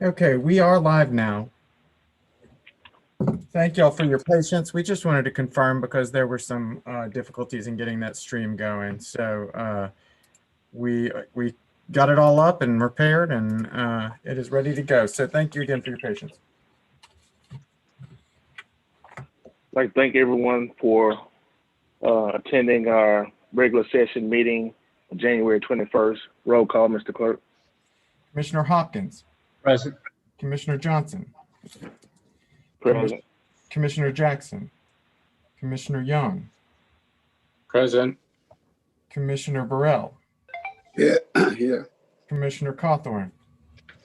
Okay, we are live now. Thank y'all for your patience. We just wanted to confirm because there were some difficulties in getting that stream going. So we got it all up and repaired, and it is ready to go. So thank you again for your patience. I'd like to thank everyone for attending our regular session meeting on January 21st. Roll call, Mr. Clerk. Commissioner Hopkins. Present. Commissioner Johnson. Present. Commissioner Jackson. Commissioner Young. Present. Commissioner Burrell. Yeah, here. Commissioner Cawthorn.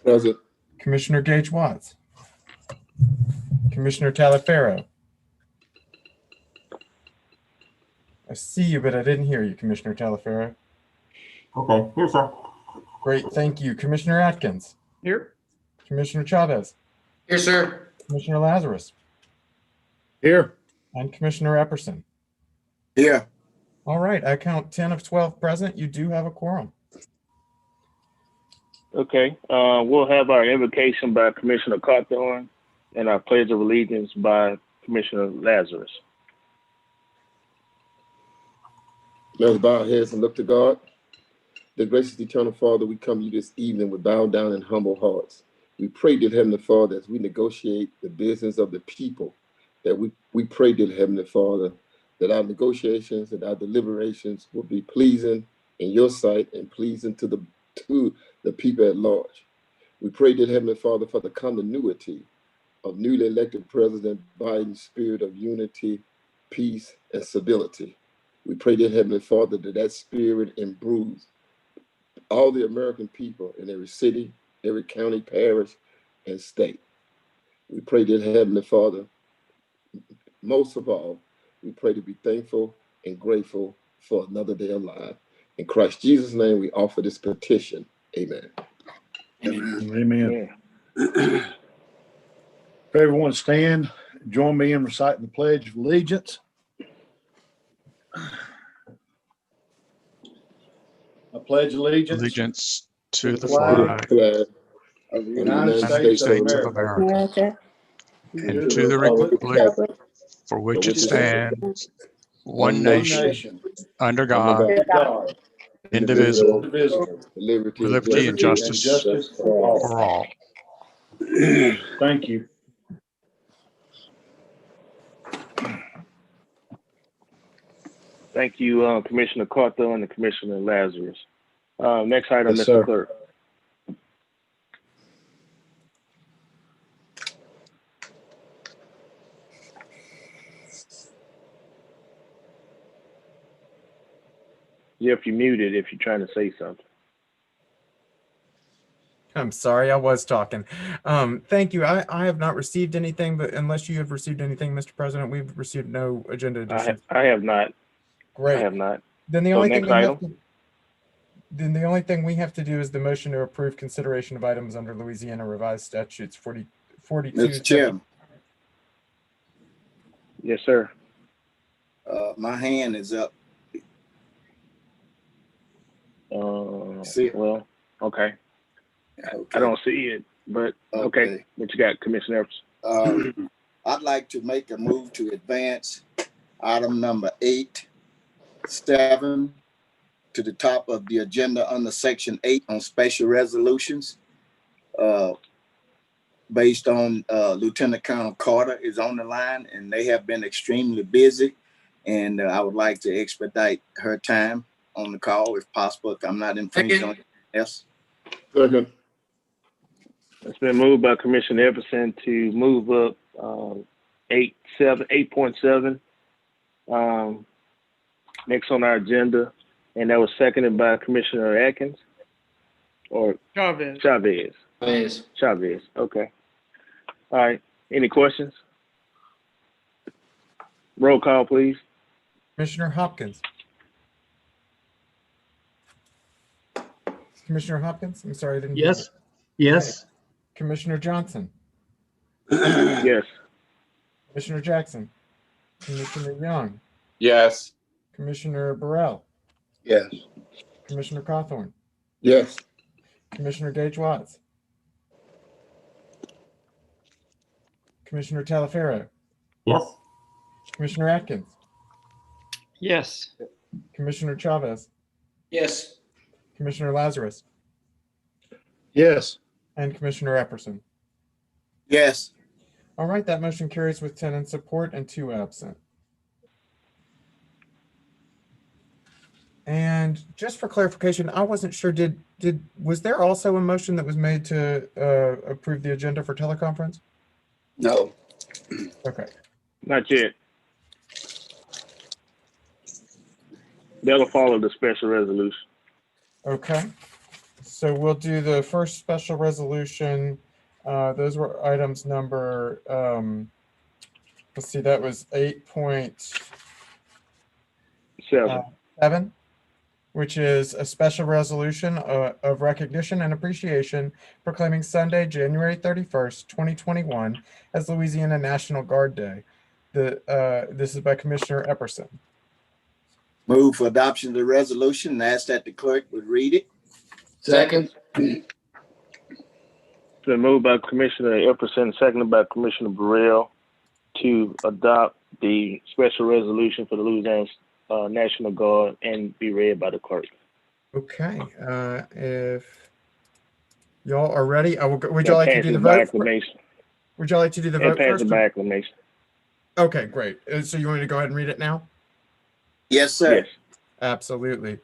Present. Commissioner Gage Watts. Commissioner Talaferro. I see you, but I didn't hear you, Commissioner Talaferro. Okay, here, sir. Great, thank you. Commissioner Atkins. Here. Commissioner Chavez. Here, sir. Commissioner Lazarus. Here. And Commissioner Epperson. Here. All right, I count 10 of 12 present. You do have a quorum. Okay, we'll have our invocation by Commissioner Cawthorn and our pledge of allegiance by Commissioner Lazarus. Let us bow our heads and look to God. The gracious eternal Father, we come to you this evening with bowed down and humble hearts. We pray, dear Heavenly Father, as we negotiate the business of the people, that we pray, dear Heavenly Father, that our negotiations and our deliberations will be pleasing in your sight and pleasing to the people at large. We pray, dear Heavenly Father, for the continuity of newly elected President Biden's spirit of unity, peace, and stability. We pray, dear Heavenly Father, that spirit imbues all the American people in every city, every county, parish, and state. We pray, dear Heavenly Father, most of all, we pray to be thankful and grateful for another day alive. In Christ Jesus' name, we offer this petition. Amen. Amen. If everyone stand, join me in reciting the Pledge of Allegiance. I pledge allegiance to the flag of the United States of America and to the republic for which it stands, one nation, under God, indivisible, with liberty and justice for all. Thank you. Thank you, Commissioner Cawthorn and Commissioner Lazarus. Next item, Yes, Mr. sir. Clerk. Jeff, you're muted if you're trying to say something. I'm sorry, I was talking. Thank you. I have not received anything, but unless you have received anything, Mr. President, we've received no agenda additions. I have not. Great. I have not. Then the So only next thing item. then the only thing we have to do is the motion to approve consideration of items under Louisiana Revised Statutes 42. Mr. Chairman, Yes, sir. my hand is up. See it? Well, okay. Okay. I don't see it, but okay. What you got, Commissioner? I'd like to make a move to advance item number 8, 7 to the top of the agenda under section 8 on special resolutions. Based on Lieutenant Colonel Carter is on the line, and they have been extremely busy. And I would like to expedite her time on the call if possible, if I'm not infringing on anything else. Second. It's been moved by Commissioner Epperson to move up 8.7 next on our agenda, and that was seconded by Commissioner Atkins or Chavez. Chavez. Okay. All right. Any questions? Roll call, please. Commissioner Hopkins. Commissioner Hopkins, I'm sorry, I didn't hear Yes. Yes. you. Commissioner Johnson. Yes. Commissioner Jackson. Commissioner Young. Yes. Commissioner Burrell. Yes. Commissioner Cawthorn. Yes. Commissioner Gage Watts. Commissioner Talaferro, Yes. Commissioner Atkins, Yes. Commissioner Chavez, Yes. Commissioner Lazarus, Yes. and Commissioner Epperson. Yes. All right, that motion carries with 10 in support and 2 absent. And just for clarification, I wasn't sure, was there also a motion that was made to approve the agenda for teleconference? No. Okay. Not yet. That'll follow the special resolution. Okay. So we'll do the first special resolution. Those were items number, let's see, that was 8.7, which is a special resolution of recognition and appreciation proclaiming Sunday, January 31st, 2021 as Louisiana National Guard Day. This is by Commissioner Epperson. Move for adoption of the resolution and ask that the clerk would read it. Second. Been moved by Commissioner Epperson, seconded by Commissioner Burrell to adopt the special resolution for the Louisiana National Guard and be read by the clerk. Okay. If y'all are ready, would y'all like to do the vote? Would y'all like to do the vote pass first? it by acclamation. Okay, great. So you want me to go ahead and read it now? Yes, sir. Yes. Absolutely.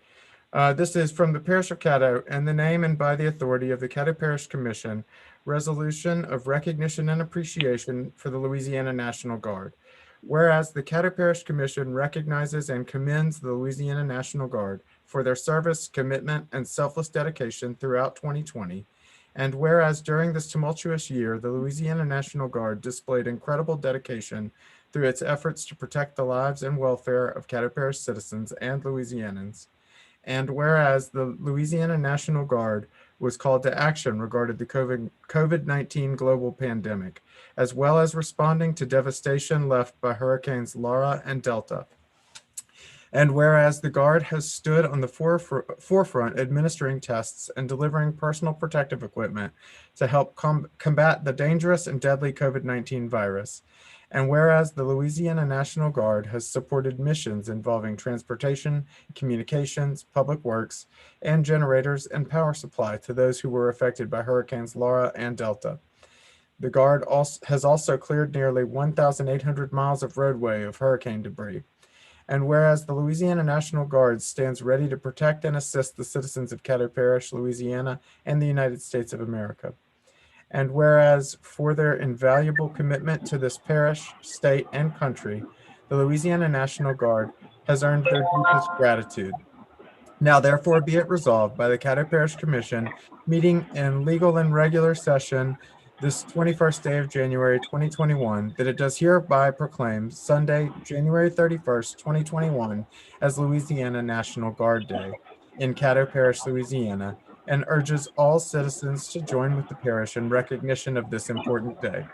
This is from the Parish of Caddo, and the name and by the authority of the Caddo Parish Commission, Resolution of Recognition and Appreciation for the Louisiana National Guard. Whereas the Caddo Parish Commission recognizes and commends the Louisiana National Guard for their service, commitment, and selfless dedication throughout 2020, and whereas during this tumultuous year, the Louisiana National Guard displayed incredible dedication through its efforts to protect the lives and welfare of Caddo Parish citizens and Louisianans. And whereas the Louisiana National Guard was called to action regarding the COVID-19 global pandemic, as well as responding to devastation left by Hurricanes Laura and Delta. And whereas the Guard has stood on the forefront administering tests and delivering personal protective equipment to help combat the dangerous and deadly COVID-19 virus. And whereas the Louisiana National Guard has supported missions involving transportation, communications, public works, and generators and power supply to those who were affected by Hurricanes Laura and Delta. The Guard has also cleared nearly 1,800 miles of roadway of hurricane debris. And whereas the Louisiana National Guard stands ready to protect and assist the citizens of Caddo Parish, Louisiana, and the United States of America. And whereas for their invaluable commitment to this parish, state, and country, the Louisiana National Guard has earned their deepest gratitude. Now, therefore, be it resolved by the Caddo Parish Commission, meeting in legal and regular session this 21st day of January 2021, that it does hereby proclaim Sunday, January 31st, 2021, as Louisiana National Guard Day in Caddo Parish, Louisiana, and urges all citizens to join with the parish in recognition of this important day.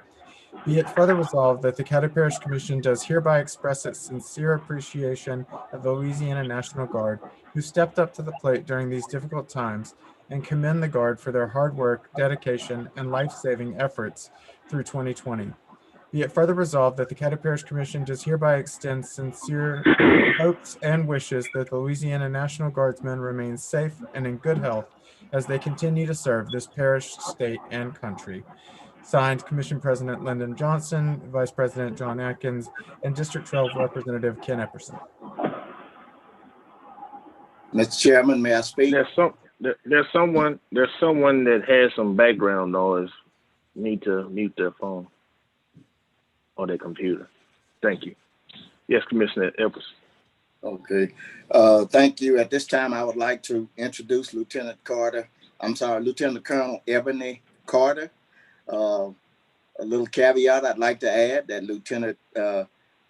Be it further resolved that the Caddo Parish Commission does hereby express its sincere appreciation of the Louisiana National Guard, who stepped up to the plate during these difficult times, and commend the Guard for their hard work, dedication, and life-saving efforts through 2020. Be it further resolved that the Caddo Parish Commission does hereby extend sincere hopes and wishes that the Louisiana National Guardsmen remain safe and in good health as they continue to serve this parish, state, and country. Signed, Commission President Lyndon Johnson, Vice President John Atkins, and District 12 Representative Ken Epperson. Mr. Chairman, may I speak? There's someone that has some background noise. Need to mute their phone or their computer. Thank you. Yes, Commissioner Epperson. Okay. Thank you. At this time, I would like to introduce Lieutenant Colonel Ebony Carter. A little caveat I'd like to add that Lieutenant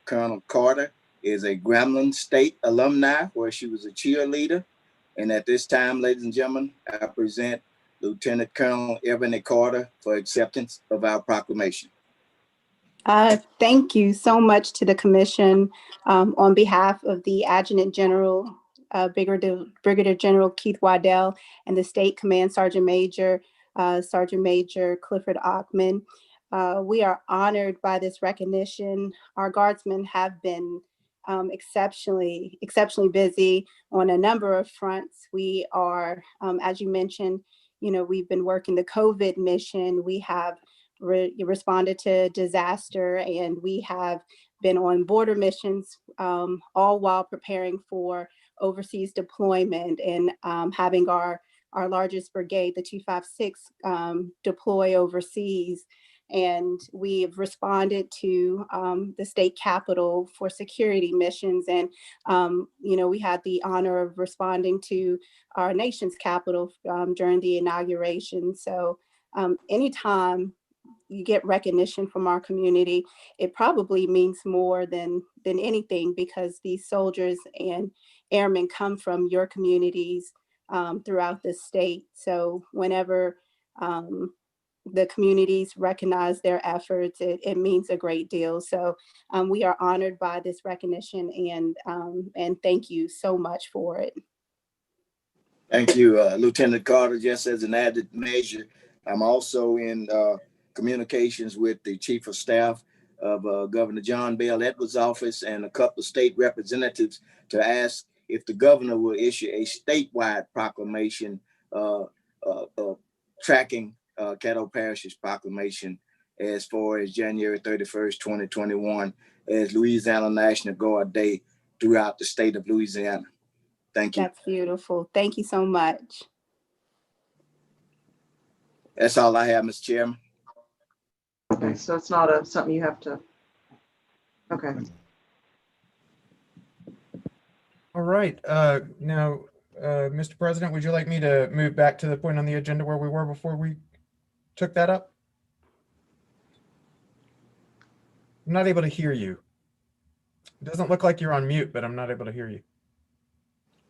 Colonel Carter is a Grambling State alumni where she was a cheerleader. And at this time, ladies and gentlemen, I present Lieutenant Colonel Ebony Carter for acceptance of our proclamation. Thank you so much to the Commission on behalf of the Adjutant General, Brigadier General Keith Waddell, and the State Command Sergeant Major Clifford Ockman. We are honored by this recognition. Our guardsmen have been exceptionally busy on a number of fronts. We are, as you mentioned, we've been working the COVID mission. We have responded to disaster, and we have been on border missions, all while preparing for overseas deployment and having our largest brigade, the 256, deploy overseas. And we've responded to the state capitol for security missions. And, we had the honor of responding to our nation's capital during the inauguration. So anytime you get recognition from our community, it probably means more than anything, because these soldiers and airmen come from your communities throughout the state. So whenever the communities recognize their efforts, it means a great deal. So we are honored by this recognition, and thank you so much for it. Thank you, Lieutenant Carter. Just as an added measure, I'm also in communications with the Chief of Staff of Governor John Bell Edwards' office and a couple of state representatives to ask if the governor will issue a statewide proclamation tracking Caddo Parish's proclamation as far as January 31st, 2021, as Louisiana National Guard Day throughout the state of Louisiana. Thank you. That's beautiful. Thank you so much. That's all I have, Mr. Chairman. Okay, so it's not something you have to, okay. All right. Now, Mr. President, would you like me to move back to the point on the agenda where we were before we took that up? I'm not able to hear you. It doesn't look like you're on mute, but I'm not able to hear you.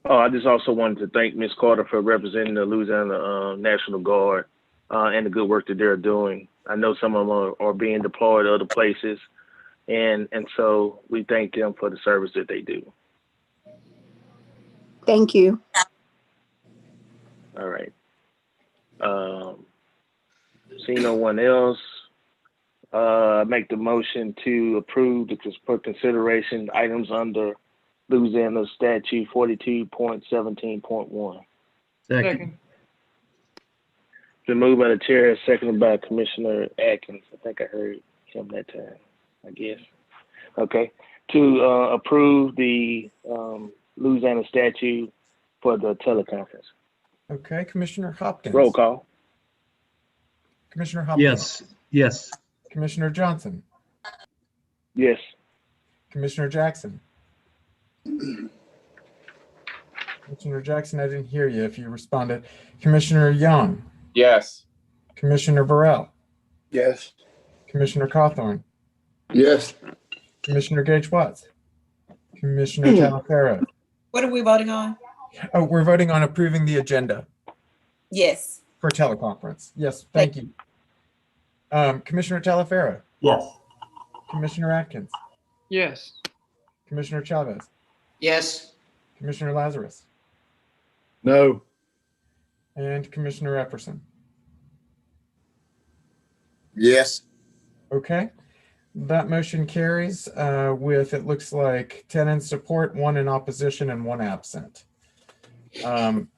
Oh, I just also wanted to thank Ms. Carter for representing the Louisiana National Guard and the good work that they're doing. I know some of them are being deployed to other places, and so we thank them for the service that they do. Thank you. All right. Seeing no one else, make the motion to approve for consideration items under Louisiana Statute 42.17.1. Second. Been moved by the chair, seconded by Commissioner Atkins. I think I heard him that time, I guess. Okay. To approve the Louisiana statute for the teleconference. Okay, Commissioner Hopkins. Roll call. Commissioner Hopkins. Yes. Commissioner Johnson. Yes. Commissioner Jackson. Commissioner Jackson, I didn't hear you if you responded. Commissioner Young. Yes. Commissioner Burrell. Yes. Commissioner Cawthorn. Yes. Commissioner Gage Watts. Commissioner Talafero. What are we voting on? Oh, we're voting on approving the agenda Yes. for teleconference. Yes, thank you. Commissioner Talafero. Yes. Commissioner Atkins. Yes. Commissioner Chavez. Yes. Commissioner Lazarus. No. And Commissioner Epperson. Yes. Okay. That motion carries with, it looks like 10 in support, 1 in opposition, and 1 absent. And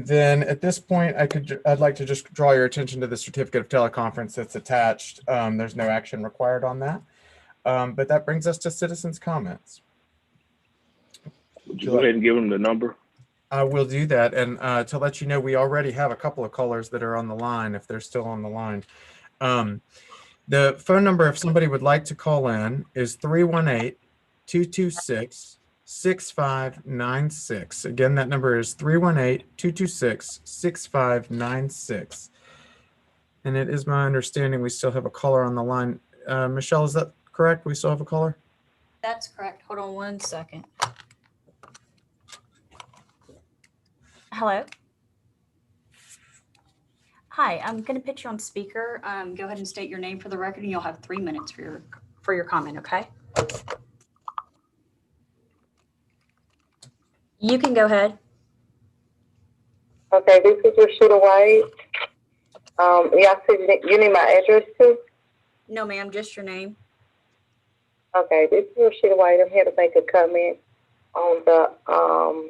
then at this point, I'd like to just draw your attention to the certificate of teleconference that's attached. There's no action required on that. But that brings us to citizens' comments. Would you go ahead and give them the number? I will do that. And to let you know, we already have a couple of callers that are on the line, if they're still on the line. The phone number, if somebody would like to call in, is 318-226-6596. Again, that number is 318-226-6596. And it is my understanding we still have a caller on the line. Michelle, is that correct? We still have a caller? That's correct. Hold on one second. Hello. Hi, I'm going to put you on speaker. Go ahead and state your name for the record, and you'll have 3 minutes for your comment, okay? You can go ahead. Okay, this is Rashida White. You need my address too? No, ma'am, just your name. Okay, this is Rashida White. I'm here to make a comment on the $1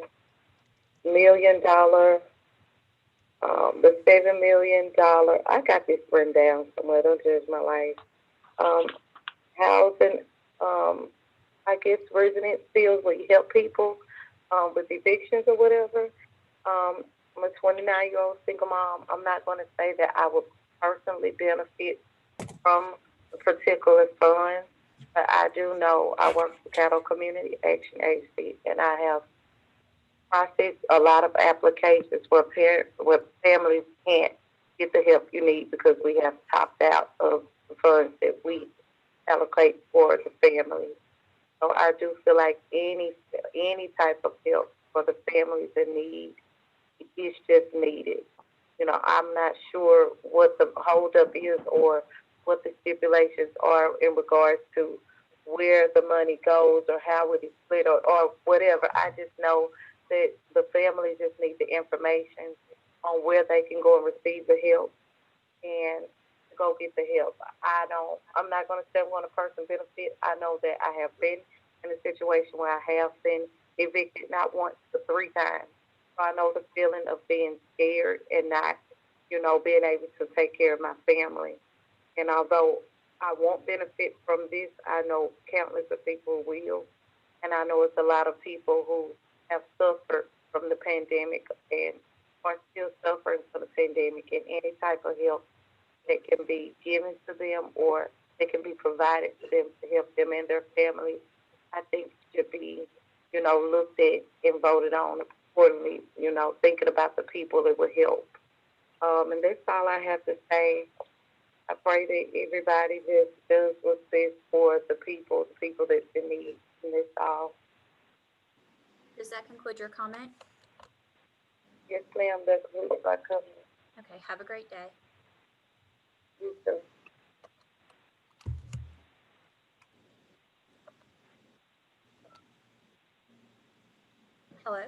million, the $7 million. I got this written down somewhere. Don't judge my life. Housing, I guess resident fields where you help people with evictions or whatever. I'm a 29-year-old single mom. I'm not going to say that I would personally benefit from a particular fund, but I do know I work for Caddo Community Action Agency, and I have processed a lot of applications where families can't get the help you need because we have topped out of the funds that we allocate for the family. So I do feel like any type of help for the families in need is just needed. You know, I'm not sure what the holdup is or what the stipulations are in regards to where the money goes or how it is split or whatever. I just know that the family just need the information on where they can go and receive the help and go get the help. I'm not going to say when a person benefit. I know that I have been in a situation where I have been evicted not once but 3 times. So I know the feeling of being scared and not, being able to take care of my family. And although I won't benefit from this, I know countless of people will. And I know it's a lot of people who have suffered from the pandemic and are still suffering from the pandemic, and any type of help that can be given to them or that can be provided to them to help them and their families, I think should be, looked at and voted on accordingly, thinking about the people that would help. And that's all I have to say. I pray that everybody just does what's best for the people that's in need, and that's all. Does that conclude your comment? Yes, ma'am, that concludes my comment. Okay, have a great day. You too. Hello.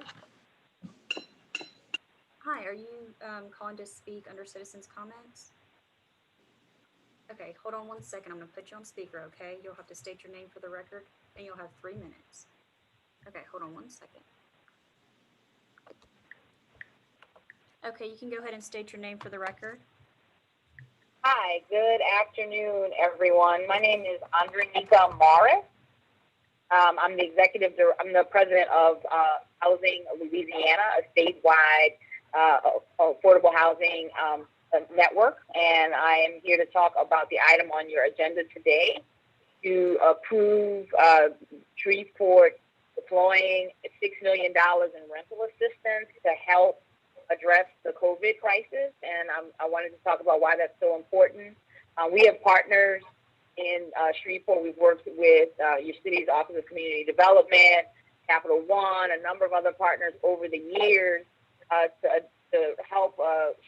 Hi, are you calling to speak under citizens' comments? Okay, hold on 1 second. I'm going to put you on speaker, okay? You'll have to state your name for the record, and you'll have 3 minutes. Okay, hold on 1 second. Okay, you can go ahead and state your name for the record. Hi, good afternoon, everyone. My name is Andrenica Morris. I'm the president of Housing Louisiana, a statewide affordable housing network, and I am here to talk about the item on your agenda today to approve Shreveport deploying $6 million in rental assistance to help address the COVID crisis, and I wanted to talk about why that's so important. We have partners in Shreveport. We've worked with your city's Office of Community Development, Capital One, a number of other partners over the years to help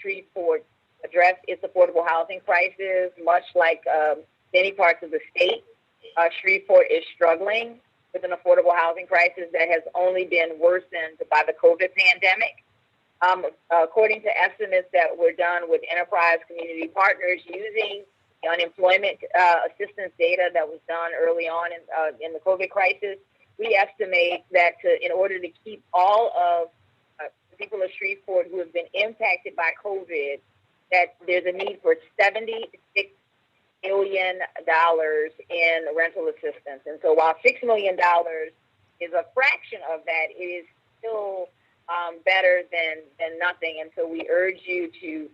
Shreveport address its affordable housing crisis. Much like many parts of the state, Shreveport is struggling with an affordable housing crisis that has only been worsened by the COVID pandemic. According to estimates that were done with Enterprise Community Partners using the unemployment assistance data that was done early on in the COVID crisis, we estimate that in order to keep all of the people of Shreveport who have been impacted by COVID, that there's a need for $76 million in rental assistance. And so while $6 million is a fraction of that, it is still better than nothing. And so we urge you to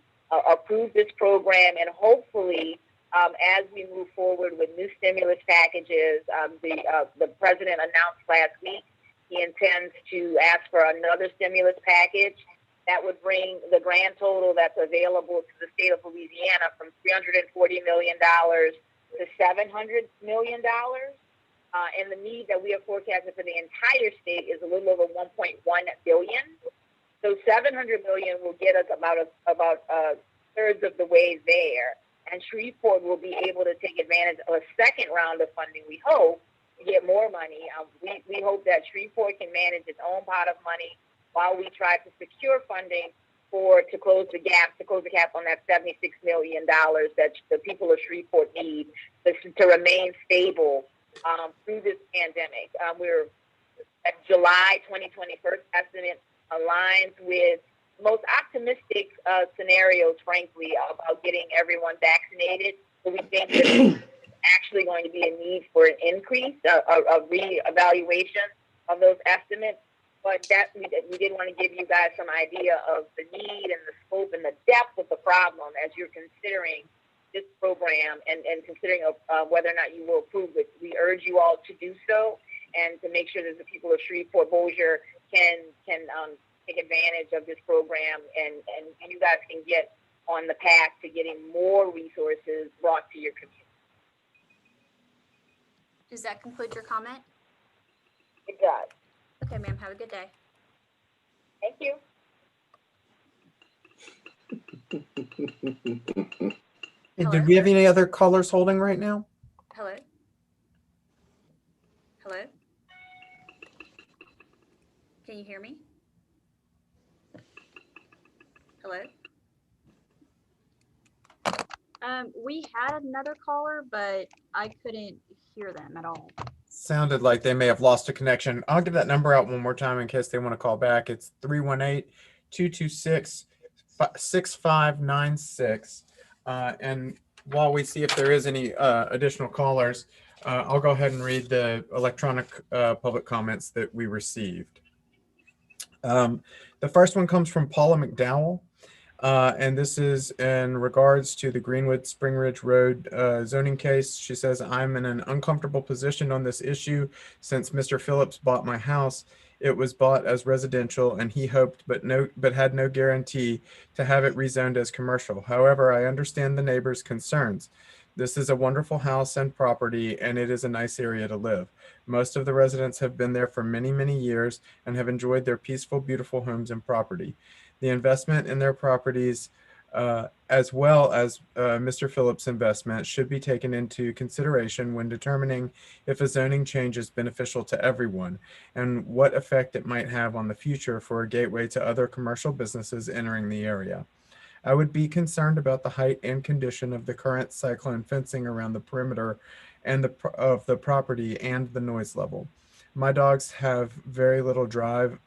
approve this program, and hopefully as we move forward with new stimulus packages, the president announced last week he intends to ask for another stimulus package that would bring the grand total that's available to the state of Louisiana from $340 million to $700 million. And the need that we have forecasted for the entire state is a little over $1.1 billion. So $700 million will get us about thirds of the way there. And Shreveport will be able to take advantage of a second round of funding, we hope, to get more money. We hope that Shreveport can manage its own pot of money while we try to secure funding to close the gap on that $76 million that the people of Shreveport need to remain stable through this pandemic. We're at July 2020 first estimate aligns with most optimistic scenarios, frankly, about getting everyone vaccinated. So we think that there's actually going to be a need for an increase, a re-evaluation of those estimates. But that we did want to give you guys some idea of the need and the scope and the depth of the problem as you're considering this program and considering whether or not you will approve it. We urge you all to do so and to make sure that the people of Shreveport Bossier can take advantage of this program and you guys can get on the path to getting more resources brought to your community. Does that conclude your comment? It does. Okay, ma'am. Have a good day. Thank you. Hey, did we have any other callers holding right now? Hello? Hello? Can you hear me? Hello? We had another caller, but I couldn't hear them at all. Sounded like they may have lost a connection. I'll give that number out one more time in case they want to call back. It's 318-226-6596. And while we see if there is any additional callers, I'll go ahead and read the electronic public comments that we received. The first one comes from Paula McDowell. And this is in regards to the Greenwood Spring Ridge Road zoning case. She says, I'm in an uncomfortable position on this issue since Mr. Phillips bought my house. It was bought as residential and he hoped but had no guarantee to have it rezoned as commercial. However, I understand the neighbors' concerns. This is a wonderful house and property, and it is a nice area to live. Most of the residents have been there for many, many years and have enjoyed their peaceful, beautiful homes and property. The investment in their properties, as well as Mr. Phillips' investment, should be taken into consideration when determining if a zoning change is beneficial to everyone and what effect it might have on the future for a gateway to other commercial businesses entering the area. I would be concerned about the height and condition of the current cyclone fencing around the perimeter and of the property and the noise level. My dogs have very little drive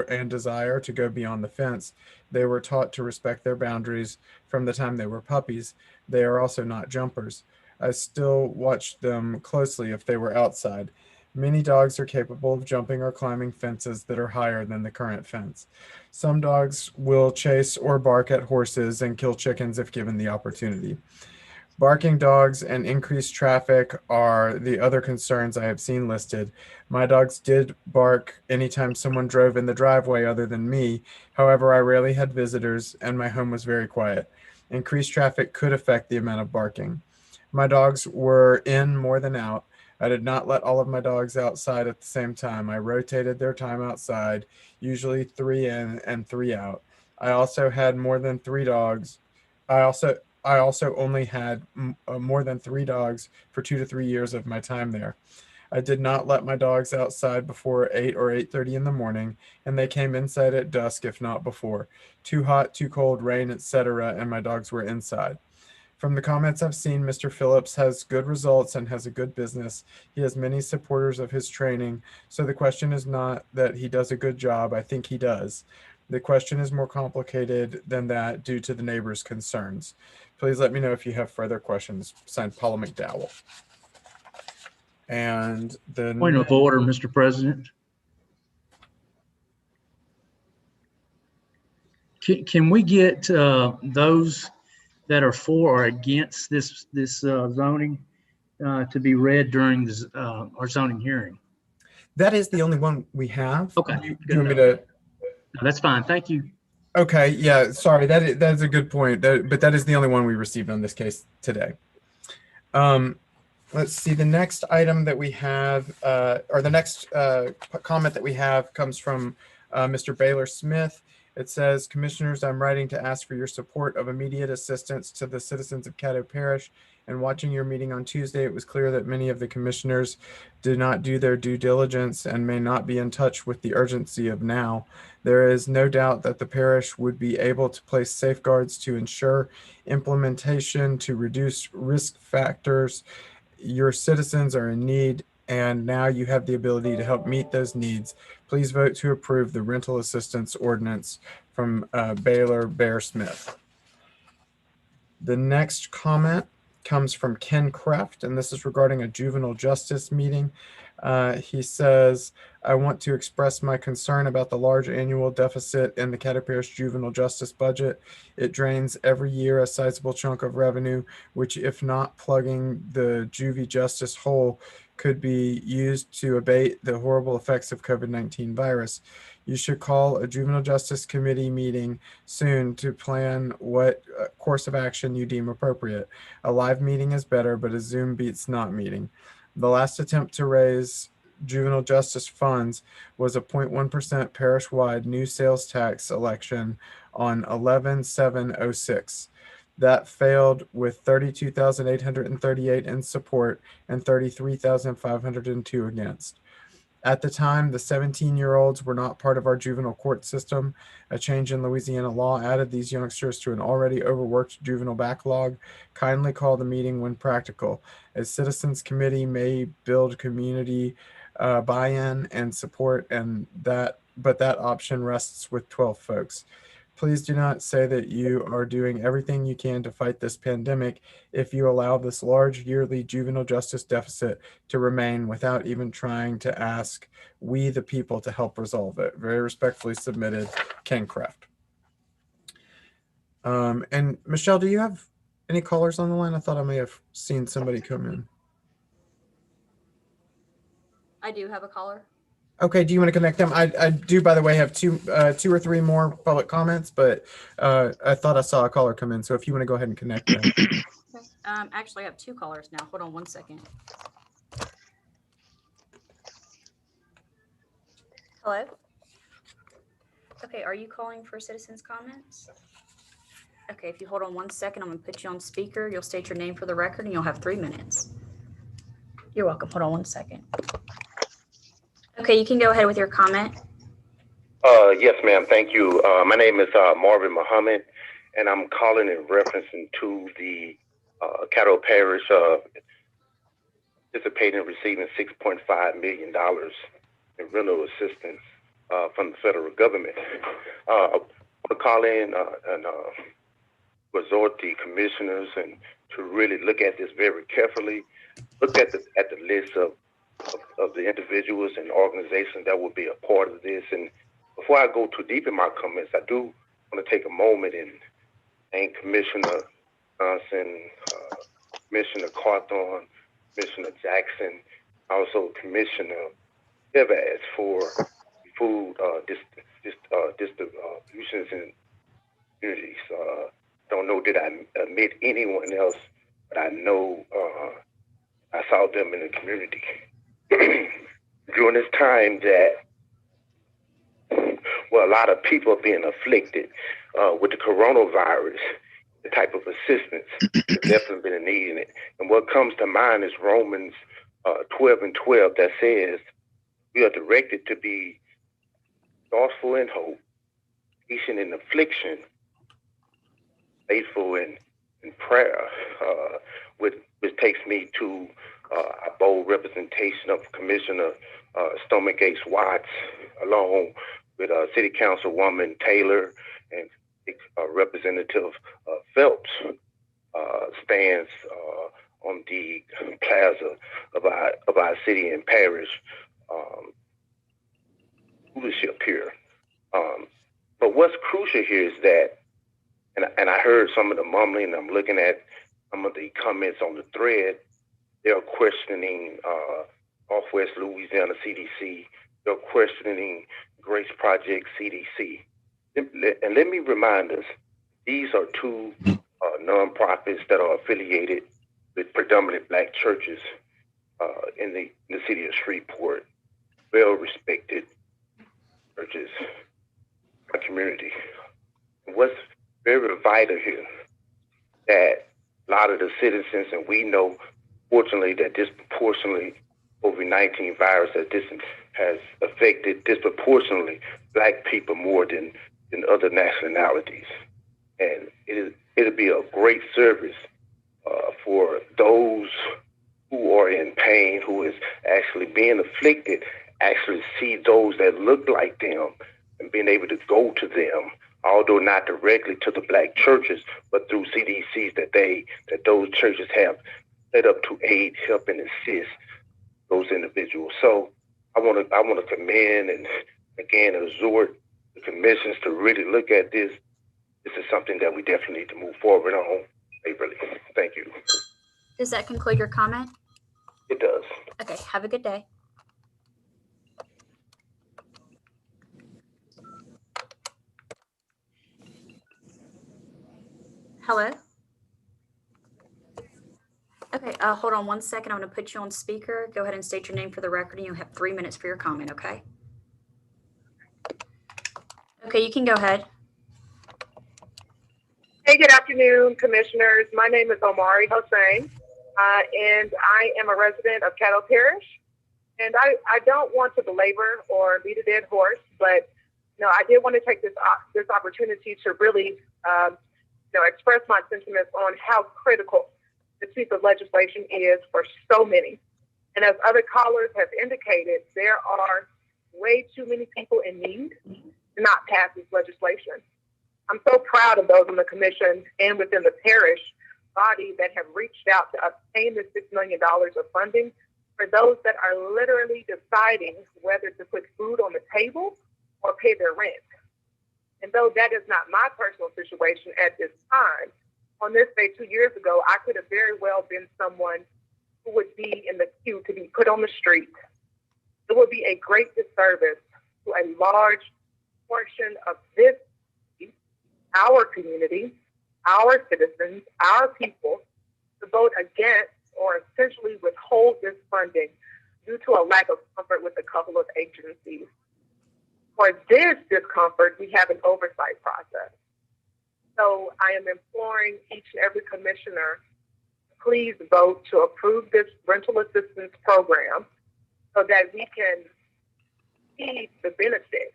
and desire to go beyond the fence. They were taught to respect their boundaries from the time they were puppies. They are also not jumpers. I still watched them closely if they were outside. Many dogs are capable of jumping or climbing fences that are higher than the current fence. Some dogs will chase or bark at horses and kill chickens if given the opportunity. Barking dogs and increased traffic are the other concerns I have seen listed. My dogs did bark anytime someone drove in the driveway other than me. However, I rarely had visitors and my home was very quiet. Increased traffic could affect the amount of barking. My dogs were in more than out. I did not let all of my dogs outside at the same time. I rotated their time outside, usually 3 in and 3 out. I also had more than 3 dogs. I also only had more than 3 dogs for 2 to 3 years of my time there. I did not let my dogs outside before 8 or 8:30 in the morning, and they came inside at dusk, if not before. Too hot, too cold, rain, etc., and my dogs were inside. From the comments I've seen, Mr. Phillips has good results and has a good business. He has many supporters of his training, so the question is not that he does a good job. I think he does. The question is more complicated than that due to the neighbors' concerns. Please let me know if you have further questions. Signed, Paula McDowell. And the point of order, Mr. President. Can we get those that are for or against this zoning to be read during our zoning hearing? That is the only one we have. Okay. Do you want me to? No, that's fine. Thank you. Okay. Yeah. Sorry. That is a good point. But that is the only one we received on this case today. Let's see. The next item that we have, or the next comment that we have, comes from Mr. Baylor Smith, It says, Commissioners, I'm writing to ask for your support of immediate assistance to the citizens of Caddo Parish. And watching your meeting on Tuesday, it was clear that many of the commissioners did not do their due diligence and may not be in touch with the urgency of now. There is no doubt that the parish would be able to place safeguards to ensure implementation to reduce risk factors. Your citizens are in need, and now you have the ability to help meet those needs. Please vote to approve the rental assistance ordinance from Baylor Bear Smith. The next comment comes from Ken Kraft, and this is regarding a juvenile justice meeting. He says, I want to express my concern about the large annual deficit in the Caddo Parish juvenile justice budget. It drains every year a sizable chunk of revenue, which, if not plugging the juvie justice hole, could be used to abate the horrible effects of COVID-19 virus. You should call a juvenile justice committee meeting soon to plan what course of action you deem appropriate. A live meeting is better, but a Zoom beats not meeting. The last attempt to raise juvenile justice funds was a 0.1% parish-wide new sales tax election on 11/7/06. That failed with 32,838 in support and 33,502 against. At the time, the 17-year-olds were not part of our juvenile court system. A change in Louisiana law added these youngsters to an already overworked juvenile backlog. Kindly call the meeting when practical. A citizens committee may build community buy-in and support, but that option rests with 12 folks. Please do not say that you are doing everything you can to fight this pandemic if you allow this large yearly juvenile justice deficit to remain without even trying to ask we the people to help resolve it. Very respectfully submitted, Ken Kraft. And Michelle, do you have any callers on the line? I thought I may have seen somebody come in. I do have a caller. Okay, do you want to connect them? I do, by the way, have two or three more public comments, but I thought I saw a caller come in. So if you want to go ahead and connect them. Okay. Actually, I have two callers now. Hold on one second. Hello? Okay, are you calling for citizens' comments? Okay, if you hold on one second, I'm going to put you on speaker. You'll state your name for the record, and you'll have 3 minutes. You're welcome. Hold on one second. Okay, you can go ahead with your comment. Yes, ma'am. Thank you. My name is Marvin Muhammad, and I'm calling in reference to the Caddo Parish participating in receiving $6.5 million in rental assistance from the federal government. I want to call in and resort the commissioners and to really look at this very carefully. Look at the list of the individuals and organizations that will be a part of this. And before I go too deep in my comments, I do want to take a moment and thank Commissioner Johnson, Commissioner Cawthorn, Commissioner Jackson, also Commissioner Evans for food distributions in communities. Don't know that I met anyone else, but I know I saw them in the community. During this time that, well, a lot of people are being afflicted with the coronavirus, the type of assistance has definitely been needing it. And what comes to mind is Romans 12:12 that says we are directed to be thoughtful in hope, patient in affliction, faithful in prayer, which takes me to a bold representation of Commissioner Stomach Ace Watts, along with City Councilwoman Taylor and Representative Phelps stands on the plaza of our city and parish leadership here. But what's crucial here is that, and I heard some of the mumbling, I'm looking at some of the comments on the thread, they're questioning Northwest Louisiana CDC, they're questioning Grace Project CDC. And let me remind us, these are two nonprofits that are affiliated with predominant Black churches in the city of Shreveport, well-respected churches. I community. What's very vital here, that a lot of the citizens, and we know, fortunately, that disproportionately COVID-19 virus has affected disproportionately Black people more than other nationalities. And it'll be a great service for those who are in pain, who is actually being afflicted, actually see those that look like them and being able to go to them, although not directly to the Black churches, but through CDCs that those churches have set up to aid, help, and assist those individuals. So I want to commend and again exhort the commissions to really look at this. This is something that we definitely need to move forward on. Really, thank you. Does that conclude your comment? It does. Okay, have a good day. Hello? Okay, hold on 1 second. I'm going to put you on speaker. Go ahead and state your name for the record, and you'll have 3 minutes for your comment, okay? Okay, you can go ahead. Hey, good afternoon, commissioners. My name is Omari Hossein, and I am a resident of Caddo Parish. And I don't want to belabor or beat a dead horse, but I did want to take this opportunity to really express my sentiments on how critical this piece of legislation is for so many. And as other callers have indicated, there are way too many people in need to not pass this legislation. I'm so proud of those on the commission and within the parish body that have reached out to obtain the $6 million of funding for those that are literally deciding whether to put food on the table or pay their rent. And though that is not my personal situation at this time, on this day 2 years ago, I could have very well been someone who would be in the queue to be put on the street. It would be a great disservice to a large portion of this, our community, our citizens, our people, to vote against or essentially withhold this funding due to a lack of comfort with a couple of agencies. For this discomfort, we have an oversight process. So I am imploring each and every commissioner, please vote to approve this rental assistance program so that we can see the benefit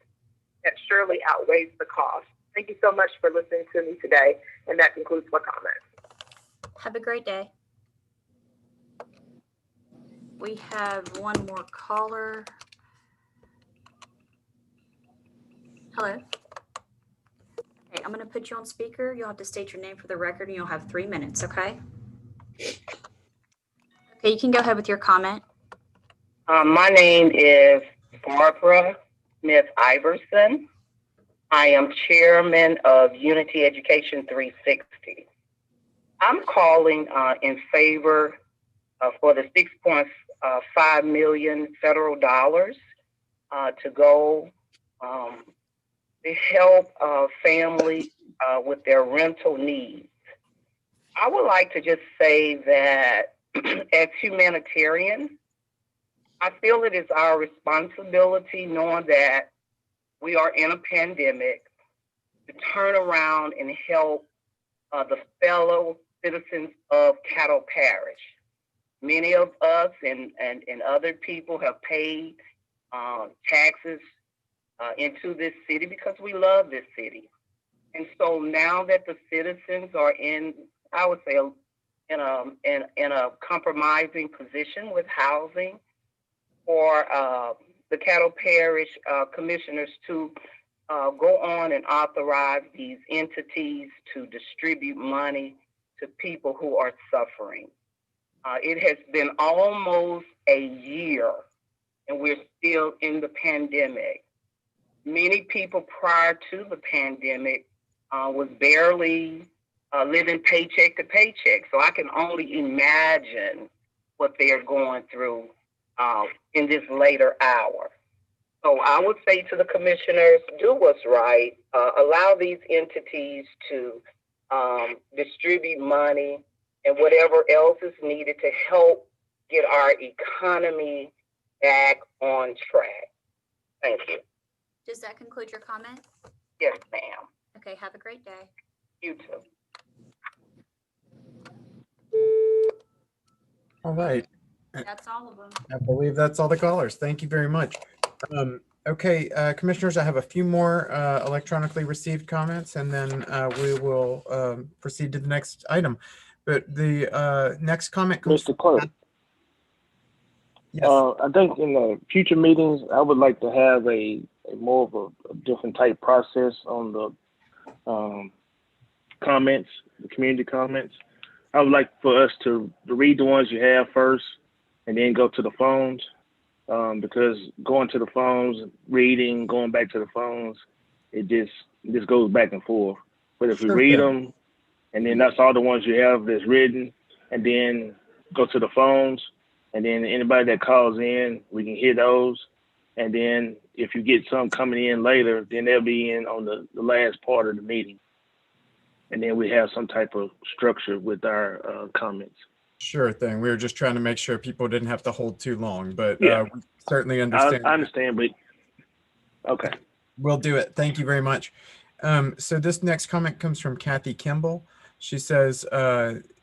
that surely outweighs the cost. Thank you so much for listening to me today, and that concludes my comments. Have a great day. We have one more caller. Hello. Okay, I'm going to put you on speaker. You'll have to state your name for the record, and you'll have 3 minutes, okay? Okay, you can go ahead with your comment. My name is Barbara Smith Iverson. I am chairman of Unity Education 360. I'm calling in favor for the $6.5 million federal dollars to go to help families with their rental needs. I would like to just say that as humanitarians, I feel it is our responsibility, knowing that we are in a pandemic, to turn around and help the fellow citizens of Caddo Parish. Many of us and other people have paid taxes into this city because we love this city. And so now that the citizens are in, I would say, in a compromising position with housing, for the Caddo Parish commissioners to go on and authorize these entities to distribute money to people who are suffering. It has been almost a year and we're still in the pandemic. Many people prior to the pandemic was barely living paycheck to paycheck. So I can only imagine what they're going through in this later hour. So I would say to the commissioners, do what's right. Allow these entities to distribute money and whatever else is needed to help get our economy back on track. Thank you. Does that conclude your comment? Yes, ma'am. Okay, have a great day. You too. All right. That's all of them. I believe that's all the callers. Thank you very much. Okay, commissioners, I have a few more electronically received comments, and then we will proceed to the next item. But the next comment comes Mr. Clerk. Yes. I think in the future meetings, I would like to have a more of a different type process on the comments, the community comments. I would like for us to read the ones you have first and then go to the phones, because going to the phones, reading, going back to the phones, it just goes back and forth. But if we read them, and then that's all the ones you have that's written, and then go to the phones, and then anybody that calls in, we can hear those. And then if you get some coming in later, then they'll be in on the last part of the meeting. And then we have some type of structure with our comments. Sure thing. We were just trying to make sure people didn't have to hold too long, but Yeah. we certainly understand. I understand, but okay. We'll do it. Thank you very much. So this next comment comes from Kathy Kimball. She says,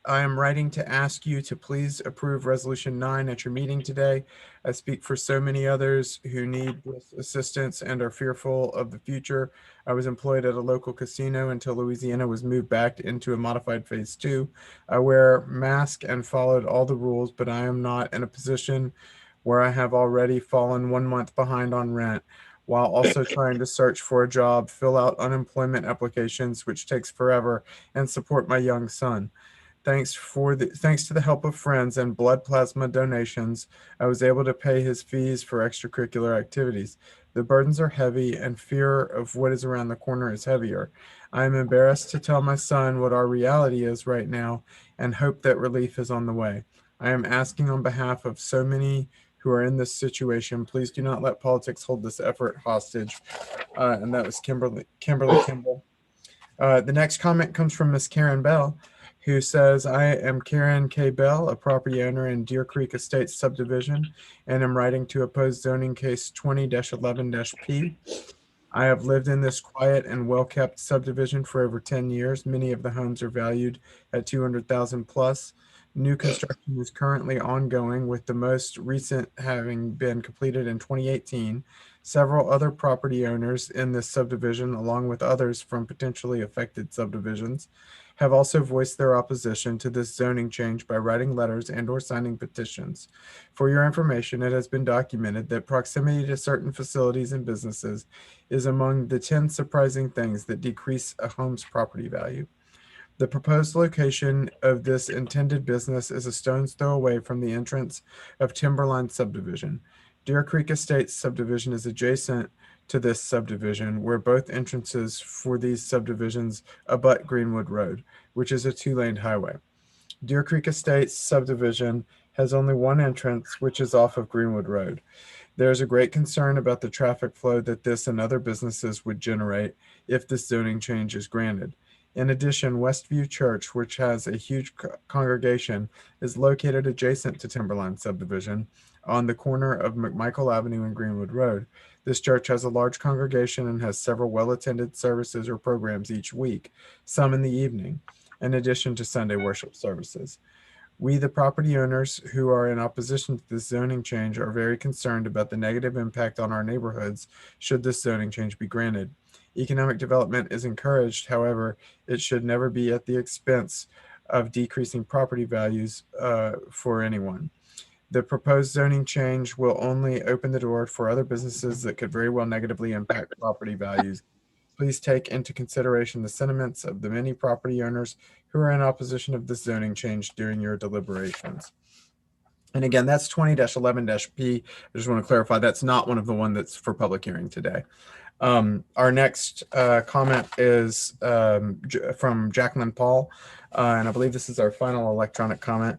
I am writing to ask you to please approve Resolution 9 at your meeting today. I speak for so many others who need this assistance and are fearful of the future. I was employed at a local casino until Louisiana was moved back into a modified phase 2. I wear mask and followed all the rules, but I am not in a position where I have already fallen 1 month behind on rent, while also trying to search for a job, fill out unemployment applications, which takes forever, and support my young son. Thanks to the help of friends and blood plasma donations, I was able to pay his fees for extracurricular activities. The burdens are heavy, and fear of what is around the corner is heavier. I am embarrassed to tell my son what our reality is right now, and hope that relief is on the way. I am asking on behalf of so many who are in this situation, please do not let politics hold this effort hostage. And that was Kimberly Kimball. The next comment comes from Miss Karen Bell, who says, I am Karen K. Bell, a property owner in Deer Creek Estates subdivision, and am writing to oppose zoning case 20-11-P. I have lived in this quiet and well-kept subdivision for over 10 years. Many of the homes are valued at $200,000 plus. New construction is currently ongoing, with the most recent having been completed in 2018. Several other property owners in this subdivision, along with others from potentially affected subdivisions, have also voiced their opposition to this zoning change by writing letters and/or signing petitions. For your information, it has been documented that proximity to certain facilities and businesses is among the 10 surprising things that decrease a home's property value. The proposed location of this intended business is a stone's throw away from the entrance of Timberline subdivision. Deer Creek Estates subdivision is adjacent to this subdivision, where both entrances for these subdivisions abut Greenwood Road, which is a 2-lane highway. Deer Creek Estates subdivision has only one entrance, which is off of Greenwood Road. There is a great concern about the traffic flow that this and other businesses would generate if this zoning change is granted. In addition, Westview Church, which has a huge congregation, is located adjacent to Timberline subdivision on the corner of McMichael Avenue and Greenwood Road. This church has a large congregation and has several well-attended services or programs each week, some in the evening, in addition to Sunday worship services. We, the property owners who are in opposition to this zoning change, are very concerned about the negative impact on our neighborhoods should this zoning change be granted. Economic development is encouraged, however, it should never be at the expense of decreasing property values for anyone. The proposed zoning change will only open the door for other businesses that could very well negatively impact property values. Please take into consideration the sentiments of the many property owners who are in opposition of this zoning change during your deliberations. And again, that's 20-11-P. I just want to clarify, that's not one of the one that's for public hearing today. Our next comment is from Jacqueline Paul, and I believe this is our final electronic comment.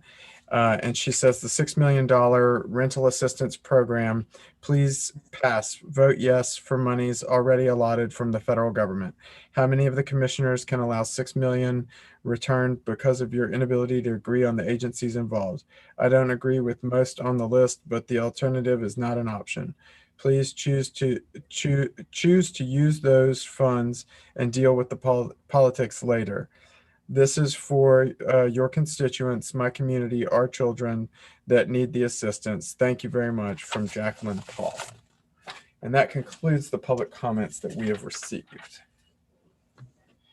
And she says the $6 million rental assistance program, please pass, vote yes for monies already allotted from the federal government. How many of the commissioners can allow $6 million returned because of your inability to agree on the agencies involved? I don't agree with most on the list, but the alternative is not an option. please choose to use those funds and deal with the politics later. This is for your constituents, my community, our children that need the assistance. Thank you very much, from Jacqueline Paul. And that concludes the public comments that we have received.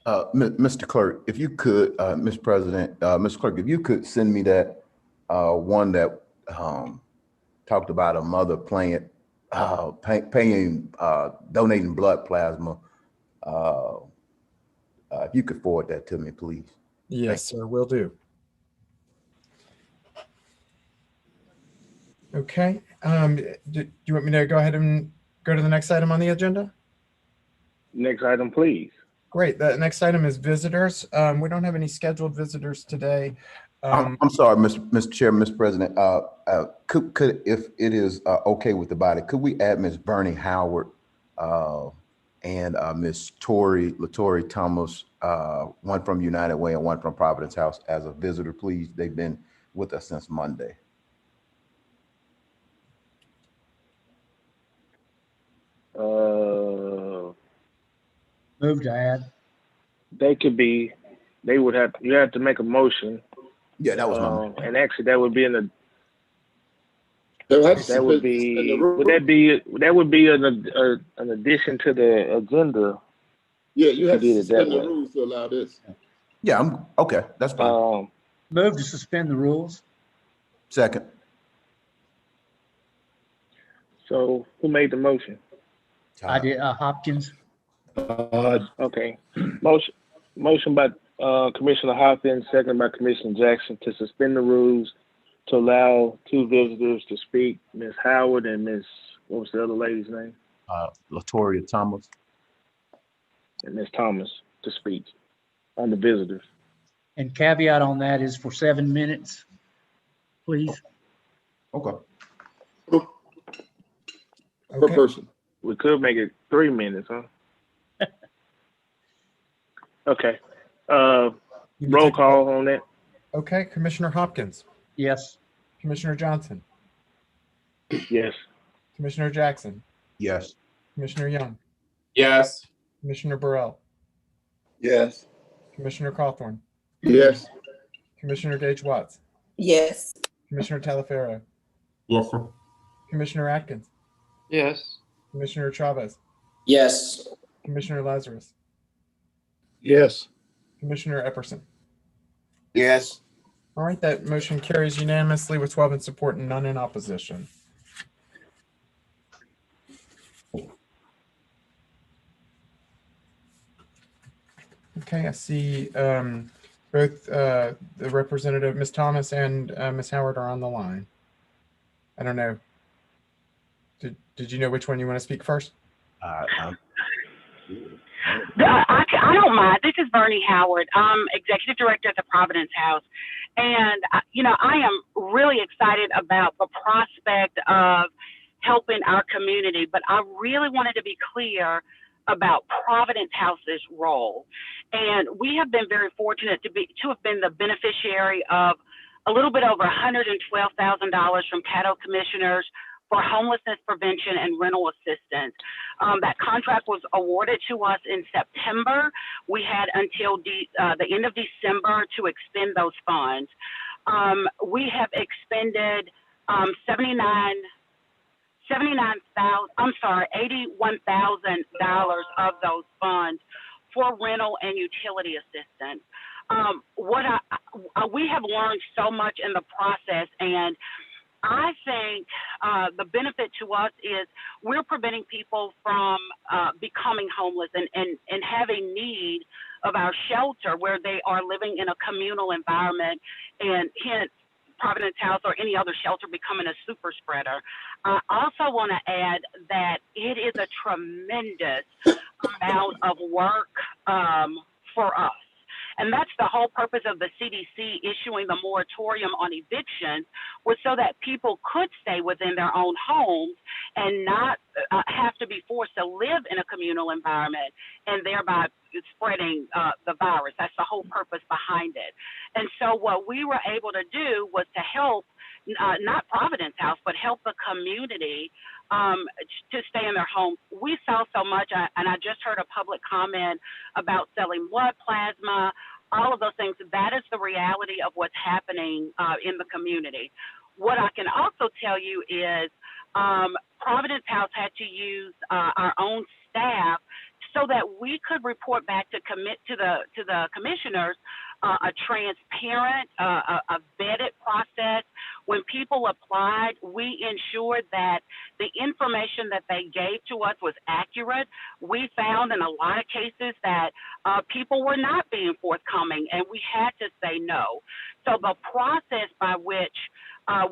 Mr. Clerk, if you could, Mr. President, Mr. Clerk, if you could send me that one that talked about a mother donating blood plasma. If you could forward that to me, please. Yes, sir, will do. Okay. Do you want me to go ahead and go to the next item on the agenda? Next item, please. Great. The next item is visitors. We don't have any scheduled visitors today. I'm sorry, Mr. Chair, Mr. President. Could if it is okay with the body, could we add Ms. Bernie Howard and Ms. Latory Thomas, one from United Way and one from Providence House, as a visitor, please? They've been with us since Monday. Move to add. They could be. They would have. You have to make a motion. Yeah, that was my. And actually, that would be in the. That would be. Would that be? That would be an addition to the agenda. Yeah, you have to did it that suspend the way. rules to allow this. Yeah, I'm okay. That's fine. Move to suspend the rules. Second. So who made the motion? I did. Hopkins. Okay. Motion by Commissioner Hopkins, second by Commissioner Jackson, to suspend the rules to allow two visitors to speak, Ms. Howard and Ms. What was the other lady's name? Latoria Thomas. And Ms. Thomas to speak on the visitors. And caveat on that is for 7 minutes, please. Okay. Per person. We could make it 3 minutes, huh? Okay. Roll call on that. Okay, Commissioner Hopkins. Yes. Commissioner Johnson. Yes. Commissioner Jackson. Yes. Commissioner Young. Yes. Commissioner Burrell. Yes. Commissioner Cawthorn. Yes. Commissioner Gage Watts. Yes. Commissioner Talaferro. Yes, sir. Commissioner Atkins. Yes. Commissioner Chavez. Yes. Commissioner Lazarus. Yes. Commissioner Epperson. Yes. All right, that motion carries unanimously with 12 in support and none in opposition. Okay, I see both the representative, Ms. Thomas, and Ms. Howard are on the line. I don't know. Did you know which one you want to speak first? I don't mind. This is Bernie Howard. I'm executive director at the Providence House. And, I am really excited about the prospect of helping our community, but I really wanted to be clear about Providence House's role. And we have been very fortunate to have been the beneficiary of a little bit over $112,000 from Caddo commissioners for homelessness prevention and rental assistance. That contract was awarded to us in September. We had until the end of December to expend those funds. We have expended $81,000 of those funds for rental and utility assistance. We have learned so much in the process, and I think the benefit to us is we're preventing people from becoming homeless and having need of our shelter where they are living in a communal environment, and hence Providence House or any other shelter becoming a super spreader. I also want to add that it is a tremendous amount of work for us. And that's the whole purpose of the CDC issuing the moratorium on evictions, was so that people could stay within their own homes and not have to be forced to live in a communal environment and thereby spreading the virus. That's the whole purpose behind it. And so what we were able to do was to help, not Providence House, but help the community to stay in their homes. We saw so much, and I just heard a public comment about selling blood plasma, all of those things. That is the reality of what's happening in the community. What I can also tell you is Providence House had to use our own staff so that we could report back to the commissioners a transparent, a vetted process. When people applied, we ensured that the information that they gave to us was accurate. We found in a lot of cases that people were not being forthcoming, and we had to say no. So the process by which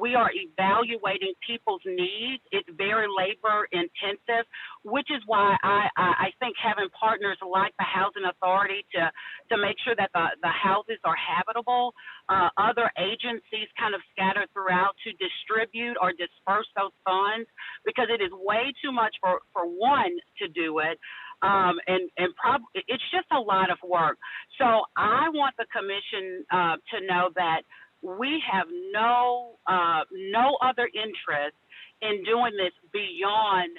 we are evaluating people's needs. It's very labor intensive, which is why I think having partners like the Housing Authority to make sure that the houses are habitable, other agencies kind of scattered throughout to distribute or disperse those funds, because it is way too much for one to do it. It's just a lot of work. So I want the commission to know that we have no other interest in doing this beyond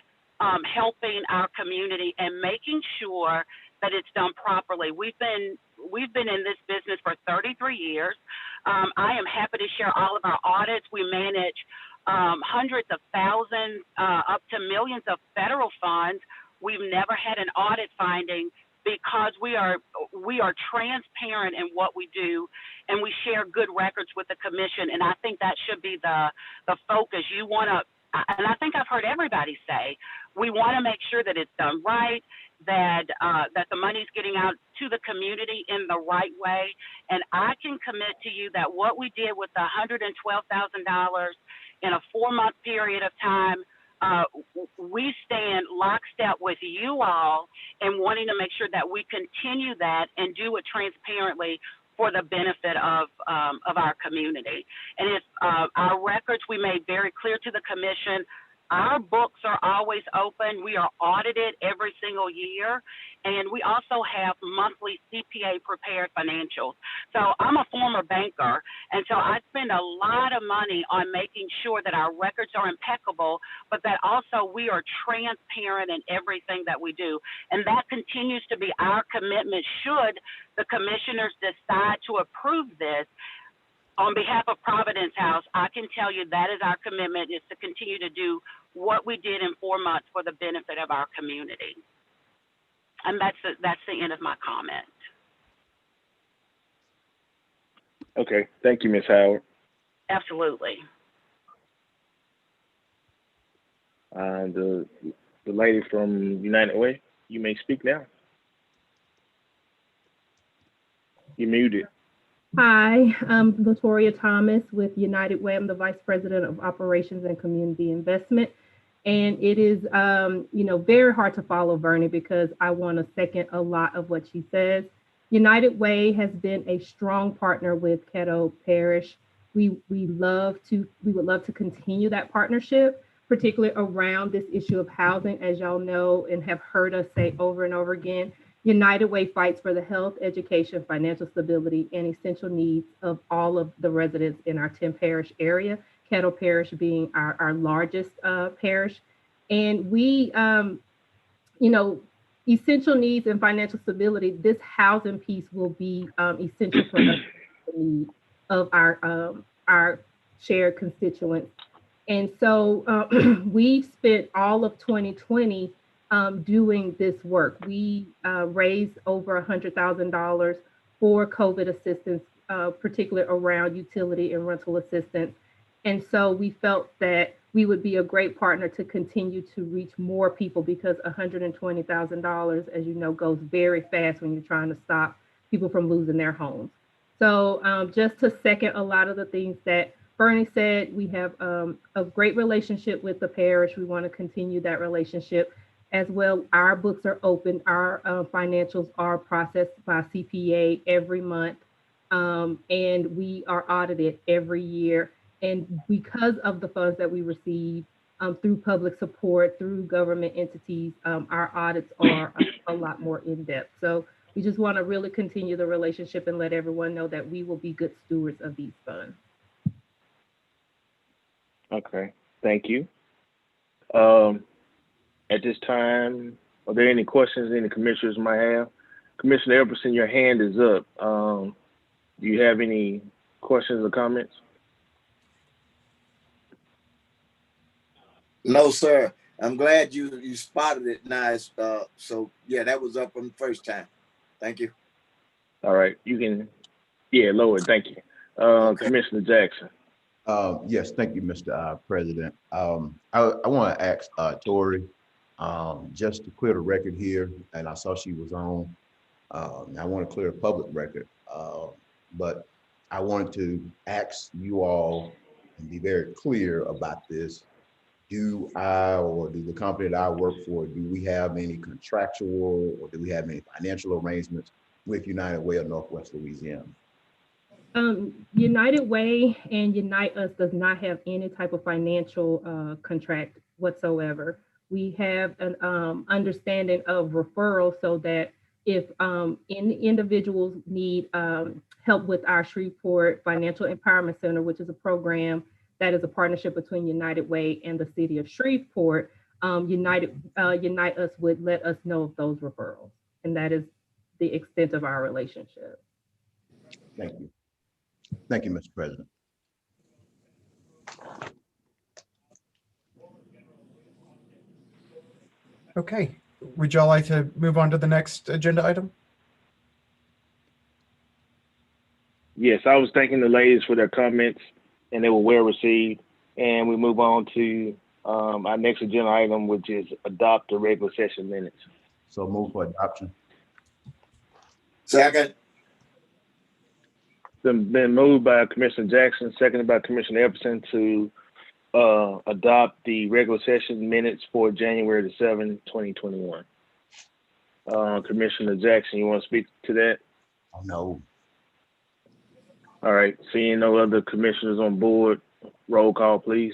helping our community and making sure that it's done properly. We've been in this business for 33 years. I am happy to share all of our audits. We manage hundreds of thousands up to millions of federal funds. We've never had an audit finding because we are transparent in what we do, and we share good records with the commission. And I think that should be the focus. You want to, and I think I've heard everybody say, we want to make sure that it's done right, that the money's getting out to the community in the right way. And I can commit to you that what we did with the $112,000 in a 4-month period of time, we stand lockstep with you all in wanting to make sure that we continue that and do it transparently for the benefit of our community. And if our records, we made very clear to the commission, our books are always open. We are audited every single year. And we also have monthly CPA prepared financials. So I'm a former banker, and so I spend a lot of money on making sure that our records are impeccable, but that also we are transparent in everything that we do. And that continues to be our commitment should the commissioners decide to approve this. On behalf of Providence House, I can tell you that is our commitment, is to continue to do what we did in 4 months for the benefit of our community. And that's the end of my comment. Okay, thank you, Ms. Howard. Absolutely. The lady from United Way, you may speak now. You're muted. Hi, I'm Latoria Thomas with United Way. I'm the Vice President of Operations and Community Investment. And it is, very hard to follow Bernie because I want to second a lot of what she says. United Way has been a strong partner with Caddo Parish. We would love to continue that partnership, particularly around this issue of housing. As y'all know and have heard us say over and over again, United Way fights for the health, education, financial stability, and essential needs of all of the residents in our 10 parish area, Caddo Parish being our largest parish. And we, essential needs and financial stability, this housing piece will be essential for us, the need of our shared constituents. And so we've spent all of 2020 doing this work. We raised over $100,000 for COVID assistance, particularly around utility and rental assistance. And so we felt that we would be a great partner to continue to reach more people, because $120,000, as you know, goes very fast when you're trying to stop people from losing their homes. So just to second a lot of the things that Bernie said, we have a great relationship with the parish. We want to continue that relationship as well. Our books are open. Our financials are processed by CPA every month, and we are audited every year. And because of the funds that we receive through public support, through government entities, our audits are a lot more in-depth. So we just want to really continue the relationship and let everyone know that we will be good stewards of these funds. Okay, thank you. At this time, are there any questions any commissioners might have? Commissioner Epperson, your hand is up. Do you have any questions or comments? No, sir. I'm glad you spotted it nice. So yeah, that was up on the first time. Thank you. All right, you can, lower it. Thank you. Okay. Commissioner Jackson. Yes, thank you, Mr. President. I want to ask Tori, just to clear the record here, and I saw she was on. I want to clear a public record, but I wanted to ask you all and be very clear about this. Do I or do the company that I work for, do we have any contractual or do we have any financial arrangements with United Way of Northwest Louisiana? United Way and Unite Us does not have any type of financial contract whatsoever. We have an understanding of referral so that if individuals need help with our Shreveport Financial Empowerment Center, which is a program that is a partnership between United Way and the city of Shreveport, Unite Us would let us know of those referrals. And that is the extent of our relationship. Thank you. Thank you, Mr. President. Okay, would y'all like to move on to the next agenda item? Yes, I was thanking the ladies for their comments, and they were well received. And we move on to our next agenda item, which is adopt the regular session minutes. So move for adoption. Second. Been moved by Commissioner Jackson, seconded by Commissioner Epperson to adopt the regular session minutes for January the 7th, 2021. Commissioner Jackson, you want to speak to that? Oh, no. All right, seeing no other commissioners on board, roll call, please.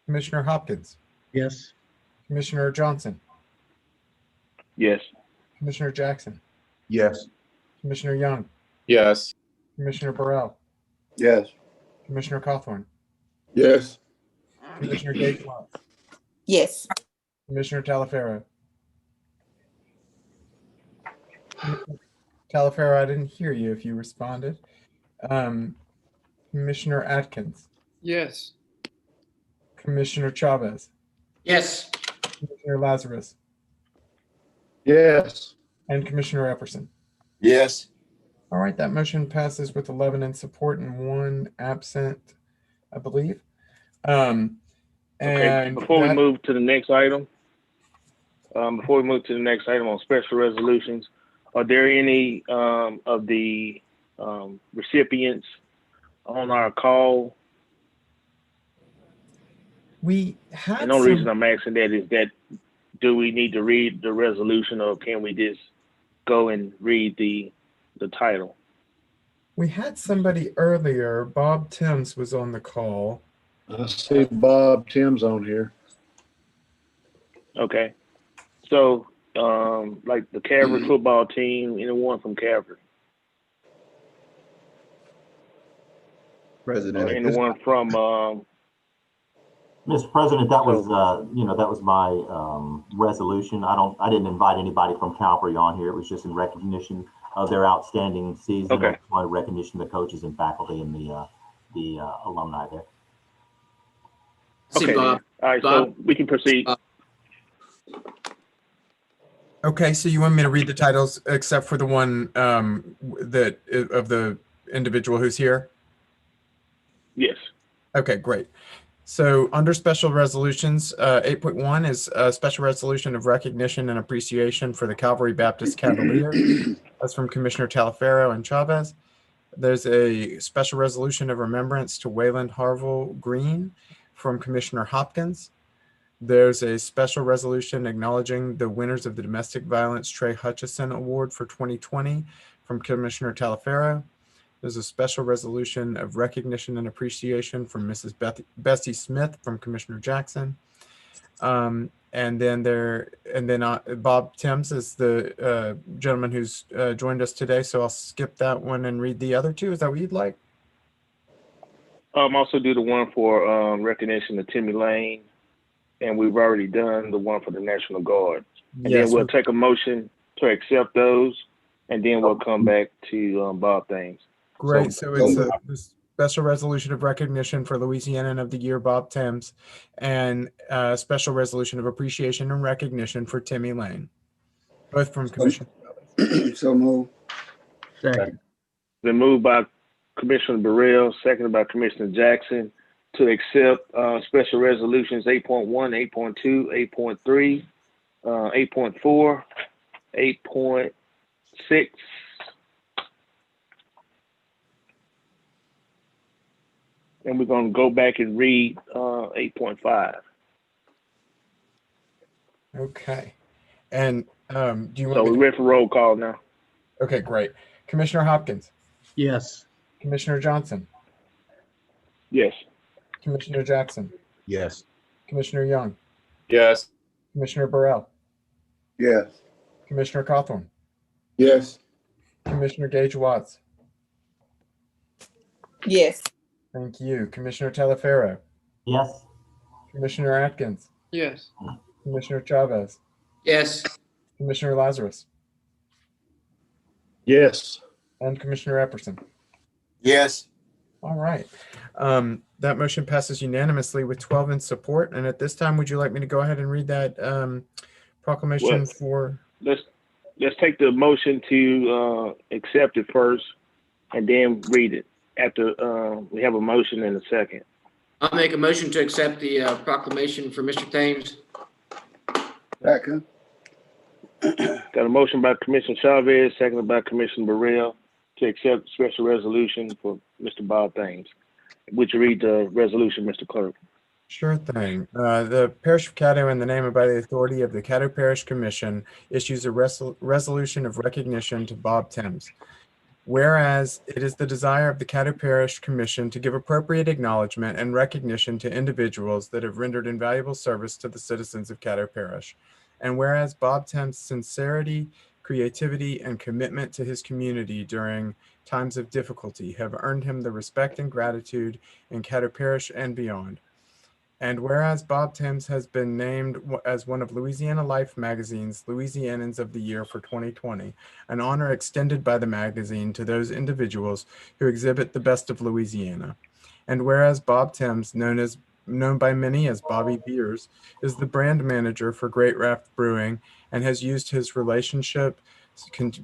Commissioner Hopkins. Yes. Commissioner Johnson. Yes. Commissioner Jackson. Yes. Commissioner Young. Yes. Commissioner Burrell. Yes. Commissioner Cawthorn. Yes. Commissioner Gage. Yes. Commissioner Talaferro. Talaferro, I didn't hear you if you responded. Commissioner Atkins. Yes. Commissioner Chavez. Yes. Commissioner Lazarus. Yes. And Commissioner Epperson. Yes. All right, that motion passes with 11 in support and 1 absent, I believe. Okay, before we move to the next item, on special resolutions, are there any of the recipients on our call? We had and the only reason I'm asking that is that do we need to read the resolution or can we just go and read the title? We had somebody earlier. Bob Timms was on the call. I see Bob Timms on here. Okay. So, like the Calvary football team, anyone from Calvary? President. Or anyone from Mr. President, that was that was my resolution. I didn't invite anybody from Calvary on here. It was just in recognition of their outstanding season. Okay. My recognition of the coaches and faculty and the alumni there. Okay. Bob. All right, Bob. So we can proceed. Okay, so you want me to read the titles except for the one that of the individual who's here? Yes. Okay, great. So under special resolutions, 8.1 is a special resolution of recognition and appreciation for the Calvary Baptist Cavalier. That's from Commissioner Talaferro and Chavez. There's a special resolution of remembrance to Wayland Harville Green from Commissioner Hopkins. There's a special resolution acknowledging the winners of the Domestic Violence Trey Hutchison Award for 2020 from Commissioner Talaferro. There's a special resolution of recognition and appreciation from Mrs. Bessie Smith from Commissioner Jackson. And then Bob Timms is the gentleman who's joined us today. So I'll skip that one and read the other two. Is that what you'd like? Also do the one for recognition of Timmy Lane. and we've already done the one for the National Guard. And Yes, then we'll take a motion to accept those, and then we'll come back to Bob Thames. great. So it's the special resolution of recognition for Louisianan of the Year, Bob Thames, and a special resolution of appreciation and recognition for Timmy Lane, both from Commissioner. So move. Second. Been moved by Commissioner Burrell, seconded by Commissioner Jackson, to accept special resolutions 8.1, 8.2, 8.3, 8.4, 8.6, and we're going to go back and read 8.5. Okay. And do you want So me we're ready for roll call now. Okay, great. Commissioner Hopkins, Yes. Commissioner Johnson, Yes. Commissioner Jackson, Yes. Commissioner Young, Yes. Commissioner Burrell, Yes. Commissioner Cawthorn, Yes. Commissioner Gage Watts. Yes. Thank you. Commissioner Teleferro, Yes. Commissioner Atkins, Yes. Commissioner Chavez, Yes. Commissioner Lazarus, Yes. and Commissioner Epperson. Yes. All right. That motion passes unanimously with 12 in support. And at this time, would you like me to go ahead and read that proclamation Well, for? Let's take the motion to accept it first, and then read it after we have a motion and a second. I'll make a motion to accept the proclamation for Mr. Thames. Second. Got a motion by Commissioner Chavez, seconded by Commissioner Burrell, to accept special resolution for Mr. Bob Thames. Would you read the resolution, Mr. Clerk? Sure thing. The Parish of Caddo, in the name and by the authority of the Caddo Parish Commission, issues a resolution of recognition to Bob Thames. Whereas it is the desire of the Caddo Parish Commission to give appropriate acknowledgement and recognition to individuals that have rendered invaluable service to the citizens of Caddo Parish. And whereas Bob Thames' sincerity, creativity, and commitment to his community during times of difficulty have earned him the respect and gratitude in Caddo Parish and beyond. And whereas Bob Thames has been named as one of Louisiana Life magazine's Louisianans of the Year for 2020, an honor extended by the magazine to those individuals who exhibit the best of Louisiana. And whereas Bob Thames, known by many as Bobby Beers, is the brand manager for Great Raft Brewing and has used his relationship,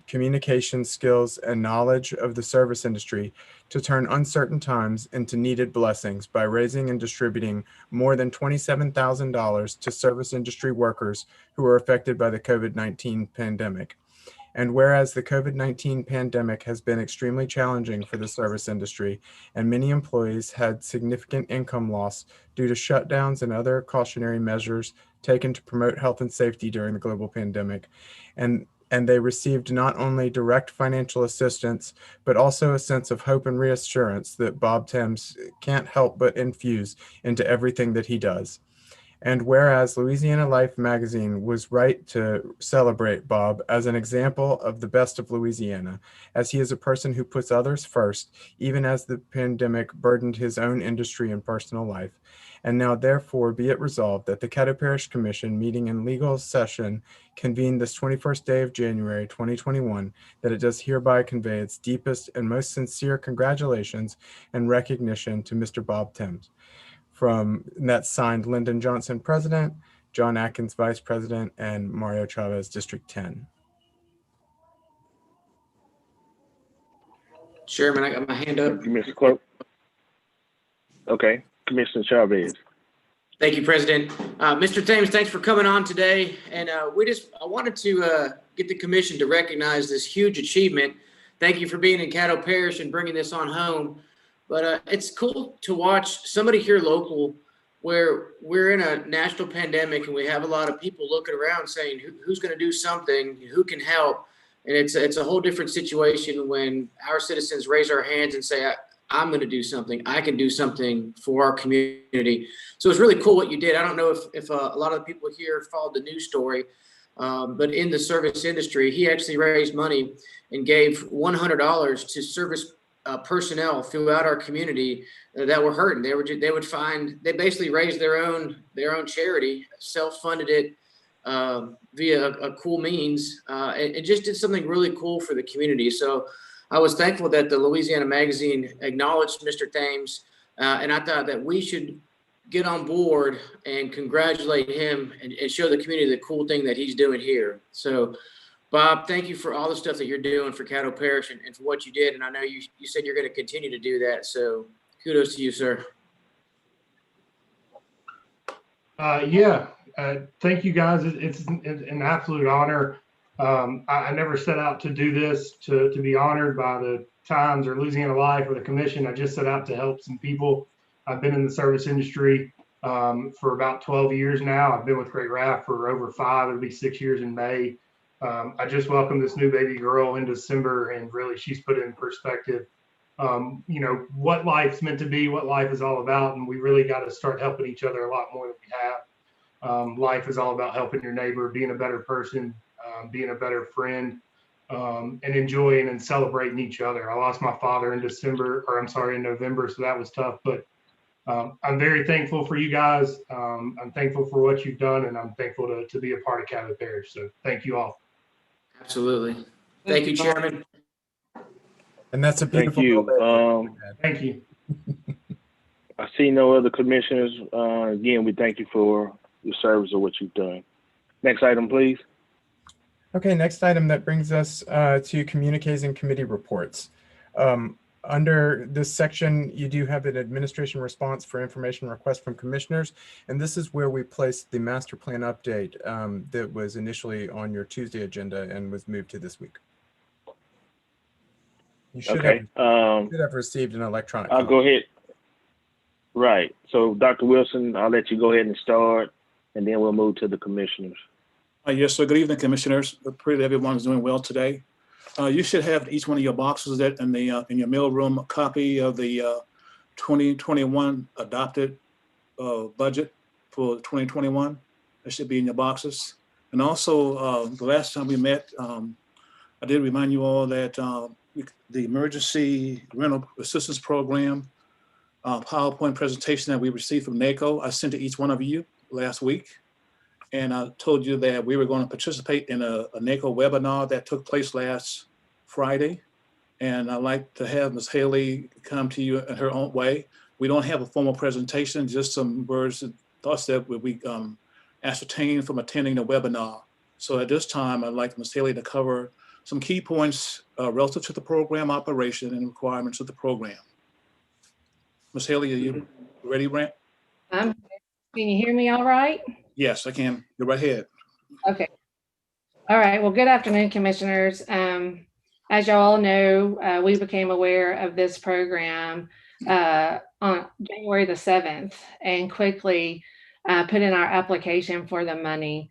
communication skills, and knowledge of the service industry to turn uncertain times into needed blessings by raising and distributing more than $27,000 to service industry workers who were affected by the COVID-19 pandemic. And whereas the COVID-19 pandemic has been extremely challenging for the service industry, and many employees had significant income loss due to shutdowns and other cautionary measures taken to promote health and safety during the global pandemic, and they received not only direct financial assistance, but also a sense of hope and reassurance that Bob Thames can't help but infuse into everything that he does. And whereas Louisiana Life magazine was right to celebrate Bob as an example of the best of Louisiana, as he is a person who puts others first, even as the pandemic burdened his own industry and personal life. And now therefore be it resolved that the Caddo Parish Commission, meeting in legal session convened this 21st day of January 2021, that it does hereby convey its deepest and most sincere congratulations and recognition to Mr. Bob Thames. That's signed Lyndon Johnson, President, John Atkins, Vice President, and Mario Chavez, District 10. Chairman, I got my hand up. Mr. Clerk. Okay, Commissioner Chavez. Thank you, President. Mr. Thames, thanks for coming on today. And I wanted to get the commission to recognize this huge achievement. Thank you for being in Caddo Parish and bringing this on home. But it's cool to watch somebody here local where we're in a national pandemic and we have a lot of people looking around saying, who's going to do something, who can help? And it's a whole different situation when our citizens raise our hands and say, I'm going to do something. I can do something for our community. So it's really cool what you did. I don't know if a lot of the people here followed the news story, but in the service industry, he actually raised money and gave $100 to service personnel throughout our community that were hurting. They basically raised their own charity, self-funded it via a cool means, and just did something really cool for the community. So I was thankful that the Louisiana Magazine acknowledged Mr. Thames, and I thought that we should get on board and congratulate him and show the community the cool thing that he's doing here. So Bob, thank you for all the stuff that you're doing for Caddo Parish and for what you did. And I know you said you're going to continue to do that. So kudos to you, sir. Thank you guys. It's an absolute honor. I never set out to do this to be honored by the Times or Louisiana Life or the commission. I just set out to help some people. I've been in the service industry for about 12 years now. I've been with Great Raft for over 5. It'll be 6 years in May. I just welcomed this new baby girl in December, and really she's put it in perspective, what life's meant to be, what life is all about. And we really got to start helping each other a lot more than we have. Life is all about helping your neighbor, being a better person, being a better friend, and enjoying and celebrating each other. I lost my father in November, so that was tough, but I'm very thankful for you guys. I'm thankful for what you've done, and I'm thankful to be a part of Caddo Parish. So thank you all. Absolutely. Thank you, Chairman. And that's a beautiful. Thank you. I see no other commissioners. Again, we thank you for your service or what you've done. Next item, please. Okay, next item that brings us to communiques and committee reports. Under this section, you do have an administration response for information requests from commissioners, and this is where we placed the master plan update that was initially on your Tuesday agenda and was moved to this week. You should, have received an electronic I'll copy. go ahead. Right. So, Dr. Wilson, I'll let you go ahead and start, and then we'll move to the commissioners. Yes, sir. Good evening, commissioners. I pray that everyone's doing well today. You should have each one of your boxes that in your mail room a copy of the 2021 adopted budget for 2021. That should be in your boxes. And also, the last time we met, I did remind you all that the Emergency Rental Assistance Program PowerPoint presentation that we received from NACO, I sent to each one of you last week. And I told you that we were going to participate in a NACO webinar that took place last Friday. And I'd like to have Ms. Haley come to you in her own way. We don't have a formal presentation, just some words and thoughts that we ascertained from attending the webinar. So at this time, I'd like Ms. Haley to cover some key points relative to the program operation and requirements of the program. Ms. Haley, are you ready, Brent? Can you hear me all right? Yes, I can. Go right ahead. Okay. All right. Well, good afternoon, commissioners. As y'all all know, we became aware of this program on January the 7th and quickly put in our application for the money.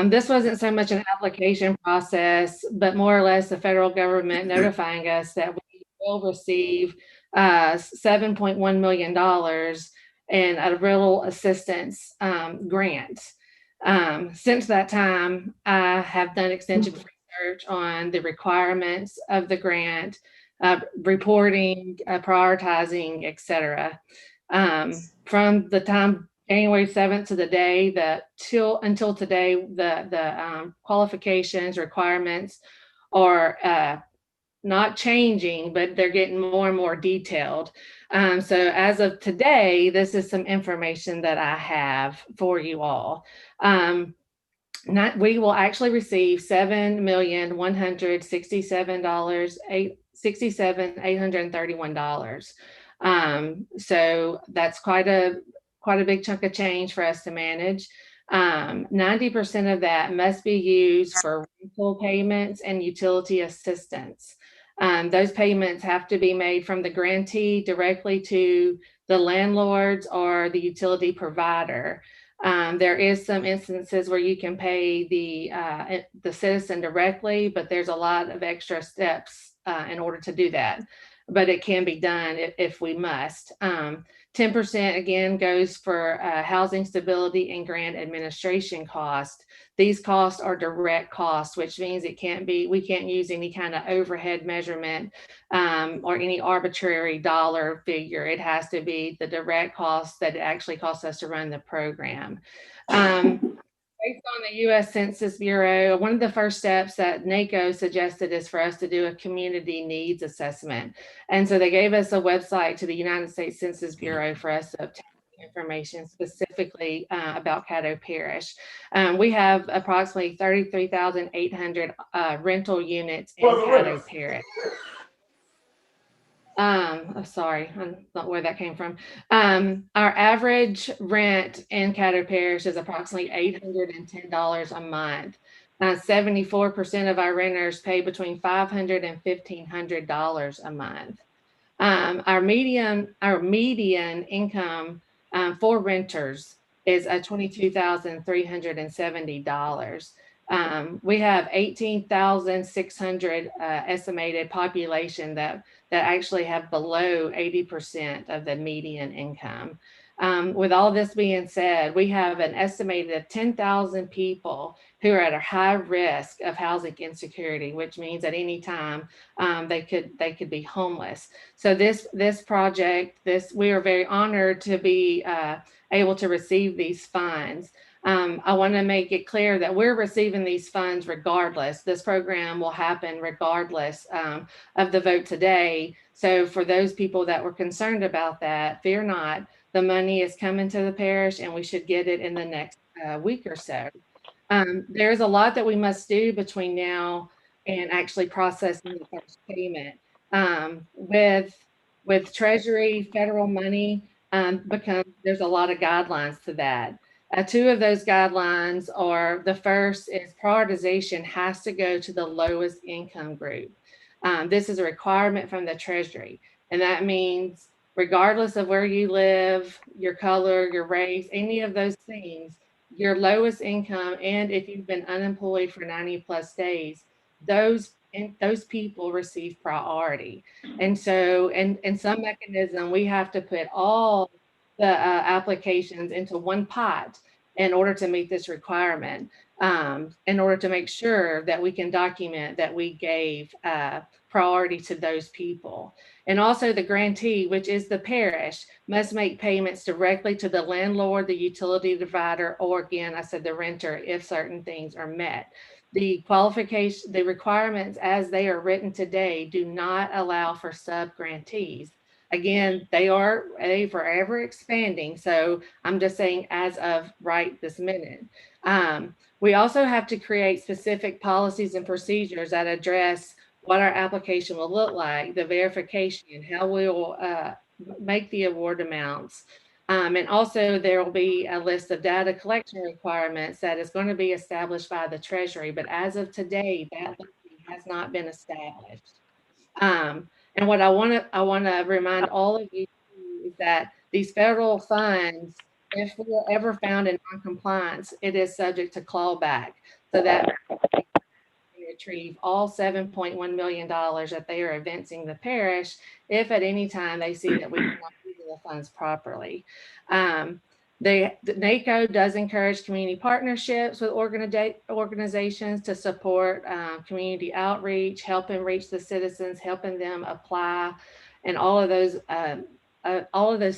This wasn't so much an application process, but more or less the federal government notifying us that we will receive $7.1 million in a rental assistance grant. Since that time, I have done extensive research on the requirements of the grant, reporting, prioritizing, etc. From the time January 7th to the day until today, the qualifications, requirements are not changing, but they're getting more and more detailed. So as of today, this is some information that I have for you all. We will actually receive $7,167,831. So that's quite a big chunk of change for us to manage. 90% of that must be used for rental payments and utility assistance. Those payments have to be made from the grantee directly to the landlords or the utility provider. There is some instances where you can pay the citizen directly, but there's a lot of extra steps in order to do that, but it can be done if we must. 10% again goes for housing stability and grant administration cost. These costs are direct costs, which means we can't use any kind of overhead measurement or any arbitrary dollar figure. It has to be the direct costs that it actually costs us to run the program. Based on the U.S. Census Bureau, one of the first steps that NACO suggested is for us to do a community needs assessment. And so they gave us a website to the United States Census Bureau for us to obtain information specifically about Caddo Parish. We have approximately 33,800 rental units in Caddo Parish. Oh, sorry, I'm not where that came from. Our average rent in Caddo Parish is approximately $810 a month. 74% of our renters pay between $500 and $1,500 a month. Our median income for renters is $22,370. We have 18,600 estimated population that actually have below 80% of the median income. With all this being said, we have an estimated 10,000 people who are at a high risk of housing insecurity, which means at any time they could be homeless. So this project, we are very honored to be able to receive these funds. I want to make it clear that we're receiving these funds regardless. This program will happen regardless of the vote today. So for those people that were concerned about that, fear not. The money is coming to the parish and we should get it in the next week or so. There's a lot that we must do between now and actually processing the first payment. With Treasury, federal money, there's a lot of guidelines to that. Two of those guidelines are, the first is prioritization has to go to the lowest income group. This is a requirement from the Treasury. And that means regardless of where you live, your color, your race, any of those things, your lowest income, and if you've been unemployed for 90 plus days, those people receive priority. And so in some mechanism, we have to put all the applications into one pot in order to meet this requirement, in order to make sure that we can document that we gave priority to those people. And also the grantee, which is the parish, must make payments directly to the landlord, the utility provider, or again, I said the renter, if certain things are met. The requirements as they are written today do not allow for sub-grantees. Again, they forever expanding. So I'm just saying as of right this minute. We also have to create specific policies and procedures that address what our application will look like, the verification, how we'll make the award amounts. And also there will be a list of data collection requirements that is going to be established by the Treasury. But as of today, that has not been established. And what I want to remind all of you is that these federal funds, if we are ever found in non-compliance, it is subject to clawback. So that retrieve all $7.1 million that they are advancing the parish if at any time they see that we are not using the funds properly. The NACO does encourage community partnerships with organizations to support community outreach, helping reach the citizens, helping them apply, and all of those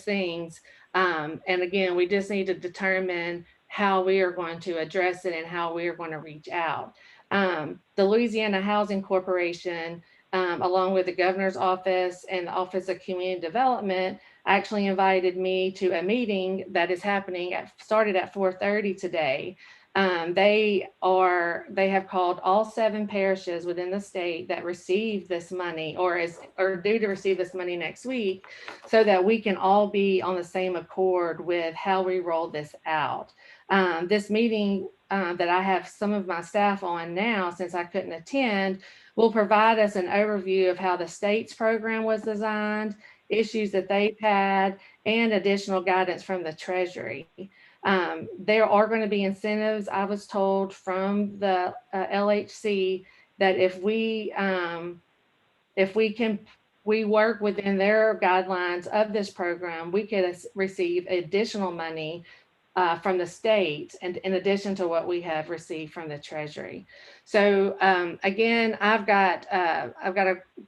things. And again, we just need to determine how we are going to address it and how we are going to reach out. The Louisiana Housing Corporation, along with the governor's office and the Office of Community Development, actually invited me to a meeting that is happening started at 4:30 today. They have called all 7 parishes within the state that receive this money or due to receive this money next week, so that we can all be on the same accord with how we roll this out. This meeting that I have some of my staff on now, since I couldn't attend, will provide us an overview of how the state's program was designed, issues that they've had, and additional guidance from the Treasury. There are going to be incentives, I was told from the LHC, that if we if we work within their guidelines of this program, we could receive additional money from the state, and in addition to what we have received from the Treasury. So again, I've got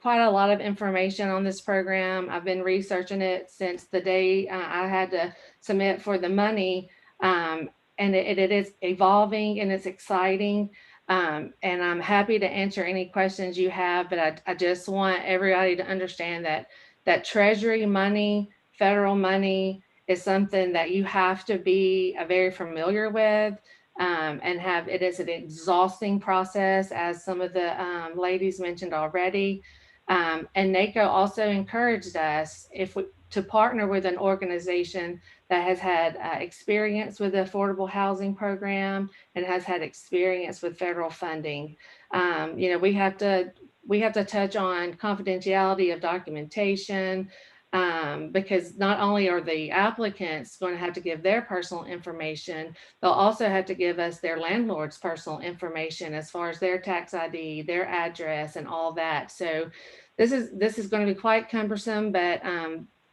quite a lot of information on this program. I've been researching it since the day I had to submit for the money, and it is evolving and it's exciting. And I'm happy to answer any questions you have, but I just want everybody to understand that Treasury money, federal money, is something that you have to be very familiar with, and it is an exhausting process, as some of the ladies mentioned already. And NACO also encouraged us to partner with an organization that has had experience with the affordable housing program and has had experience with federal funding. We have to touch on confidentiality of documentation, because not only are the applicants going to have to give their personal information, they'll also have to give us their landlord's personal information as far as their tax ID, their address, and all that. So this is going to be quite cumbersome, but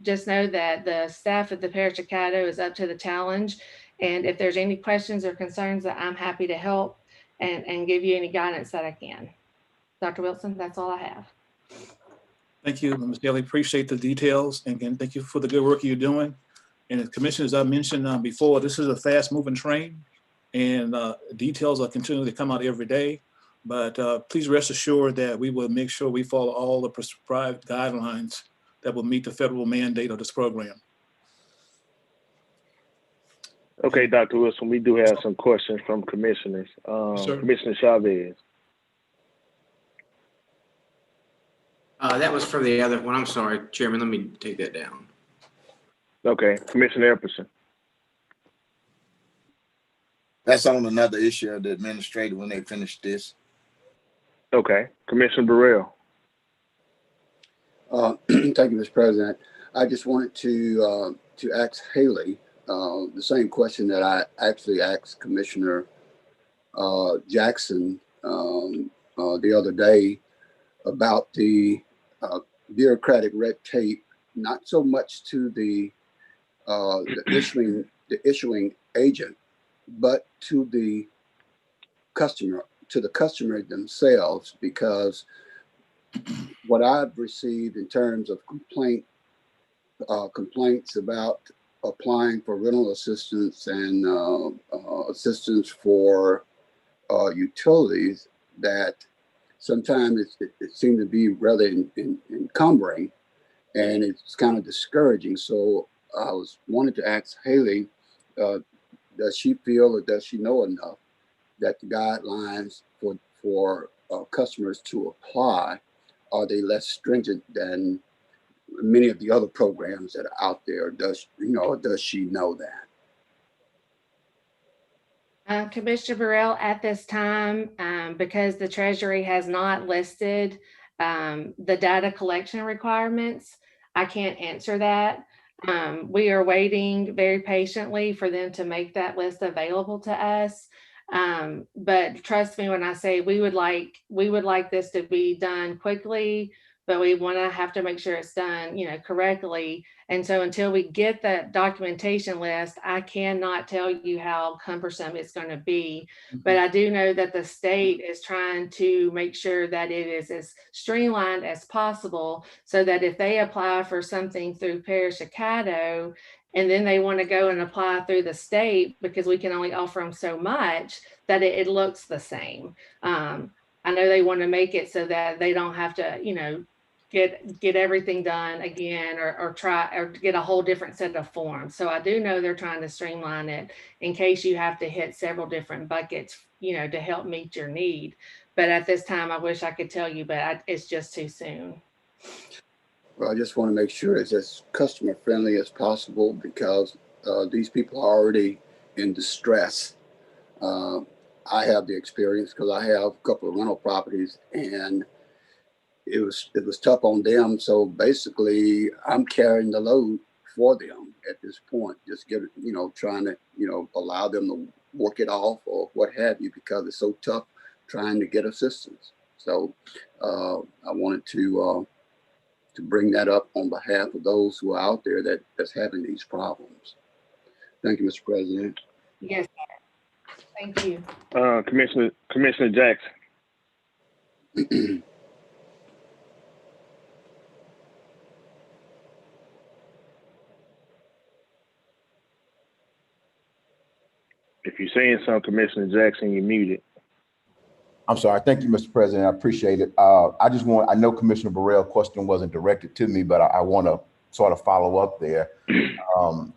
just know that the staff at the Parish of Caddo is up to the challenge. And if there's any questions or concerns, that I'm happy to help and give you any guidance that I can. Dr. Wilson, that's all I have. Thank you, Ms. Daly. Appreciate the details. And again, thank you for the good work you're doing. And as commissioners, I mentioned before, this is a fast moving train, and details are continuing to come out every day. But please rest assured that we will make sure we follow all the prescribed guidelines that will meet the federal mandate of this program. Okay, Dr. Wilson, we do have some questions from commissioners. Commissioner Chavez. That was for the other one. I'm sorry, Chairman. Let me take that down. Okay, Commissioner Epperson. That's on another issue of the administrator when they finish this. Okay, Commissioner Burrell. Thank you, Mr. President. I just wanted to ask Haley the same question that I actually asked Commissioner Jackson the other day about the bureaucratic red tape, not so much to the issuing agent, but to the customer themselves, because what I've received in terms of complaints about applying for rental assistance and assistance for utilities, that sometimes it seemed to be rather encumbering, and it's kind of discouraging. So I wanted to ask Haley, does she feel or does she know enough that the guidelines for customers to apply, are they less stringent than many of the other programs that are out there? Does she know that? Commissioner Burrell, at this time, because the Treasury has not listed the data collection requirements, I can't answer that. We are waiting very patiently for them to make that list available to us. But trust me when I say we would like this to be done quickly, but we want to have to make sure it's done, correctly. And so until we get that documentation list, I cannot tell you how cumbersome it's going to be. But I do know that the state is trying to make sure that it is as streamlined as possible, so that if they apply for something through Parish of Caddo, and then they want to go and apply through the state, because we can only offer them so much, that it looks the same. I know they want to make it so that they don't have to, get everything done again, or try or get a whole different set of forms. So I do know they're trying to streamline it in case you have to hit several different buckets, to help meet your need. But at this time, I wish I could tell you, but it's just too soon. Well, I just want to make sure it's as customer friendly as possible, because these people are already in distress. I have the experience because I have a couple of rental properties, and it was tough on them. So basically, I'm carrying the load for them at this point. Just trying to allow them to work it off or what have you, because it's so tough trying to get assistance. So I wanted to bring that up on behalf of those who are out there that's having these problems. Thank you, Mr. President. Yes, sir. Thank you. Commissioner Jackson. If you're saying something, Commissioner Jackson, you're muted. I'm sorry. Thank you, Mr. President. I appreciate it. I know Commissioner Burrell's question wasn't directed to me, but I want to sort of follow up there.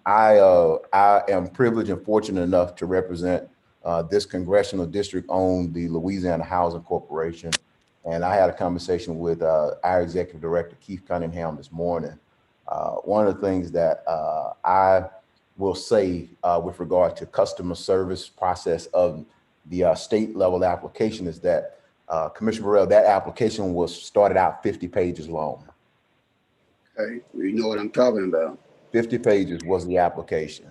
I am privileged and fortunate enough to represent this congressional district on the Louisiana Housing Corporation. And I had a conversation with our executive director, Keith Cunningham, this morning. One of the things that I will say with regard to customer service process of the state level application is that Commissioner Burrell, that application was started out 50 pages long. Okay, you know what I'm talking about. 50 pages was the application.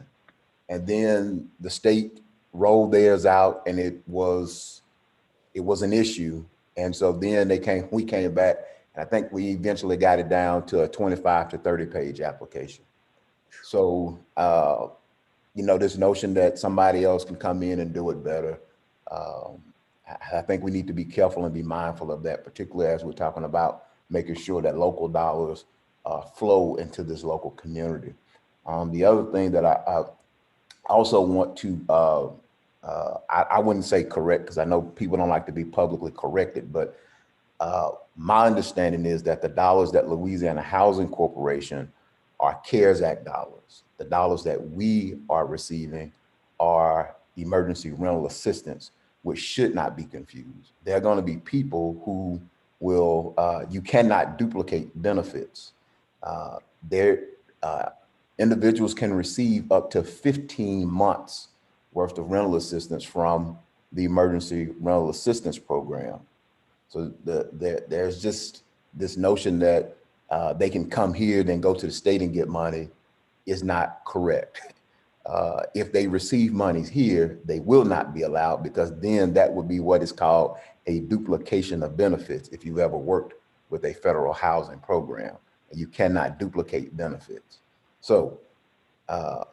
And then the state rolled theirs out and it was an issue. And so then we came back, and I think we eventually got it down to a 25 to 30 page application. So, this notion that somebody else can come in and do it better, I think we need to be careful and be mindful of that, particularly as we're talking about making sure that local dollars flow into this local community. The other thing that I also want to, I wouldn't say correct, because I know people don't like to be publicly corrected, but my understanding is that the dollars that Louisiana Housing Corporation are CARES Act dollars. The dollars that we are receiving are emergency rental assistance, which should not be confused. There are going to be people who will, you cannot duplicate benefits. Individuals can receive up to 15 months worth of rental assistance from the emergency rental assistance program. So there's just this notion that they can come here, then go to the state and get money is not correct. If they receive monies here, they will not be allowed, because then that would be what is called a duplication of benefits. If you've ever worked with a federal housing program, you cannot duplicate benefits. So I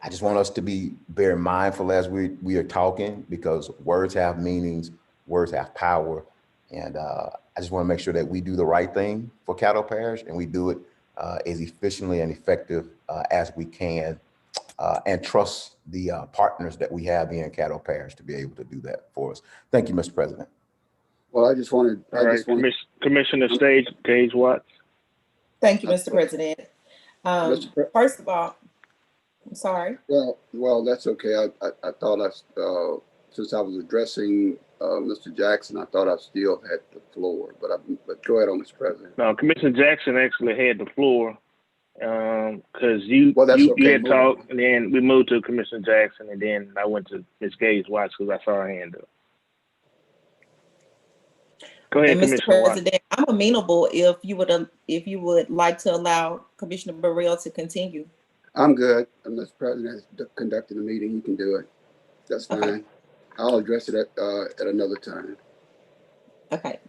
just want us to be very mindful as we are talking, because words have meanings, words have power. And I just want to make sure that we do the right thing for Caddo Parish, and we do it as efficiently and effective as we can, and trust the partners that we have in Caddo Parish to be able to do that for us. Thank you, Mr. President. Well, I just wanted. All right, Commissioner Gage Watts. Thank you, Mr. President. First of all, I'm sorry. Well, that's okay. I thought since I was addressing Mr. Jackson, I thought I still had the floor, but go ahead, Mr. President. No, Commissioner Jackson actually had the floor because you okay. had talked, and then we moved to Commissioner Jackson, and then I went to Ms. Gage Watts because I saw her hand up. Go ahead, and Mr. Commissioner President, I'm amenable if you would like to allow Commissioner Burrell to continue. I'm good. Mr. President has conducted the meeting. You can do it. That's fine. Okay. I'll address it at another time. Okay.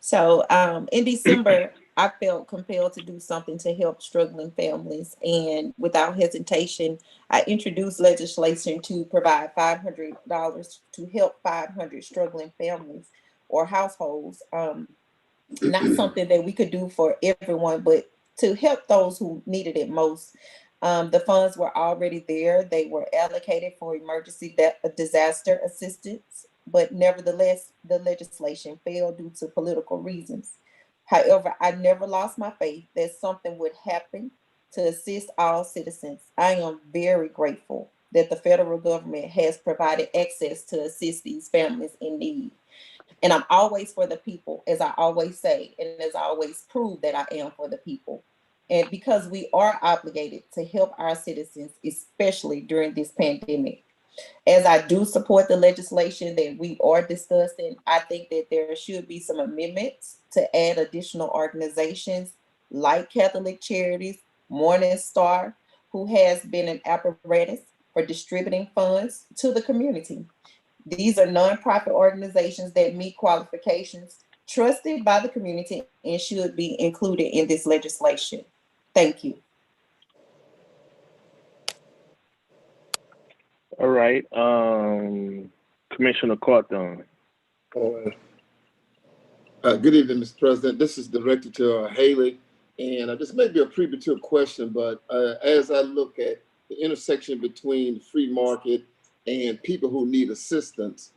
So in December, I felt compelled to do something to help struggling families, and without hesitation, I introduced legislation to provide $500 to help 500 struggling families or households. Not something that we could do for everyone, but to help those who needed it most. The funds were already there. They were allocated for emergency disaster assistance, but nevertheless, the legislation failed due to political reasons. However, I never lost my faith that something would happen to assist all citizens. I am very grateful that the federal government has provided access to assist these families in need. And I'm always for the people, as I always say, and as I always prove that I am for the people. And because we are obligated to help our citizens, especially during this pandemic. As I do support the legislation that we are discussing, I think that there should be some amendments to add additional organizations like Catholic Charities, Morning Star, who has been an apparatus for distributing funds to the community. These are nonprofit organizations that meet qualifications, trusted by the community, and should be included in this legislation. Thank you. All right. Commissioner Cawthorn. Good evening, Mr. President. This is directed to Haley, and this may be a premature question, but as I look at the intersection between free market and people who need assistance,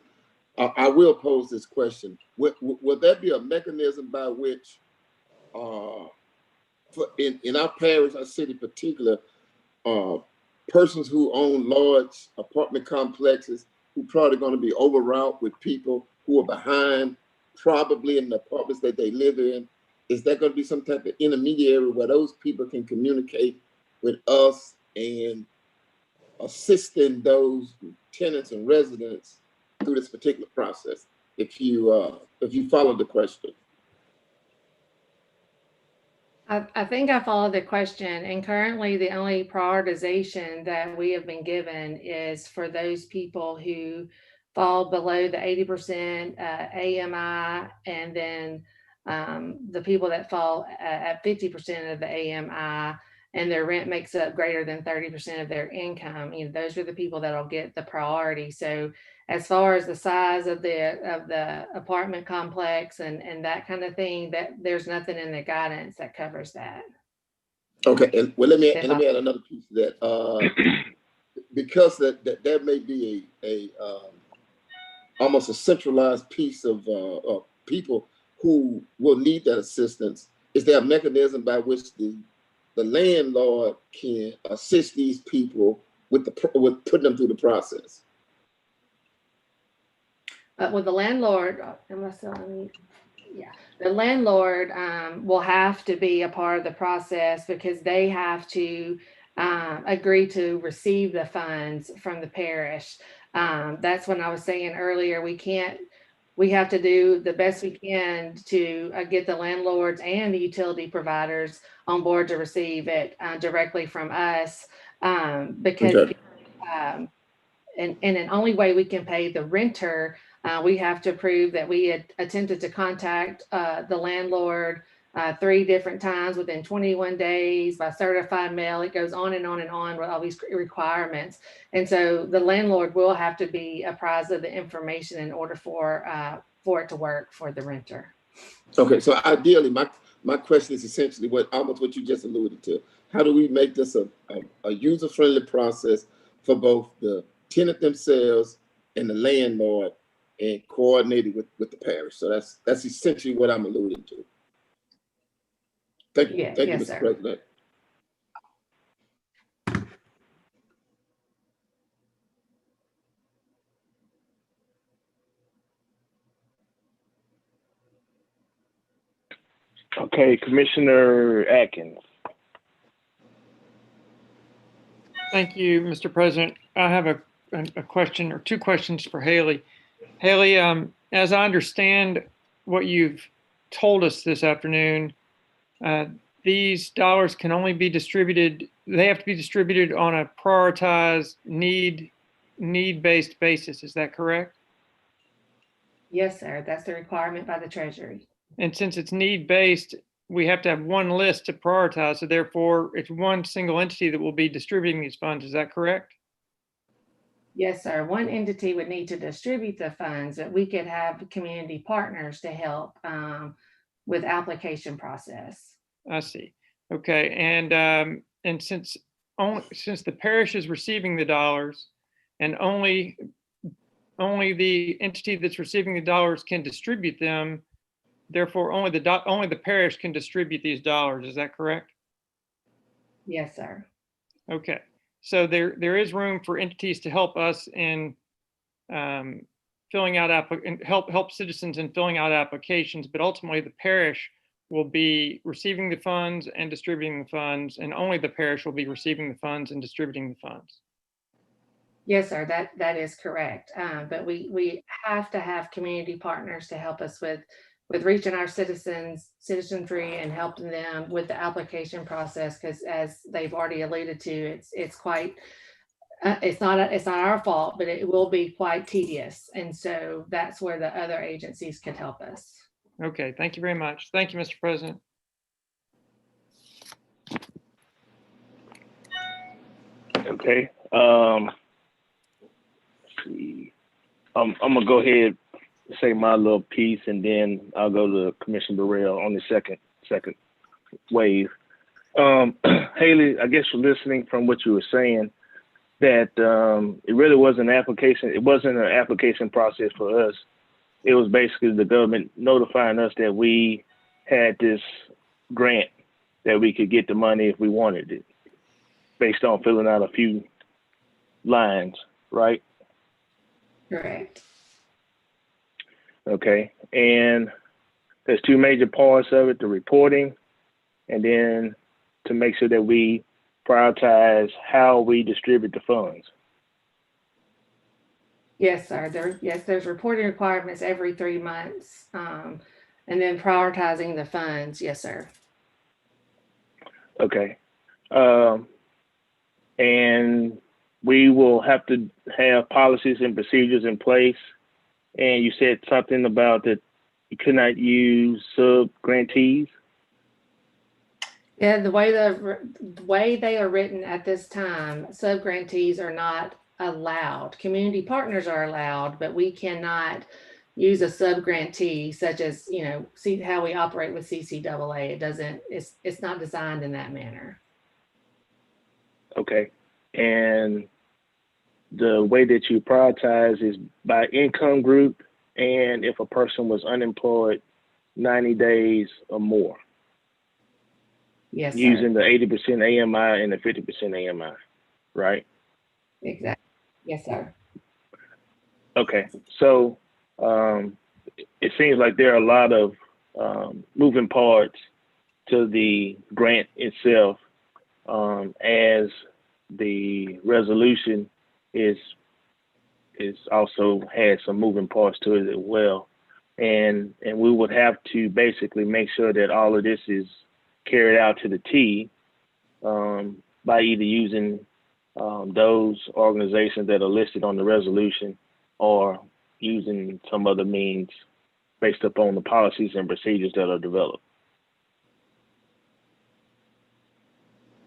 I will pose this question. Will there be a mechanism by which, in our parish, our city in particular, persons who own large apartment complexes who probably going to be overwrought with people who are behind, probably in the apartments that they live in, is there going to be some type of intermediary where those people can communicate with us and assisting those tenants and residents through this particular process? If you follow the question. I think I followed the question, and currently the only prioritization that we have been given is for those people who fall below the 80% AMI, and then the people that fall at 50% of the AMI and their rent makes up greater than 30% of their income. You know, those are the people that'll get the priority. So as far as the size of the apartment complex and that kind of thing, that there's nothing in the guidance that covers that. Okay, and well, let me add another piece to that. Because that there may be a almost a centralized piece of people who will need that assistance. Is there a mechanism by which the landlord can assist these people with putting them through the process? With the landlord, the landlord will have to be a part of the process because they have to agree to receive the funds from the parish. That's when I was saying earlier, we have to do the best we can to get the landlords and the utility providers on board to receive it directly from us, because Okay. and the only way we can pay the renter, we have to prove that we had attempted to contact the landlord 3 different times within 21 days by certified mail. It goes on and on and on with all these requirements. And so the landlord will have to be apprised of the information in order for it to work for the renter. Okay, so ideally, my question is essentially almost what you just alluded to. How do we make this a user-friendly process for both the tenant themselves and the landlord, and coordinated with the parish? So that's essentially what I'm alluding to. Thank you, Yes, Mr. sir. President. Okay, Commissioner Atkins. Thank you, Mr. President. I have a question or 2 questions for Haley. Haley, as I understand what you've told us this afternoon, these dollars can only be distributed, they have to be distributed on a prioritized need-based basis. Is that correct? Yes, sir. That's the requirement by the Treasury. And since it's need-based, we have to have one list to prioritize. So therefore, it's one single entity that will be distributing these funds. Is that correct? Yes, sir. One entity would need to distribute the funds, but we could have community partners to help with application process. I see. Okay. And since the parish is receiving the dollars, and only the entity that's receiving the dollars can distribute them, therefore only the parish can distribute these dollars. Is that correct? Yes, sir. Okay. So there is room for entities to help us in filling out help citizens in filling out applications, but ultimately the parish will be receiving the funds and distributing the funds, and only the parish will be receiving the funds and distributing the funds. Yes, sir. That is correct. But we have to have community partners to help us with reaching our citizenry and helping them with the application process, because as they've already alluded to, it's quite It's not our fault, but it will be quite tedious. And so that's where the other agencies could help us. Okay, thank you very much. Thank you, Mr. President. Okay. Let's see. I'm gonna go ahead and say my little piece, and then I'll go to Commissioner Burrell on the second wave. Haley, I guess you're listening from what you were saying, that it really wasn't an application. It wasn't an application process for us. It was basically the government notifying us that we had this grant that we could get the money if we wanted it, based on filling out a few lines, right? Correct. Okay. And there's two major parts of it: the reporting, and then to make sure that we prioritize how we distribute the funds. Yes, sir. There's reporting requirements every 3 months, and then prioritizing the funds. Yes, sir. Okay. And we will have to have policies and procedures in place. And you said something about that you could not use sub-grantees. Yeah, the way they are written at this time, sub-grantees are not allowed. Community partners are allowed, but we cannot use a sub-grantee, such as, see how we operate with CCAA. It's not designed in that manner. Okay. And the way that you prioritize is by income group, and if a person was unemployed 90 days or more. Yes, sir. Using the 80% AMI and the 50% AMI, right? Exactly. Yes, sir. Okay. So it seems like there are a lot of moving parts to the grant itself, as the resolution is also has some moving parts to it as well. And we would have to basically make sure that all of this is carried out to the T, by either using those organizations that are listed on the resolution, or using some other means based upon the policies and procedures that are developed.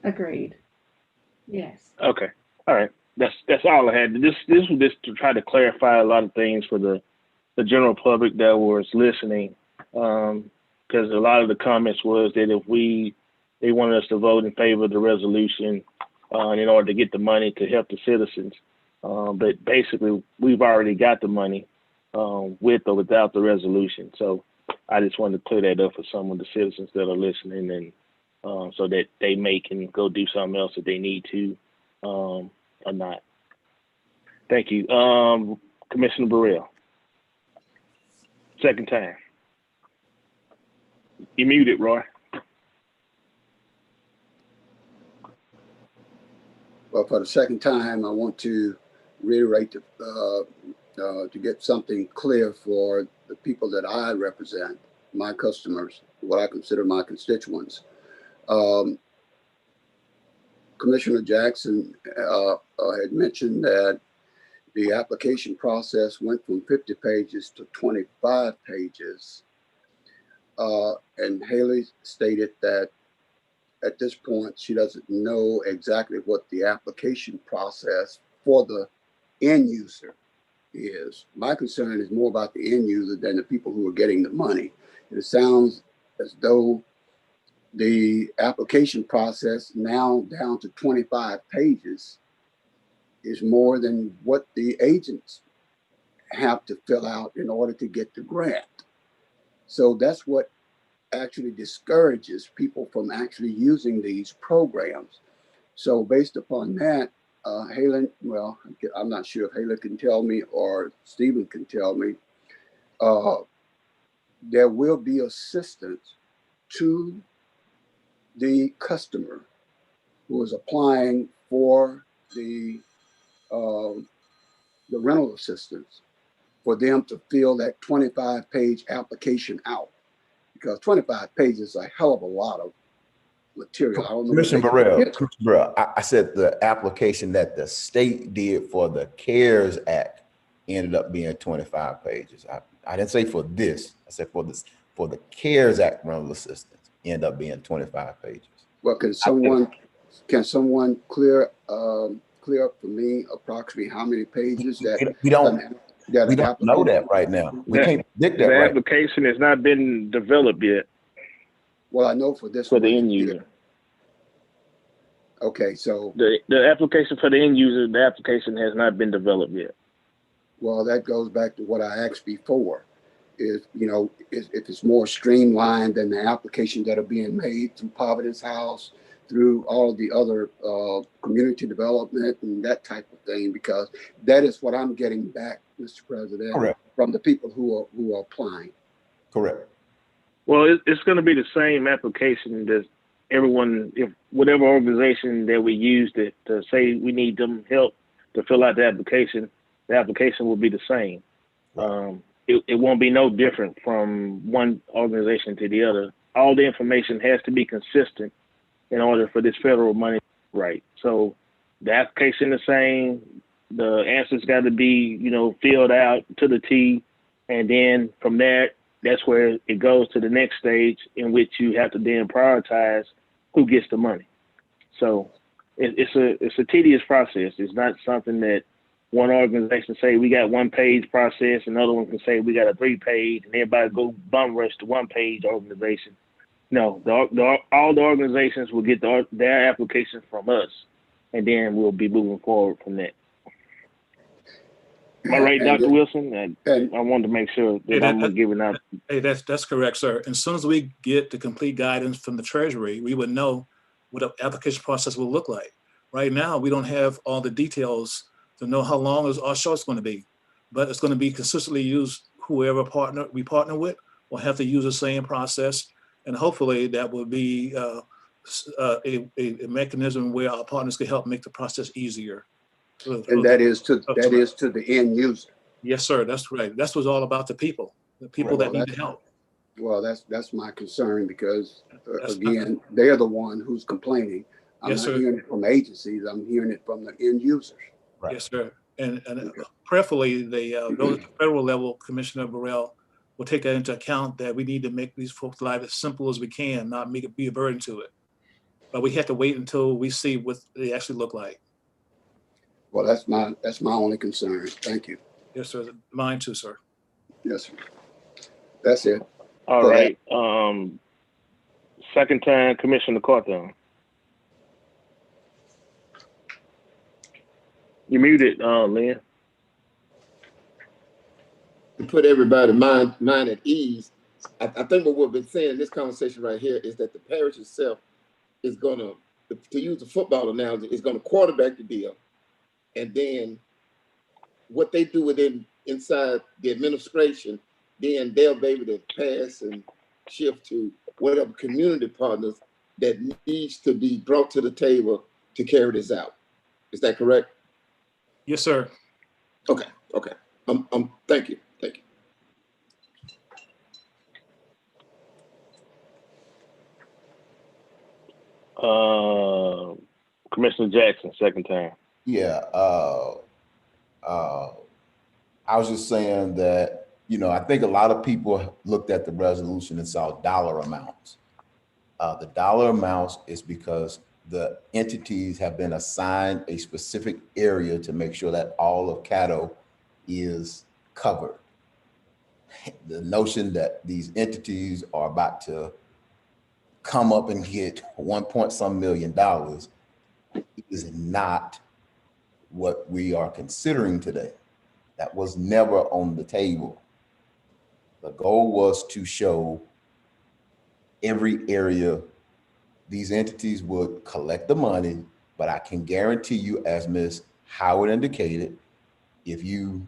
Agreed. Yes. Okay. All right. That's all I had. This was just to try to clarify a lot of things for the general public that was listening. Because a lot of the comments was that if they wanted us to vote in favor of the resolution in order to get the money to help the citizens. But basically, we've already got the money with or without the resolution. So I just wanted to clear that up for some of the citizens that are listening, and so that they can go do something else if they need to or not. Thank you. Commissioner Burrell. Second time. You muted, Roy. Well, for the second time, I want to reiterate to get something clear for the people that I represent, my customers, what I consider my constituents. Commissioner Jackson had mentioned that the application process went from 50 pages to 25 pages. And Haley stated that at this point, she doesn't know exactly what the application process for the end user is. My concern is more about the end user than the people who are getting the money. It sounds as though the application process, now down to 25 pages, is more than what the agents have to fill out in order to get the grant. So that's what actually discourages people from actually using these programs. So based upon that, Halen, well, I'm not sure if Halen can tell me or Stephen can tell me, there will be assistance to the customer who is applying for the rental assistance, for them to fill that 25-page application out, because 25 pages is a hell of a lot material. I don't know. Commissioner Burrell, I said the application that the state did for the CARES Act ended up being 25 pages. I didn't say for this. I said for the CARES Act rental assistance end up being 25 pages. Well, can someone clear up for me approximately how many pages that we don't know that right now. We can't predict that the right. application has not been developed yet. Well, I know for this for one, the end user. Okay, so the application for the end user, the application has not been developed yet. Well, that goes back to what I asked before. If it's more streamlined than the applications that are being made through Providence House, through all of the other community development and that type of thing, because that is what I'm getting back, Mr. President, Correct. from the people who are applying. Correct. Well, it's going to be the same application that everyone, if whatever organization that we use to say we need them help to fill out the application will be the same. It won't be no different from one organization to the other. All the information has to be consistent in order for this federal money right. So the application the same, the answers got to be, filled out to the T, and then from there, that's where it goes to the next stage in which you have to then prioritize who gets the money. So it's a tedious process. It's not something that one organization say we got 1 page process, another one can say we got a 3 page, and everybody go bum rush to 1 page organization. No, all the organizations will get their application from us, and then we'll be moving forward from that. Am I right, Dr. Wilson? I wanted to make sure that I'm giving out. Hey, that's correct, sir. And as soon as we get the complete guidance from the Treasury, we would know what the application process will look like. Right now, we don't have all the details to know how long our show is going to be, but it's going to be consistently used. Whoever we partner with will have to use the same process, and hopefully that will be a mechanism where our partners can help make the process easier. And that is to the end user. Yes, sir. That's right. That's what's all about the people that need the help. Well, that's my concern, because again, they're the one who's complaining. I'm not hearing it from agencies. I'm hearing it from the end users. Right. Yes, sir. And prayerfully, those at the federal level, Commissioner Burrell, will take that into account, that we need to make these folks' lives as simple as we can, not make it be a burden to it. But we have to wait until we see what they actually look like. Well, that's my only concern. Thank you. Yes, sir. Mine too, sir. Yes, sir. That's it. All right. Second time, Commissioner Carthon. You muted, Lynn. To put everybody's mind at ease, I think what we've been saying in this conversation right here is that the parish itself is going to use the football analogy, is going to quarterback the deal. And then what they do inside the administration, then they'll be able to pass and shift to whatever community partners that needs to be brought to the table to carry this out. Is that correct? Yes, sir. Okay. Thank you. Commissioner Jackson, second time. Yeah. I was just saying that, I think a lot of people looked at the resolution and saw dollar amounts. The dollar amounts is because the entities have been assigned a specific area to make sure that all of Caddo is covered. The notion that these entities are about to come up and get $1 million is not what we are considering today. That was never on the table. The goal was to show every area these entities would collect the money, but I can guarantee you, as Ms. Howard indicated, if you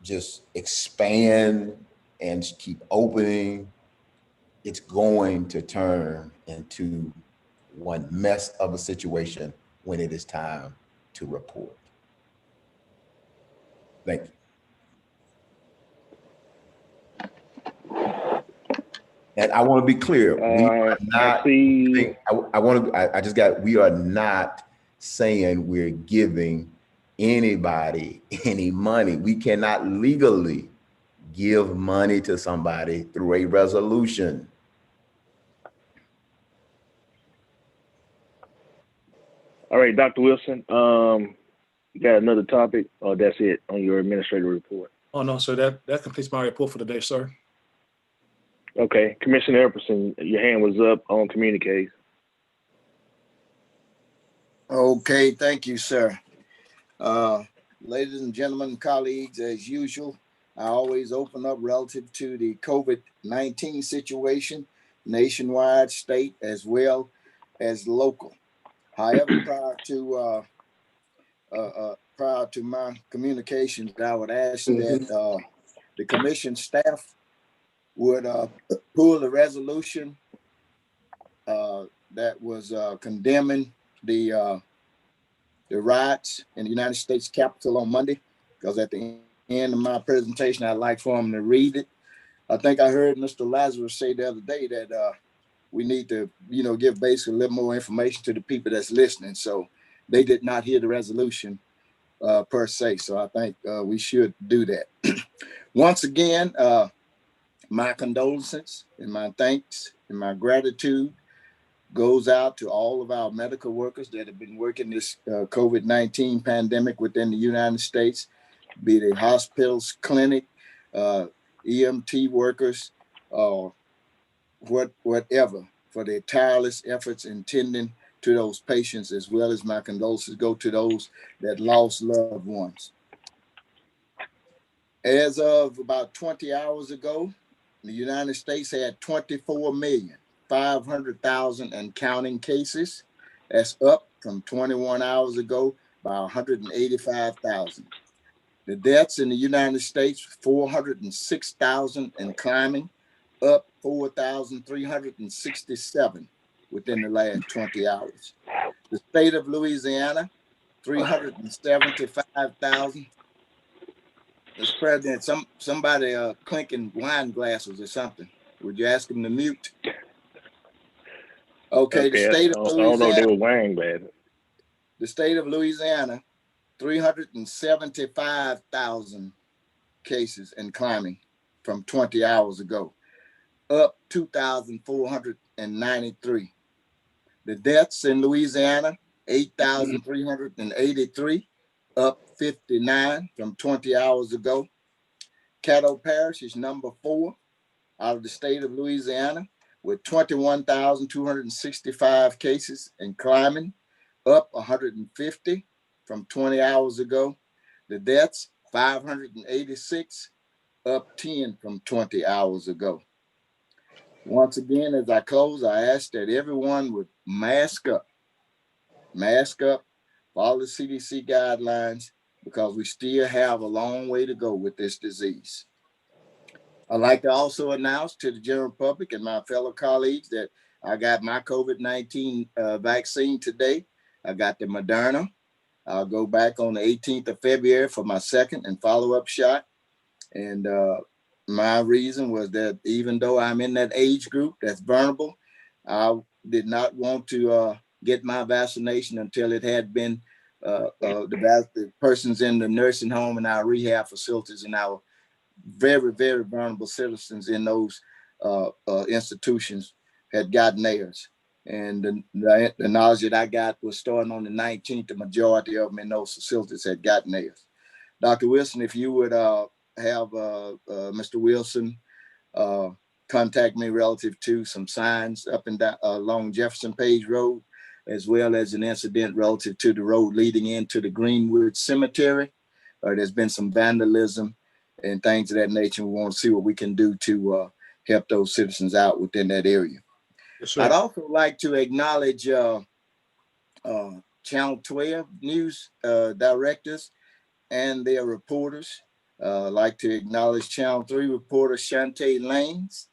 just expand and keep opening, it's going to turn into one mess of a situation when it is time to report. Thank you. And I want to be clear, we are not, see. we are not saying we're giving anybody any money. We cannot legally give money to somebody through a resolution. All right, Dr. Wilson, you got another topic, or that's it on your administrative report? Oh, no, sir, that completes my report for the day, sir. Okay, Commissioner Epperson, your hand was up on communiques. Okay, thank you, sir. Ladies and gentlemen, colleagues, as usual, I always open up relative to the COVID-19 situation, nationwide, state, as well as local. However, prior to my communications, I would ask that the commission staff would pull the resolution that was condemning the riots in the United States Capitol on Monday, because at the end of my presentation, I'd like for them to read it. I think I heard Mr. Lazarus say the other day that we need to, give basically a little more information to the people that's listening. So they did not hear the resolution per se. So I think we should do that. Once again, my condolences and my thanks and my gratitude goes out to all of our medical workers that have been working this COVID-19 pandemic within the United States, be they hospitals, clinic, EMT workers, whatever, for their tireless efforts in tending to those patients, as well as my condolences go to those that lost loved ones. As of about 20 hours ago, the United States had 24,500,000 and counting cases. That's up from 21 hours ago by 185,000. The deaths in the United States, 406,000 and climbing, up 4,367 within the last 20 hours. The state of Louisiana, 375,000. Mr. President, somebody clinking wine glasses or something. Would you ask them to mute? Okay, the state of Louisiana. I don't know if they were wine glasses. The state of Louisiana, 375,000 cases and climbing from 20 hours ago, up 2,493. The deaths in Louisiana, 8,383, up 59 from 20 hours ago. Caddo Parish is number 4 out of the state of Louisiana with 21,265 cases and climbing, up 150 from 20 hours ago. The deaths, 586, up 10 from 20 hours ago. Once again, as I close, I ask that everyone would mask up, follow the CDC guidelines, because we still have a long way to go with this disease. I'd like to also announce to the general public and my fellow colleagues that I got my COVID-19 vaccine today. I got the Moderna. I'll go back on the 18th of February for my second and follow-up shot. And my reason was that even though I'm in that age group that's vulnerable, I did not want to get my vaccination until it had been the persons in the nursing home and our rehab facilities and our very, very vulnerable citizens in those institutions had gotten theirs. And the knowledge that I got was starting on the 19th, the majority of them in those facilities had gotten theirs. Dr. Wilson, if you would have Mr. Wilson contact me relative to some signs up and down along Jefferson Page Road, as well as an incident relative to the road leading into the Greenwood Cemetery. There's been some vandalism and things of that nature. We want to see what we can do to help those citizens out within that area. Yes, I'd also like to acknowledge Channel 12 news directors and their reporters. I'd like to acknowledge Channel 3 reporter Shantae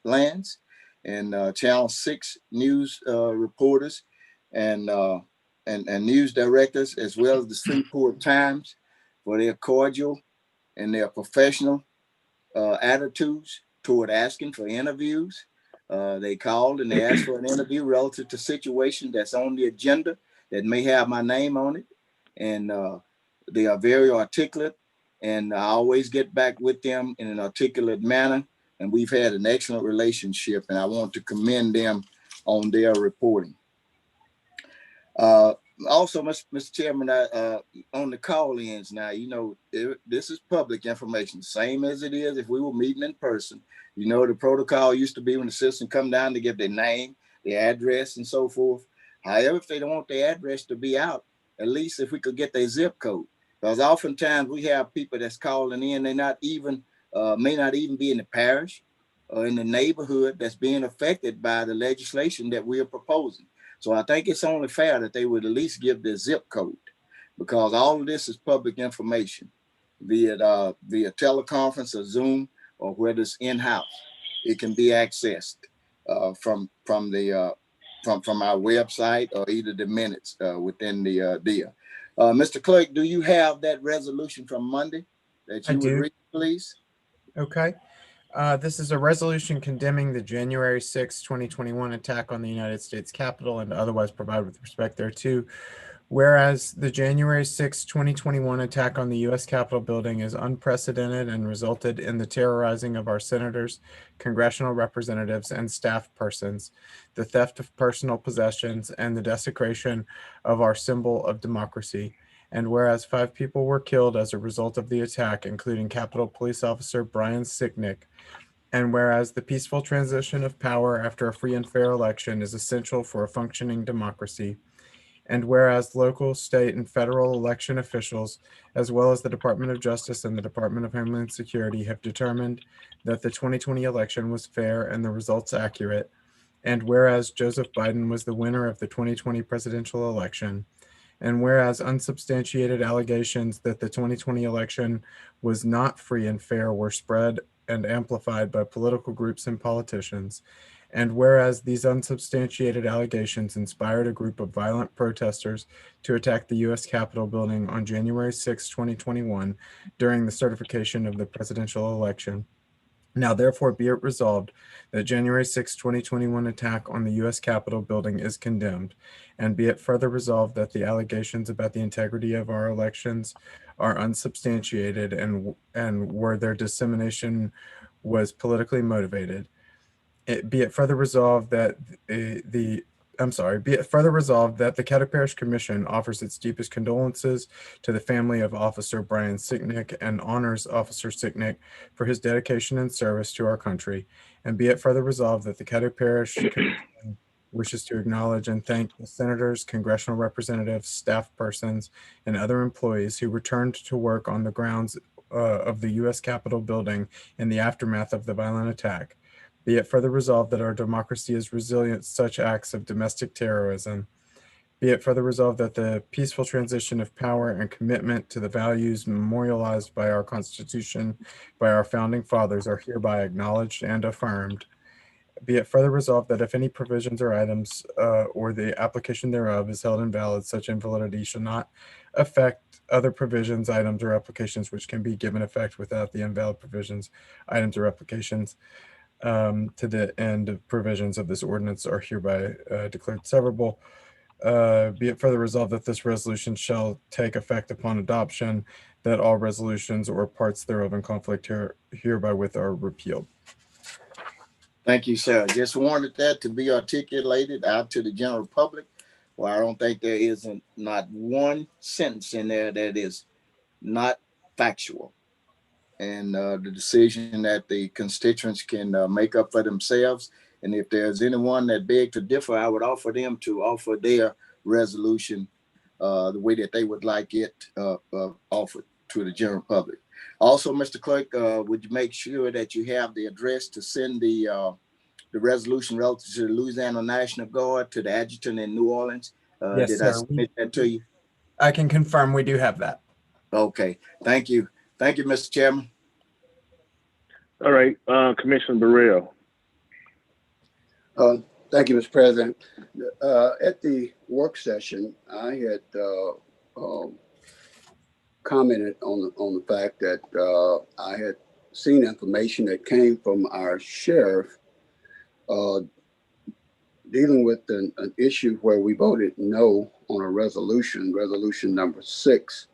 Lands and Channel 6 news reporters and news directors, as well as the Freeport Times, for their cordial and their professional attitudes toward asking for interviews. They called and they asked for an interview relative to situation that's on the agenda that may have my name on it. And they are very articulate, and I always get back with them in an articulate manner. And we've had an excellent relationship, and I want to commend them on their reporting. Also, Mr. Chairman, on the call-ins now, you know, this is public information, same as it is if we were meeting in person. You know, the protocol used to be when the citizen come down to give their name, their address, and so forth. However, if they don't want their address to be out, at least if we could get their zip code. Because oftentimes we have people that's calling in, they're not even, may not even be in the parish or in the neighborhood that's being affected by the legislation that we are proposing. So I think it's only fair that they would at least give their zip code, because all of this is public information, via teleconference or Zoom, or whether it's in-house. It can be accessed from our website or either the minutes within the deal. Mr. Clerk, do you have that resolution from Monday that you would read, please? Okay. This is a resolution condemning the January 6, 2021 attack on the United States Capitol and otherwise provide with respect thereto. Whereas the January 6, 2021 attack on the U.S. Capitol building is unprecedented and resulted in the terrorizing of our senators, congressional representatives, and staff persons, the theft of personal possessions, and the desecration of our symbol of democracy. And whereas 5 people were killed as a result of the attack, including Capitol Police Officer Brian Sicknick, and whereas the peaceful transition of power after a free and fair election is essential for a functioning democracy, and whereas local, state, and federal election officials, as well as the Department of Justice and the Department of Homeland Security, have determined that the 2020 election was fair and the results accurate, and whereas Joseph Biden was the winner of the 2020 presidential election, and whereas unsubstantiated allegations that the 2020 election was not free and fair were spread and amplified by political groups and politicians, and whereas these unsubstantiated allegations inspired a group of violent protesters to attack the U.S. Capitol building on January 6, 2021, during the certification of the presidential election. Now, therefore, be it resolved that January 6, 2021 attack on the U.S. Capitol building is condemned, and be it further resolved that the allegations about the integrity of our elections are unsubstantiated and where their dissemination was politically motivated. Be it further resolved that the Caddo Parish Commission offers its deepest condolences to the family of Officer Brian Sicknick and honors Officer Sicknick for his dedication and service to our country. And be it further resolved that the Caddo Parish Commission wishes to acknowledge and thank the senators, congressional representatives, staff persons, and other employees who returned to work on the grounds of the U.S. Capitol building in the aftermath of the violent attack. Be it further resolved that our democracy is resilient to such acts of domestic terrorism. Be it further resolved that the peaceful transition of power and commitment to the values memorialized by our Constitution by our founding fathers are hereby acknowledged and affirmed. Be it further resolved that if any provisions or items or the application thereof is held invalid, such invalidity shall not affect other provisions, items, or applications which can be given effect without the invalid provisions, items, or applications to the end of provisions of this ordinance are hereby declared severable. Be it further resolved that this resolution shall take effect upon adoption, that all resolutions or parts thereof in conflict hereby with are repealed. Thank you, sir. Just wanted that to be articulated out to the general public. Well, I don't think there isn't not one sentence in there that is not factual. And the decision that the constituents can make up for themselves. And if there's anyone that beg to differ, I would offer them to offer their resolution the way that they would like it offered to the general public. Also, Mr. Clerk, would you make sure that you have the address to send the resolution relative to the Louisiana National Guard to the adjutant in New Orleans? Yes, did sir. I submit that to you? I can confirm we do have that. Okay, thank you. Thank you, Mr. Chairman. All right, Commissioner Burrell. Thank you, Mr. President. At the work session, I had commented on the fact that I had seen information that came from our sheriff uh, dealing with an issue where we voted no on a resolution number 6,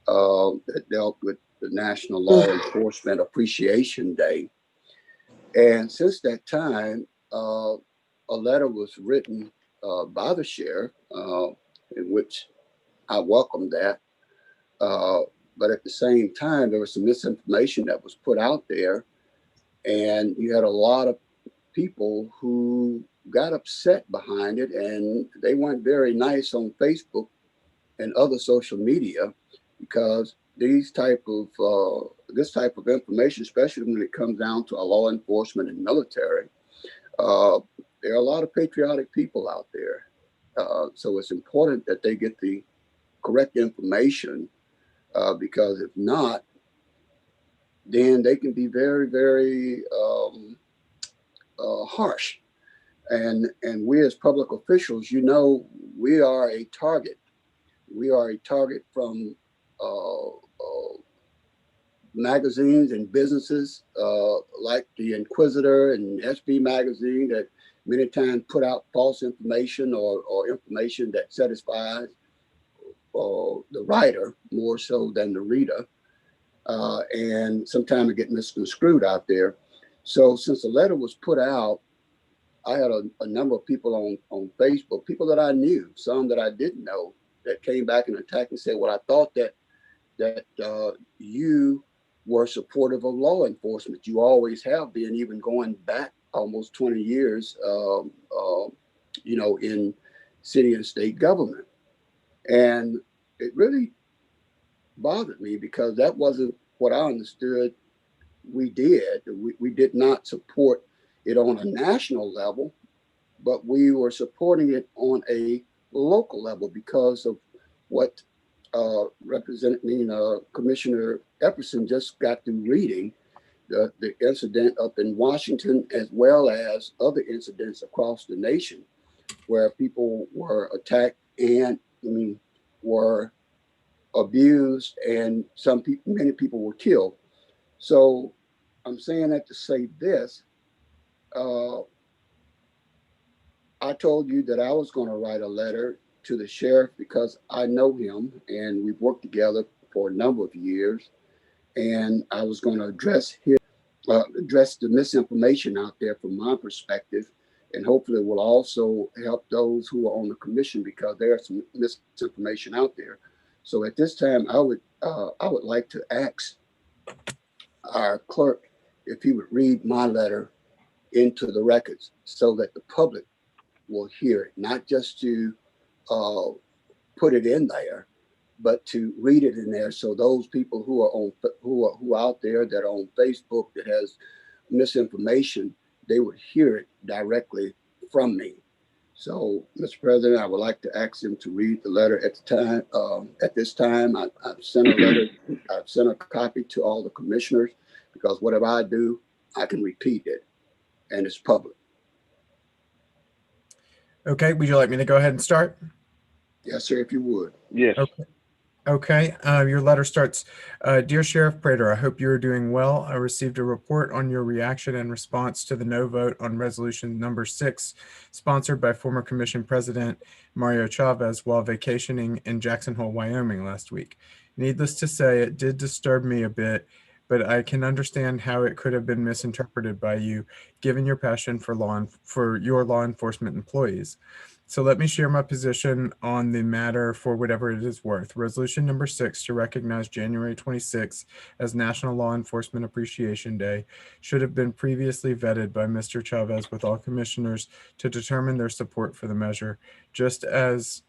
that dealt with the National Law Enforcement Appreciation Day. And since that time, a letter was written by the sheriff, in which I welcomed that. But at the same time, there was some misinformation that was put out there, and you had a lot of people who got upset behind it, and they weren't very nice on Facebook and other social media, because this type of information, especially when it comes down to our law enforcement and military, there are a lot of patriotic people out there. So it's important that they get the correct information, because if not, then they can be very, very harsh. And we as public officials, we are a target. We are a target from magazines and businesses like the Inquisitor and SB magazine, that many times put out false information or information that satisfies the writer more so than the reader. And sometimes it gets misconstrued out there. So since the letter was put out, I had a number of people on Facebook, people that I knew, some that I didn't know, that came back and attacked and said, well, I thought that you were supportive of law enforcement. You always have been, even going back almost 20 years, in city and state government. And it really bothered me, because that wasn't what I understood we did. We did not support it on a national level, but we were supporting it on a local level because of what Commissioner Epperson just got through reading, the incident up in Washington, as well as other incidents across the nation where people were attacked and were abused, and many people were killed. So I'm saying that to say this. I told you that I was going to write a letter to the sheriff because I know him and we've worked together for a number of years. And I was going to address the misinformation out there from my perspective, and hopefully will also help those who are on the commission, because there's some misinformation out there. So at this time, I would like to ask our clerk if he would read my letter into the records so that the public will hear it, not just to put it in there, but to read it in there, so those people who are out there that are on Facebook that has misinformation, they would hear it directly from me. So, Mr. President, I would like to ask him to read the letter at the time. At this time, I've sent a letter. I've sent a copy to all the commissioners, because whatever I do, I can repeat it, and it's public. Okay, would you like me to go ahead and start? Yes, sir, if you would. Yes. Okay. Your letter starts, Dear Sheriff Prater, I hope you are doing well. I received a report on your reaction and response to the no vote on resolution number 6, sponsored by former Commission President Mario Chavez while vacationing in Jackson Hole, Wyoming last week. Needless to say, it did disturb me a bit, but I can understand how it could have been misinterpreted by you, given your passion for your law enforcement employees. So let me share my position on the matter for whatever it is worth. Resolution number 6, to recognize January 26 as National Law Enforcement Appreciation Day, should have been previously vetted by Mr. Chavez with all commissioners to determine their support for the measure, just as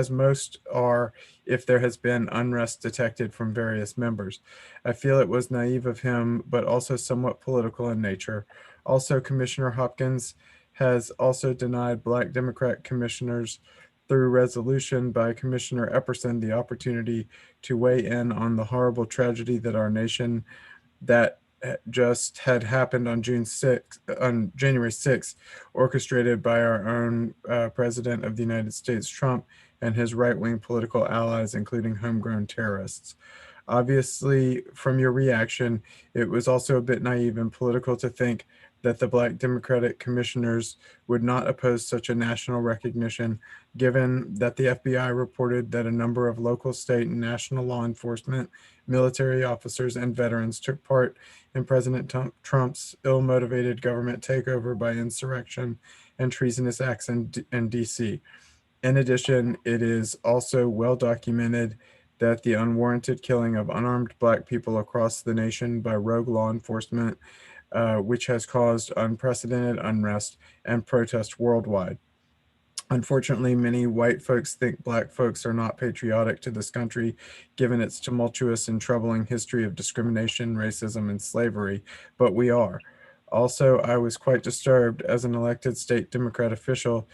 most are if there has been unrest detected from various members. I feel it was naive of him, but also somewhat political in nature. Also, Commissioner Hopkins has also denied Black Democrat commissioners through resolution by Commissioner Epperson the opportunity to weigh in on the horrible tragedy that our nation that just had happened on January 6th, orchestrated by our own President of the United States, Trump, and his right-wing political allies, including homegrown terrorists. Obviously, from your reaction, it was also a bit naive and political to think that the Black Democratic Commissioners would not oppose such a national recognition, given that the FBI reported that a number of local, state, and national law enforcement, military officers, and veterans took part in President Trump's ill-motivated government takeover by insurrection and treasonous acts in DC. In addition, it is also well documented that the unwarranted killing of unarmed Black people across the nation by rogue law enforcement, which has caused unprecedented unrest and protest worldwide. Unfortunately, many white folks think Black folks are not patriotic to this country, given its tumultuous and troubling history of discrimination, racism, and slavery, but we are. Also, I was quite disturbed as an elected state Democrat official,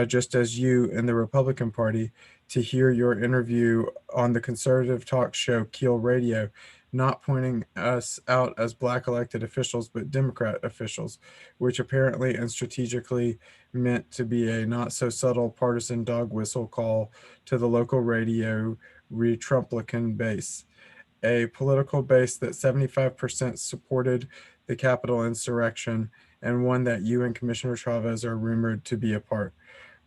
just as you in the Republican Party, to hear your interview on the conservative talk show Keel Radio, not pointing us out as Black elected officials, but Democrat officials, which apparently and strategically meant to be a not so subtle partisan dog whistle call to the local radio Trumplican base, a political base that 75% supported the Capitol insurrection and one that you and Commissioner Chavez are rumored to be a part.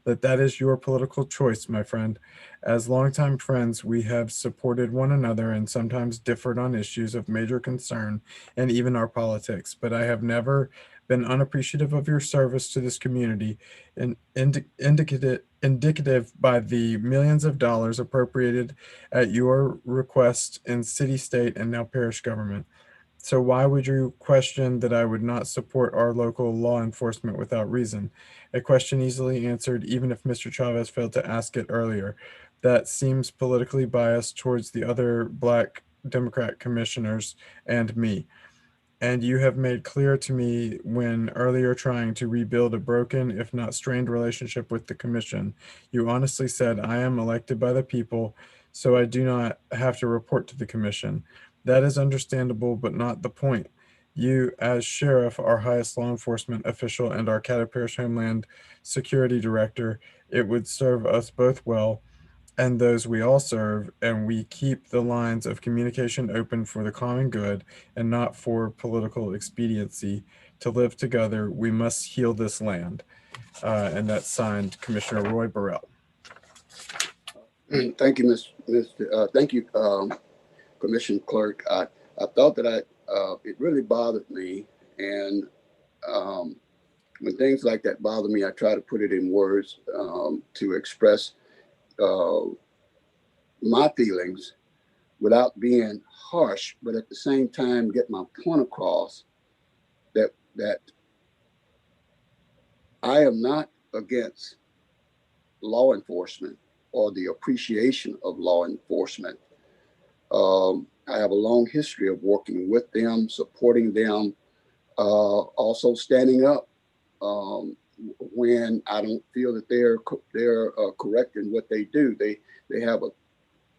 But that is your political choice, my friend. As longtime friends, we have supported one another and sometimes differed on issues of major concern and even our politics. But I have never been unappreciative of your service to this community, and indicative by the millions of dollars appropriated at your request in city, state, and now parish government. So why would you question that I would not support our local law enforcement without reason? A question easily answered even if Mr. Chavez failed to ask it earlier. That seems politically biased towards the other Black Democrat commissioners and me. And you have made clear to me when earlier trying to rebuild a broken, if not strained relationship with the commission, you honestly said, I am elected by the people, so I do not have to report to the commission. That is understandable, but not the point. You, as sheriff, our highest law enforcement official, and our Caddo Parish Homeland Security Director, it would serve us both well and those we all serve, and we keep the lines of communication open for the common good and not for political expediency. To live together, we must heal this land. And that's signed Commissioner Roy Burrell. Thank you, thank you, Commissioner Clerk. I thought that it really bothered me, and when things like that bother me, I try to put it in words to express my feelings without being harsh, but at the same time get my point across that I am not against law enforcement or the appreciation of law enforcement. I have a long history of working with them, supporting them, also standing up when I don't feel that they're correct in what they do. They have an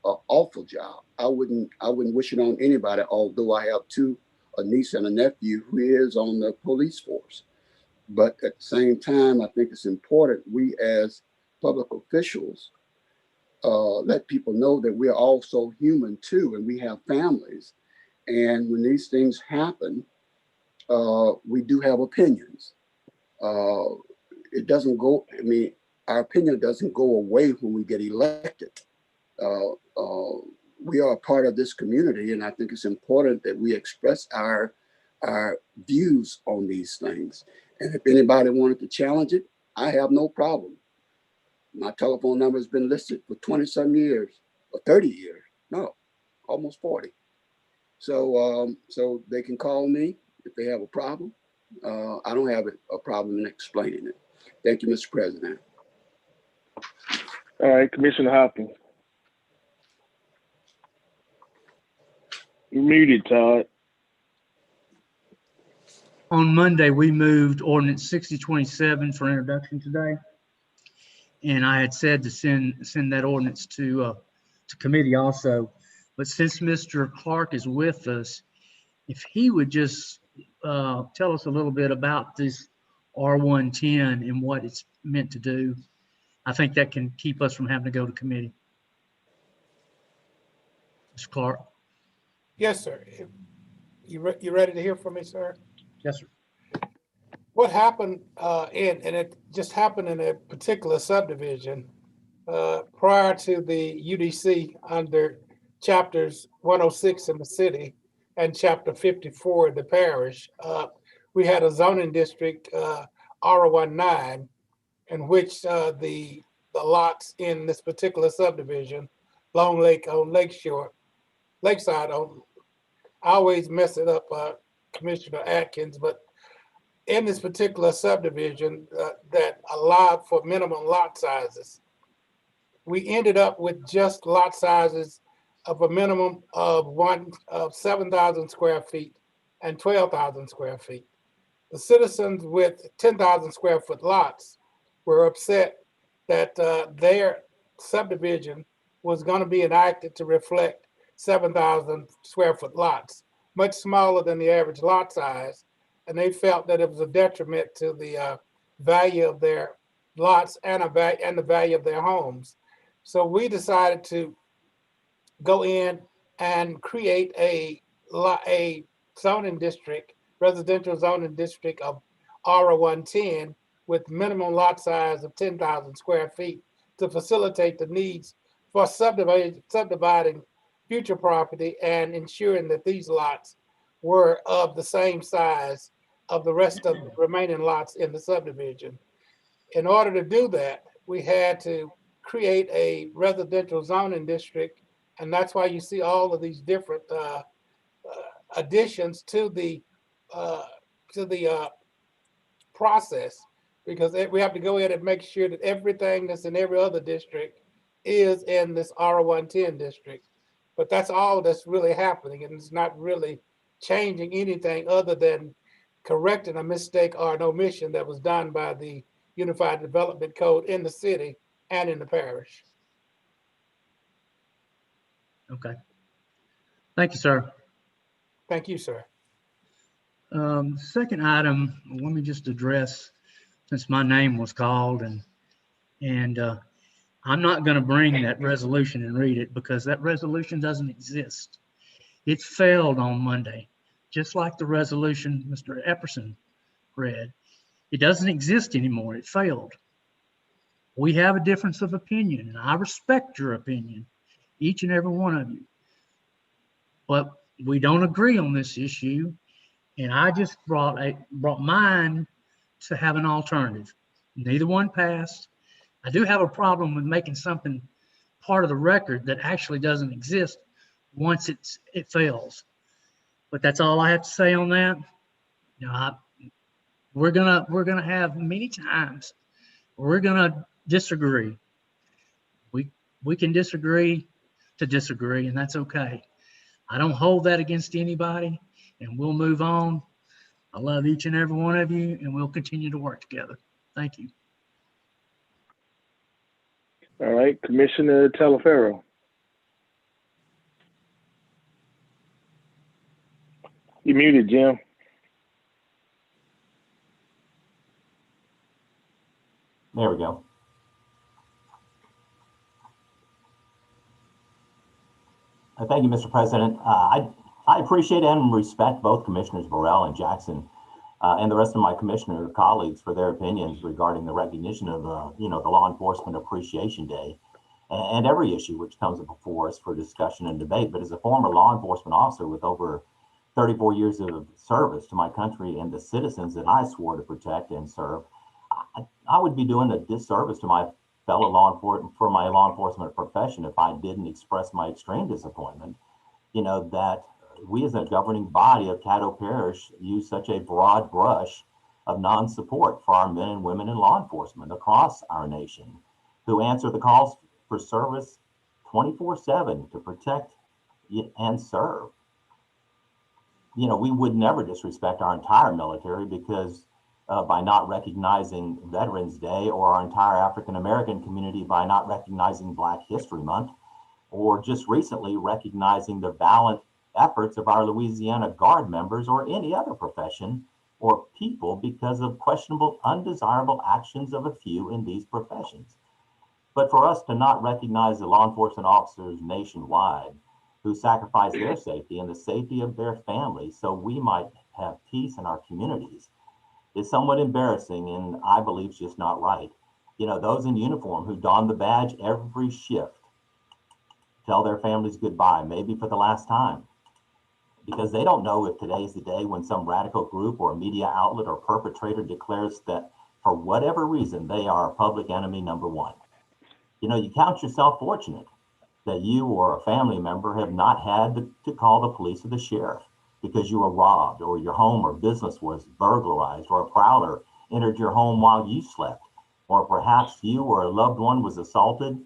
awful job. I wouldn't wish it on anybody, although I have a niece and a nephew who is on the police force. But at the same time, I think it's important we as public officials let people know that we're also human too, and we have families. And when these things happen, we do have opinions. It doesn't go, our opinion doesn't go away when we get elected. We are a part of this community, and I think it's important that we express our views on these things. And if anybody wanted to challenge it, I have no problem. My telephone number has been listed for 20-some years, or 30 years, no, almost 40. So they can call me if they have a problem. I don't have a problem in explaining it. Thank you, Mr. President. All right, Commissioner Hopkins. You're muted, Todd. On Monday, we moved ordinance 6027 for introduction today. And I had said to send that ordinance to committee also. But since Mr. Clark is with us, if he would just tell us a little bit about this R110 and what it's meant to do, I think that can keep us from having to go to committee. Mr. Clark. Yes, sir. You ready to hear from me, sir? Yes, sir. what happened, and it just happened in a particular subdivision prior to the UDC under chapters 106 in the city and chapter 54 in the parish. We had a zoning district, R19, in which the lots in this particular subdivision, Long Lake on Lakeside on, I always mess it up, Commissioner Atkins, but in this particular subdivision that allowed for minimum lot sizes, we ended up with just lot sizes of a minimum of 7,000 square feet and 12,000 square feet. The citizens with 10,000 square foot lots were upset that their subdivision was going to be enacted to reflect 7,000 square foot lots, much smaller than the average lot size. And they felt that it was a detriment to the value of their lots and the value of their homes. So we decided to go in and create a zoning district, residential zoning district of R110 with minimum lot size of 10,000 square feet to facilitate the needs for subdividing future property and ensuring that these lots were of the same size of the rest of the remaining lots in the subdivision. In order to do that, we had to create a residential zoning district, and that's why you see all of these different additions to the process, because we have to go in and make sure that everything that's in every other district is in this R110 district. But that's all that's really happening, and it's not really changing anything other than correcting a mistake or an omission that was done by the Unified Development Code in the city and in the parish. Okay. Thank you, sir. Thank you, sir. Second item, let me just address, since my name was called, and I'm not going to bring that resolution and read it because that resolution doesn't exist. It failed on Monday, just like the resolution Mr. Epperson read. It doesn't exist anymore. It failed. We have a difference of opinion, and I respect your opinion, each and every one of you. But we don't agree on this issue, and I just brought mine to have an alternative. Neither one passed. I do have a problem with making something part of the record that actually doesn't exist once it fails. But that's all I have to say on that. You know, we're gonna have many times we're gonna disagree. We can disagree to disagree, and that's okay. I don't hold that against anybody, and we'll move on. I love each and every one of you, and we'll continue to work together. Thank you. All right, Commissioner Talaferro. You muted, Jim. There we go. Thank you, Mr. President. I appreciate and respect both Commissioners Burrell and Jackson and the rest of my commissioner colleagues for their opinions regarding the recognition of the Law Enforcement Appreciation Day and every issue which comes before us for discussion and debate. But as a former law enforcement officer with over 34 years of service to my country and the citizens that I swore to protect and serve, I would be doing a disservice to my fellow law enforcement profession if I didn't express my extreme disappointment, that we as a governing body of Caddo Parish use such a broad brush of non-support for our men and women in law enforcement across our nation who answer the calls for service 24/7 to protect and serve. We would never disrespect our entire military because by not recognizing Veterans Day, or our entire African American community by not recognizing Black History Month, or just recently recognizing the valiant efforts of our Louisiana Guard members or any other profession or people because of questionable, undesirable actions of a few in these professions. But for us to not recognize the law enforcement officers nationwide who sacrifice their safety and the safety of their families so we might have peace in our communities, is somewhat embarrassing and I believe just not right. You know, those in uniform who don the badge every shift tell their families goodbye, maybe for the last time, because they don't know if today's the day when some radical group or media outlet or perpetrator declares that for whatever reason, they are public enemy number one. You know, you count yourself fortunate that you or a family member have not had to call the police or the sheriff because you were robbed or your home or business was burglarized or a prowler entered your home while you slept, or perhaps you or a loved one was assaulted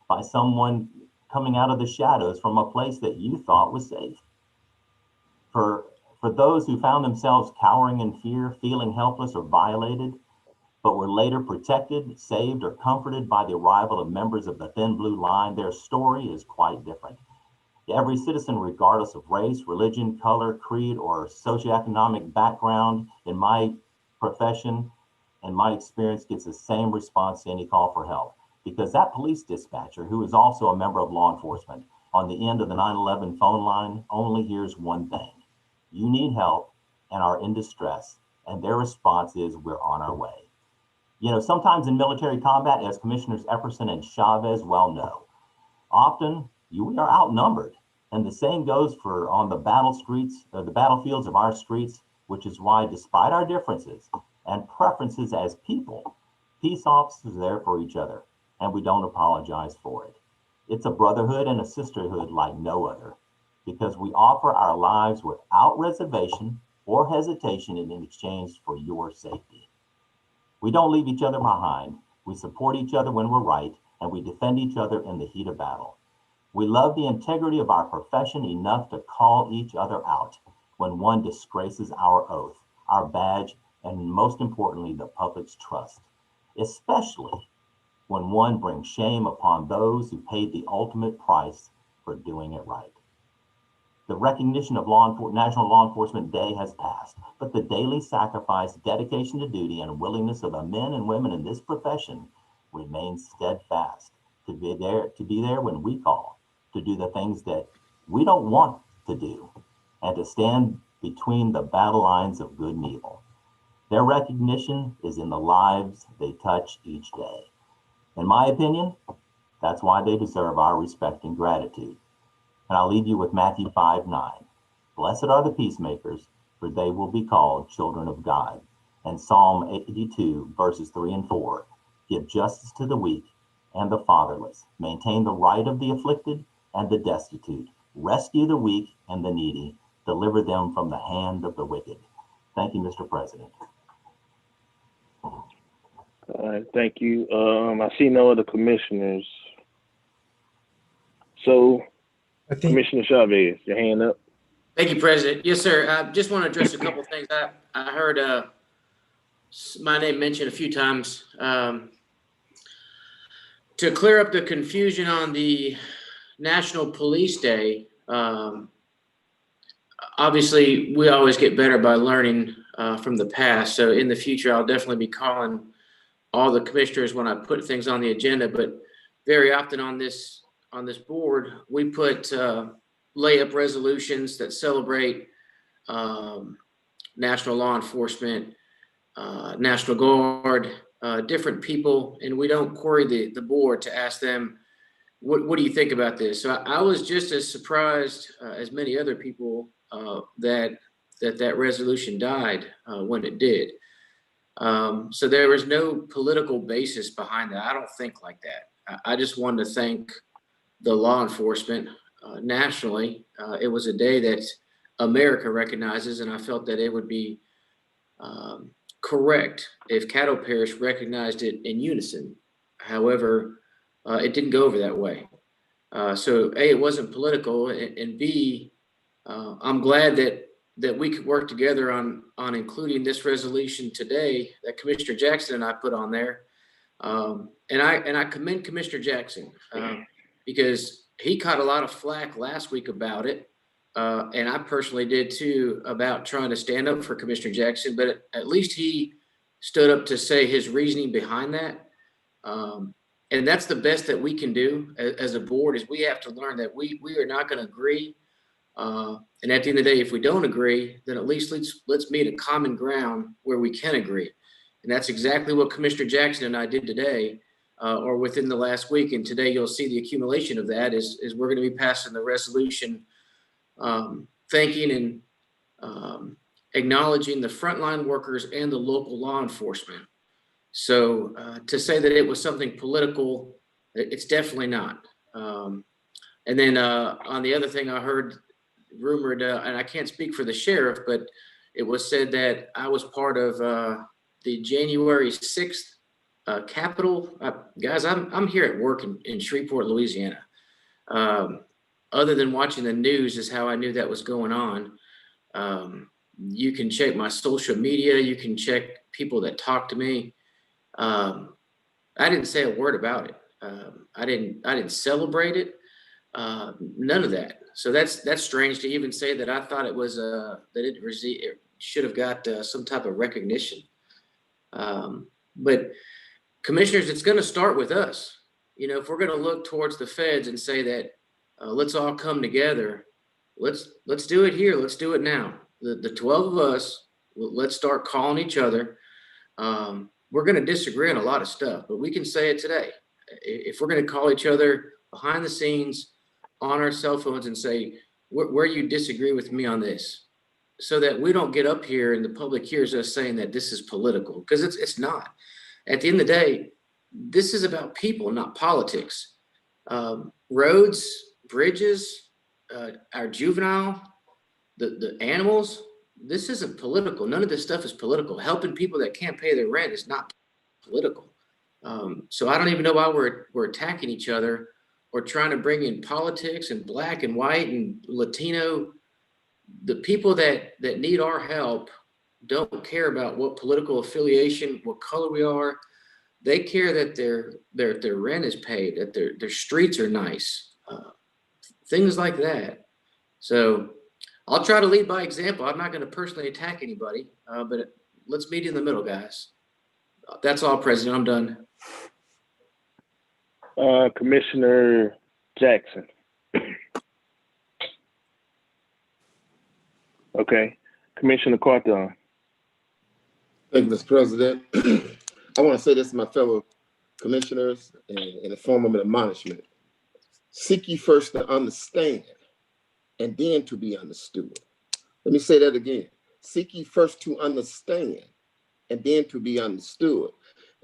by someone coming out of the shadows from a place that you thought was safe. For those who found themselves cowering in fear, feeling helpless or violated, but were later protected, saved, or comforted by the arrival of members of the Thin Blue Line, their story is quite different. Every citizen, regardless of race, religion, color, creed, or socioeconomic background in my profession and my experience gets the same response to any call for help. Because that police dispatcher, who is also a member of law enforcement, on the end of the 911 phone line only hears one thing: you need help and are in distress, and their response is, we're on our way. You know, sometimes in military combat, as Commissioners Epperson and Chavez well know, often we are outnumbered. And the same goes for on the battlefields of our streets, which is why, despite our differences and preferences as people, peace officers are there for each other, and we don't apologize for it. It's a brotherhood and a sisterhood like no other, because we offer our lives without reservation or hesitation in exchange for your safety. We don't leave each other behind. We support each other when we're right, and we defend each other in the heat of battle. We love the integrity of our profession enough to call each other out when one disgraces our oath, our badge, and most importantly, the public's trust, especially when one brings shame upon those who paid the ultimate price for doing it right. The recognition of National Law Enforcement Day has passed, but the daily sacrifice, dedication to duty, and willingness of the men and women in this profession remains steadfast to be there when we call, to do the things that we don't want to do, and to stand between the battle lines of good and evil. Their recognition is in the lives they touch each day. In my opinion, that's why they deserve our respect and gratitude. And I'll leave you with Matthew 5:9. Blessed are the peacemakers, for they will be called children of God. And Psalm 82, verses 3 and 4. Give justice to the weak and the fatherless. Maintain the right of the afflicted and the destitute. Rescue the weak and the needy. Deliver them from the hand of the wicked. Thank you, Mr. President. All right, thank you. I see no other commissioners. So, Commissioner Chavez, your hand up. Thank you, President. Yes, sir. I just want to address a couple of things. I heard my name mentioned a few times. To clear up the confusion on the National Police Day, obviously we always get better by learning from the past. So in the future, I'll definitely be calling all the commissioners when I put things on the agenda. But very often on this board, we put layup resolutions that celebrate national law enforcement, National Guard, different people, and we don't query the board to ask them, what do you think about this? So I was just as surprised as many other people that resolution died when it did. So there was no political basis behind that. I don't think like that. I just wanted to thank the law enforcement nationally. It was a day that America recognizes, and I felt that it would be correct if Caddo Parish recognized it in unison. However, it didn't go over that way. So A, it wasn't political, and B, I'm glad that we could work together on including this resolution today that Commissioner Jackson and I put on there. And I commend Commissioner Jackson because he caught a lot of flack last week about it. And I personally did too, about trying to stand up for Commissioner Jackson, but at least he stood up to say his reasoning behind that. And that's the best that we can do as a board, is we have to learn that we are not going to agree And at the end of the day, if we don't agree, then at least let's meet a common ground where we can agree. And that's exactly what Commissioner Jackson and I did today, or within the last week. And today you'll see the accumulation of that is we're going to be passing the resolution, thanking and acknowledging the frontline workers and the local law enforcement. So to say that it was something political, it's definitely not. And then on the other thing I heard rumored, and I can't speak for the sheriff, but it was said that I was part of the January 6th Capitol. Guys, I'm here at work in Shreveport, Louisiana. Other than watching the news is how I knew that was going on. You can check my social media. You can check people that talk to me. I didn't say a word about it. I didn't celebrate it. None of that. So that's strange to even say that I thought it was that it should have got some type of recognition. But commissioners, it's going to start with us. You know, if we're going to look towards the feds and say that let's all come together, let's do it here. Let's do it now. The 12 of us, let's start calling each other. We're going to disagree on a lot of stuff, but we can say it today. If we're going to call each other behind the scenes on our cell phones and say, where you disagree with me on this, so that we don't get up here and the public hears us saying that this is political, because it's not. At the end of the day, this is about people, not politics. Roads, bridges, our juvenile, the animals, this isn't political. None of this stuff is political. Helping people that can't pay their rent is not political. So I don't even know why we're attacking each other or trying to bring in politics and black and white and Latino. The people that need our help don't care about what political affiliation, what color we are. They care that their rent is paid, that their streets are nice, things like that. So I'll try to lead by example. I'm not going to personally attack anybody, but let's meet in the middle, guys. That's all, President. I'm done. Commissioner Jackson. Okay. Commissioner Carthon. Thank you, Mr. President. I want to say this to my fellow commissioners in the form of an admonishment. Seek ye first to understand and then to be understood. Let me say that again. Seek ye first to understand and then to be understood.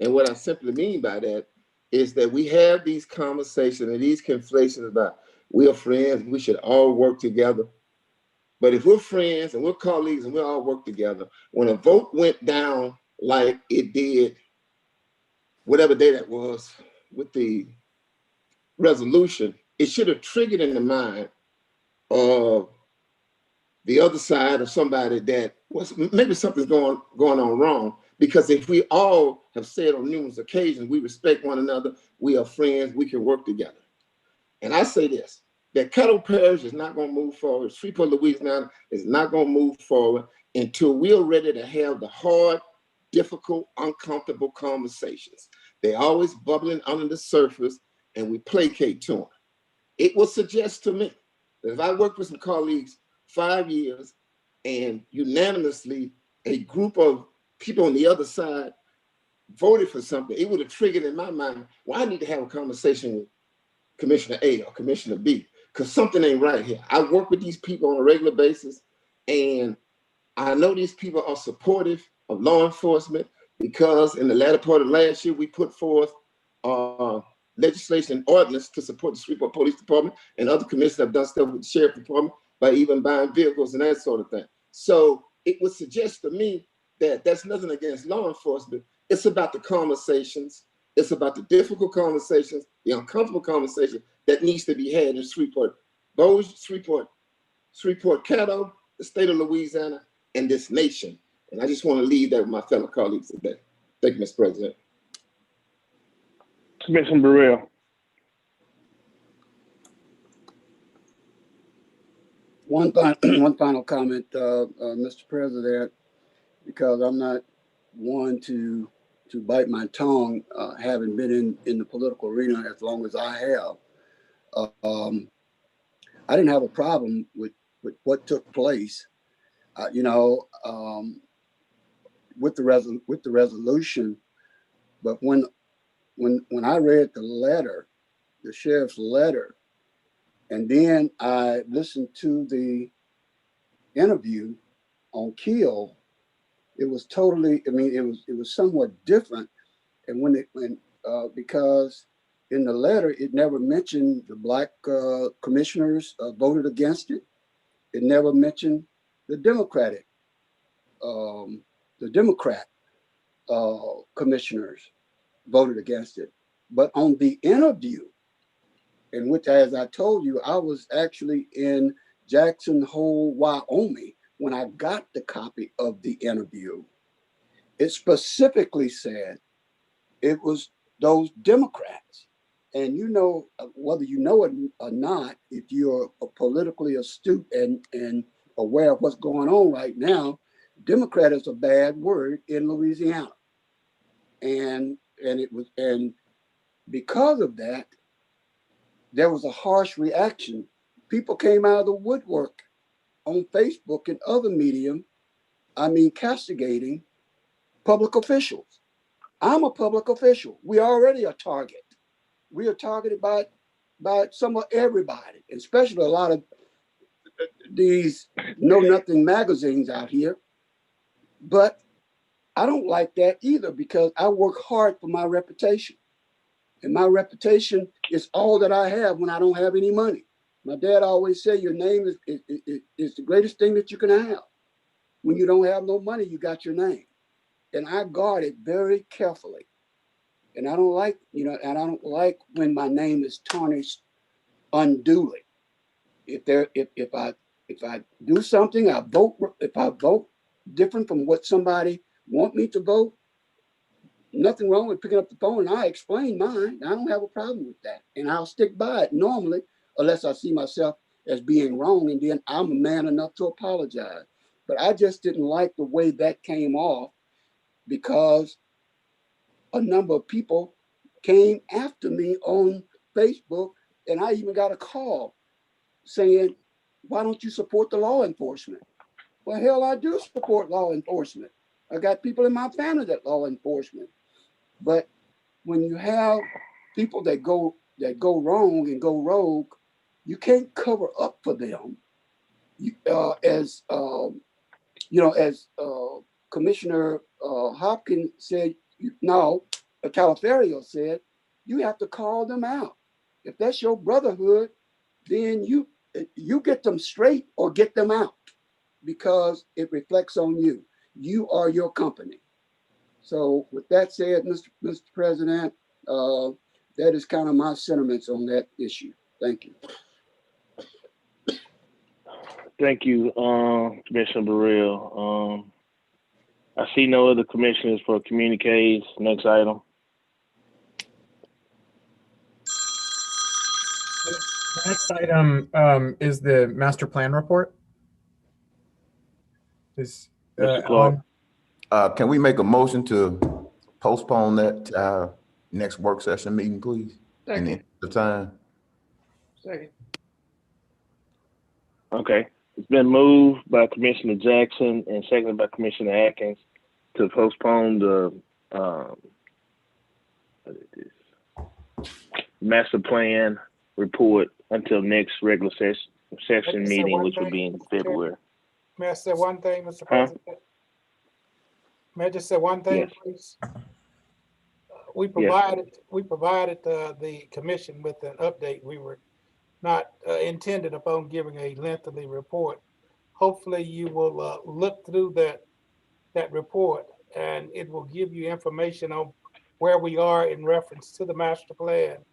And what I simply mean by that is that we have these conversations and these conflations about we are friends, we should all work together. But if we're friends and we're colleagues and we all work together, when a vote went down like it did, whatever day that was, with the resolution, it should have triggered in the mind of the other side or somebody that was maybe something's going on wrong. Because if we all have said on numerous occasions, we respect one another, we are friends, we can work together. And I say this, that Caddo Parish is not going to move forward. Shreveport, Louisiana is not going to move forward until we are ready to have the hard, difficult, uncomfortable conversations. They're always bubbling under the surface and we placate to them. It will suggest to me that if I worked with some colleagues 5 years and unanimously a group of people on the other side voted for something, it would have triggered in my mind, well, I need to have a conversation with Commissioner A or Commissioner B, because something ain't right here. I work with these people on a regular basis, and I know these people are supportive of law enforcement because in the latter part of last year, we put forth legislation and ordinance to support the Shreveport Police Department, and other commissioners have done stuff with the Sheriff Department by even buying vehicles and that sort of thing. So it would suggest to me that that's nothing against law enforcement. It's about the conversations. It's about the difficult conversations, the uncomfortable conversation that needs to be had in Shreveport, Shreveport, Caddo, the state of Louisiana, and this nation. And I just want to leave that with my fellow colleagues today. Thank you, Mr. President. Commissioner Burrell. One final comment, Mr. President, because I'm not one to bite my tongue, having been in the political arena as long as I have. I didn't have a problem with with what took place, with the resolution. But when I read the letter, the sheriff's letter, and then I listened to the interview on Keel, it was totally, it was somewhat different. And because in the letter, it never mentioned the Black commissioners voted against it. It never mentioned the Democrat commissioners voted against it. But on the interview, in which, as I told you, I was actually in Jackson Hole, Wyoming, when I got the copy of the interview, it specifically said it was those Democrats. And whether you know it or not, if you're politically astute and aware of what's going on right now, Democrat is a bad word in Louisiana. And because of that, there was a harsh reaction. People came out of the woodwork on Facebook and other medium, castigating public officials. I'm a public official. We already a target. We are targeted by some of everybody, especially a lot of these know-nothing magazines out here. But I don't like that either, because I work hard for my reputation. And my reputation is all that I have when I don't have any money. My dad always said, your name is the greatest thing that you can have. When you don't have no money, you got your name. And I guard it very carefully. And I don't like, when my name is tarnished unduly. If I do something, if I vote different from what somebody want me to vote, nothing wrong with picking up the phone and I explain mine. I don't have a problem with that. And I'll stick by it normally, unless I see myself as being wrong, and then I'm a man enough to apologize. But I just didn't like the way that came off, because a number of people came after me on Facebook, and I even got a call saying, why don't you support the law enforcement? Well, hell, I do support law enforcement. I got people in my family that law enforcement. But when you have people that go wrong and go rogue, you can't cover up for them. As Commissioner Hopkins said, Calaferio said, you have to call them out. If that's your brotherhood, then you get them straight or get them out, because it reflects on you. You are your company. So with that said, Mr. President, that is kind of my sentiments on that issue. Thank you. Thank you, Commissioner Burrell. I see no other commissioners for communiques. Next item. Next item is the master plan report. Mr. Clark. Can we make a motion to postpone that to our next work session meeting, please? Second. In the time. Second. Okay. It's been moved by Commissioner Jackson and seconded by Commissioner Atkins to postpone the master plan report until next regular session meeting, which will be in February. May I say one thing, Mr. President? May I just say one thing, Yes. please? We provided the commission with an update. We were not intended upon giving a lengthy report. Hopefully you will look through that report, and it will give you information on where we are in reference to the master plan,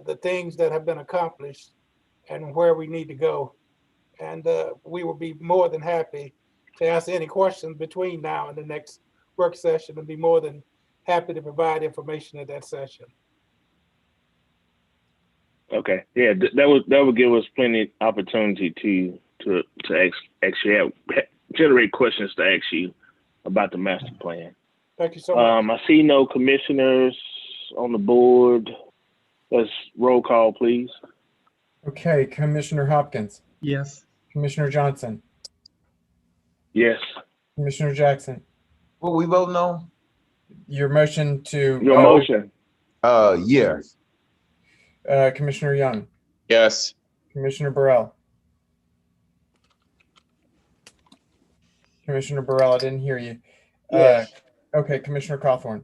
the things that have been accomplished, and where we need to go. And we will be more than happy to answer any questions between now and the next work session, and be more than happy to provide information at that session. Okay. Yeah, that would give us plenty of opportunity to actually generate questions to ask you about the master plan. Thank you so much. I see no commissioners on the board. Let's roll call, please. Okay, Commissioner Hopkins. Yes. Commissioner Johnson, Yes. Commissioner Jackson, What we voting on? your motion to. Your motion. Yes. Commissioner Young, Yes. Commissioner Burrell. Commissioner Burrell, I didn't hear you. Yes. Okay, Commissioner Cawthorn,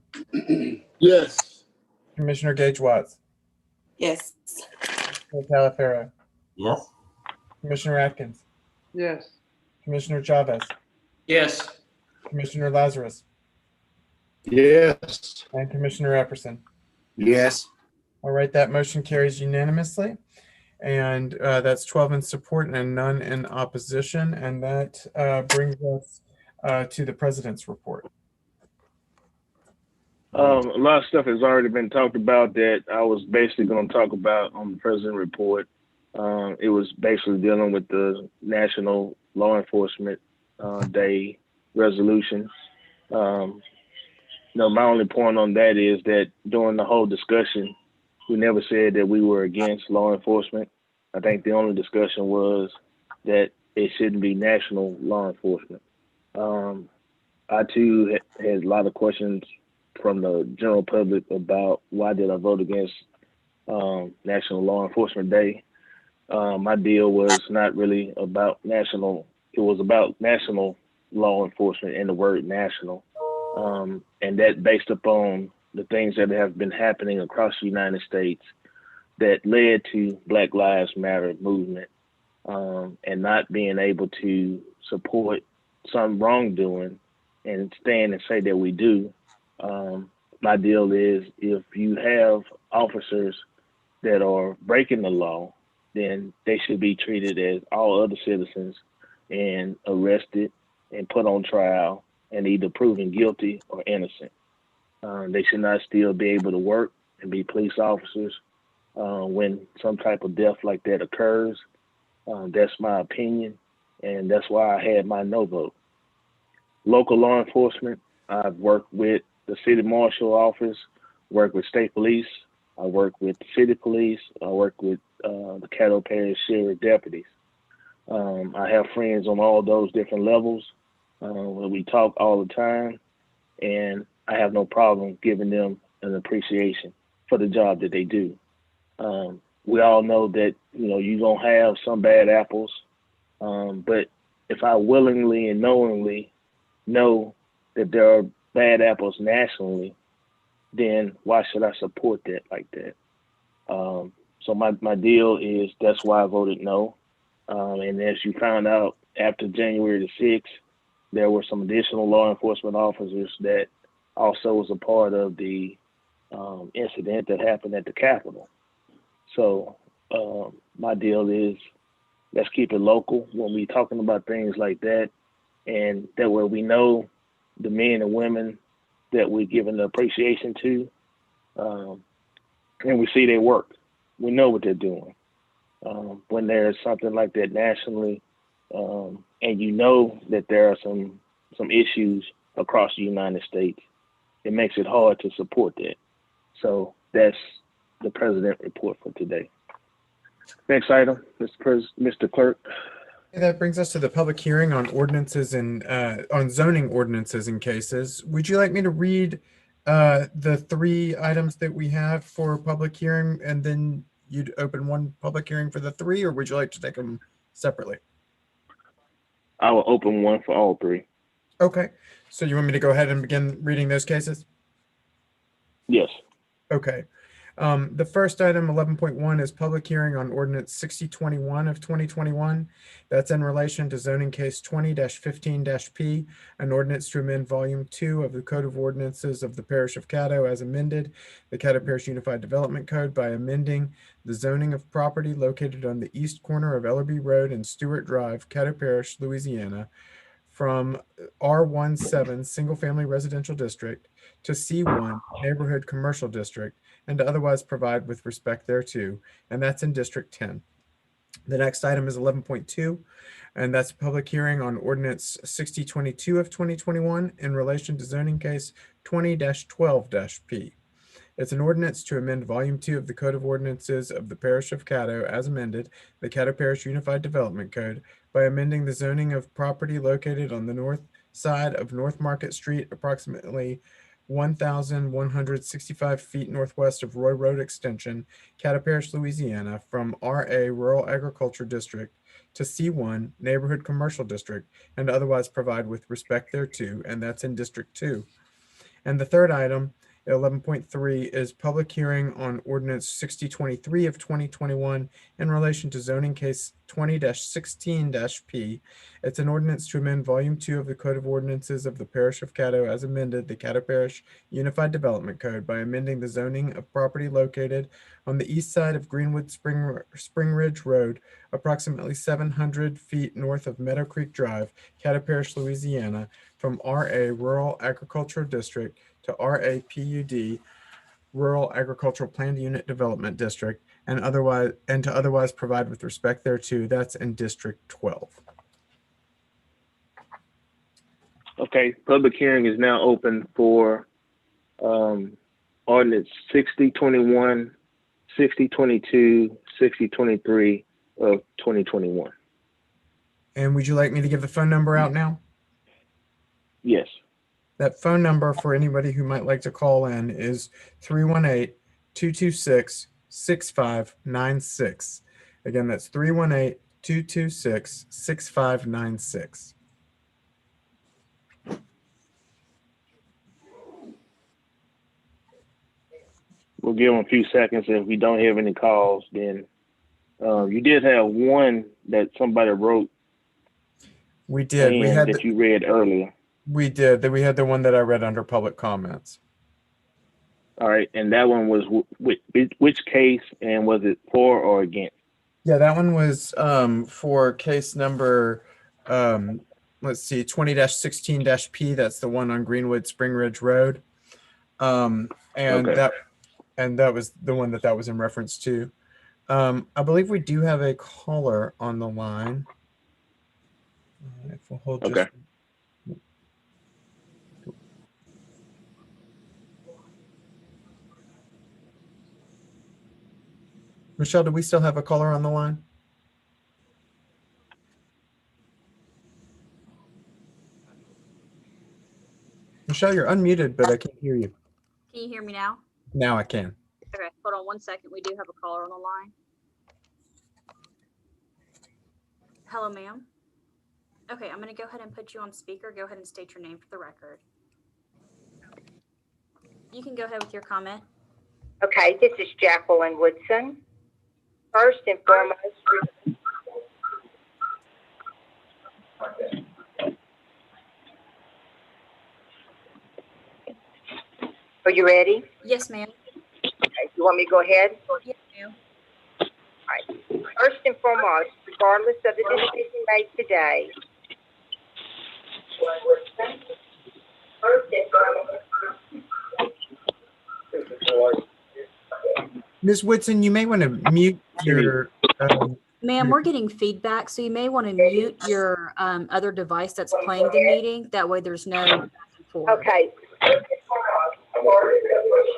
Yes. Commissioner Gage Watts, Yes. Commissioner Talaferro, Yes. Commissioner Atkins, Yes. Commissioner Chavez, Yes. Commissioner Lazarus, Yes. and Commissioner Epperson. Yes. All right, that motion carries unanimously. And that's 12 in support and none in opposition. And that brings us to the president's report. A lot of stuff has already been talked about that I was basically going to talk about on the president report. It was basically dealing with the National Law Enforcement Day resolution. No, my only point on that is that during the whole discussion, we never said that we were against law enforcement. I think the only discussion was that it shouldn't be national law enforcement. I too had a lot of questions from the general public about why did I vote against National Law Enforcement Day. My deal was not really about national. It was about national law enforcement and the word national. And that based upon the things that have been happening across the United States that led to Black Lives Matter movement, and not being able to support some wrongdoing and stand and say that we do. My deal is if you have officers that are breaking the law, then they should be treated as all other citizens and arrested and put on trial and either proven guilty or innocent. They should not still be able to work and be police officers when some type of death like that occurs. That's my opinion, and that's why I had my no vote. Local law enforcement, I've worked with the city marshal office, worked with state police, I work with the city police, I work with the Caddo Parish sheriff deputies. I have friends on all those different levels. We talk all the time, and I have no problem giving them an appreciation for the job that they do. We all know that, you're going to have some bad apples, but if I willingly and knowingly know that there are bad apples nationally, then why should I support that like that? So my deal is that's why I voted no. And as you found out after January the 6th, there were some additional law enforcement officers that also was a part of the incident that happened at the Capitol. So my deal is let's keep it local when we're talking about things like that, and that way we know the men and women that we're giving the appreciation to, and we see their work. We know what they're doing. When there's something like that nationally, and you know that there are some issues across the United States, it makes it hard to support that. So that's the president report for today. Next item, Mr. Clerk. That brings us to the public hearing on ordinances and on zoning ordinances and cases. Would you like me to read the 3 items that we have for public hearing, and then you'd open one public hearing for the 3, or would you like to take them separately? I will open one for all 3. Okay. So you want me to go ahead and begin reading those cases? Yes. Okay. The first item, 11.1, is public hearing on ordinance 6021 of 2021. That's in relation to zoning case 20-15-P, an ordinance to amend volume 2 of the Code of Ordinances of the Parish of Caddo as amended, the Caddo Parish Unified Development Code, by amending the zoning of property located on the east corner of Ellerby Road and Stewart Drive, Caddo Parish, Louisiana, from R17 Single Family Residential District to C1 Neighborhood Commercial District, and to otherwise provide with respect thereto, and that's in District 10. The next item is 11.2, and that's a public hearing on ordinance 6022 of 2021 in relation to zoning case 20-12-P. It's an ordinance to amend Volume 2 of the Code of Ordinances of the Parish of Caddo as amended, the Caddo Parish Unified Development Code, by amending the zoning of property located on the north side of North Market Street, approximately 1,165 feet northwest of Roy Road Extension, Caddo Parish, Louisiana, from RA Rural Agriculture District to C1 Neighborhood Commercial District, and otherwise provide with respect thereto, and that's in District 2. And the third item, 11.3, is public hearing on ordinance 6023 of 2021 in relation to zoning case 20-16-P. It's an ordinance to amend Volume 2 of the Code of Ordinances of the Parish of Caddo as amended, the Caddo Parish Unified Development Code, by amending the zoning of property located on the east side of Greenwood Spring Ridge Road, approximately 700 feet north of Meadow Creek Drive, Caddo Parish, Louisiana, from RA Rural Agricultural District to RA PUD Rural Agricultural Planned Unit Development District, and to otherwise provide with respect thereto. That's in District 12. Okay, public hearing is now open for ordinance 6021, 6022, 6023 of 2021. And would you like me to give the phone number out now? Yes. That phone number for anybody who might like to call in is 318-226-6596. Again, that's 318-226-6596. We'll give them a few seconds. If we don't have any calls, then you did have one that somebody wrote. We did. We had that you read earlier. We did. We had the one that I read under public comments. All right, and that one was which case, and was it for or against? Yeah, that one was for case number, let's see, 20-16-P. That's the one on Greenwood Spring Ridge Road. Okay. That was the one that was in reference to. I believe we do have a caller on the line. If we'll hold just. Okay. Michelle, do we still have a caller on the line? Michelle, you're unmuted, but I can't hear you. Can you hear me now? Now I can. Okay, hold on one second. We do have a caller on the line. Hello, ma'am. Okay, I'm going to go ahead and put you on speaker. Go ahead and state your name for the record. You can go ahead with your comment. Okay, this is Jacqueline Woodson. First and foremost, are you ready? Yes, ma'am. Okay, you want me to go ahead? Yes, ma'am. All right. First and foremost, regardless of the decision made today, Ms. Whitson, you may want to mute your. Ma'am, we're getting feedback, so you may want to mute your other device that's playing the meeting. That way there's no back and forth. okay.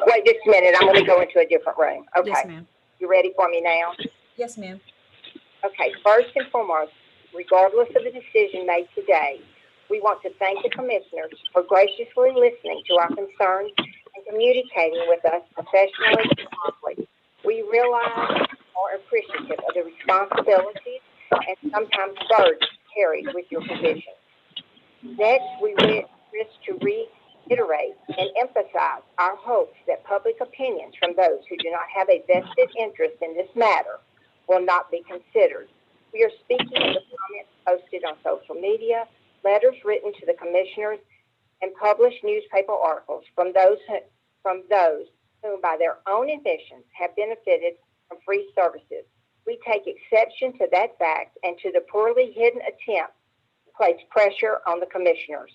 Wait just a minute. I'm going to go into a different room. Okay. Yes, ma'am. You ready for me now? Yes, ma'am. Okay. First and foremost, regardless of the decision made today, we want to thank the commissioners for graciously listening to our concerns and communicating with us professionally and promptly. We realize and are appreciative of the responsibilities and sometimes burdens carried with your position. Next, we wish to reiterate and emphasize our hopes that public opinions from those who do not have a vested interest in this matter will not be considered. We are speaking of the comments posted on social media, letters written to the commissioners, and published newspaper articles from those who, by their own admissions, have benefited from free services. We take exception to that fact and to the poorly hidden attempt to place pressure on the commissioners.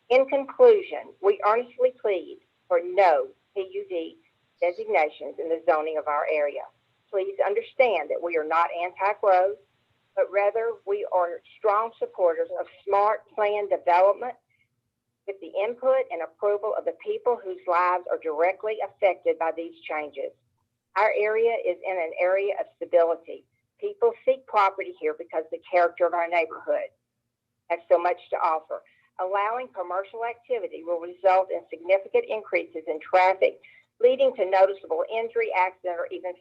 In conclusion, we earnestly plead for no PUD designations in the zoning of our area. Please understand that we are not anti-growth, but rather we are strong supporters of smart planned development with the input and approval of the people whose lives are directly affected by these changes. Our area is in an area of stability. People seek property here because the character of our neighborhood has so much to offer. Allowing commercial activity will result in significant increases in traffic, leading to noticeable injury, accident, or even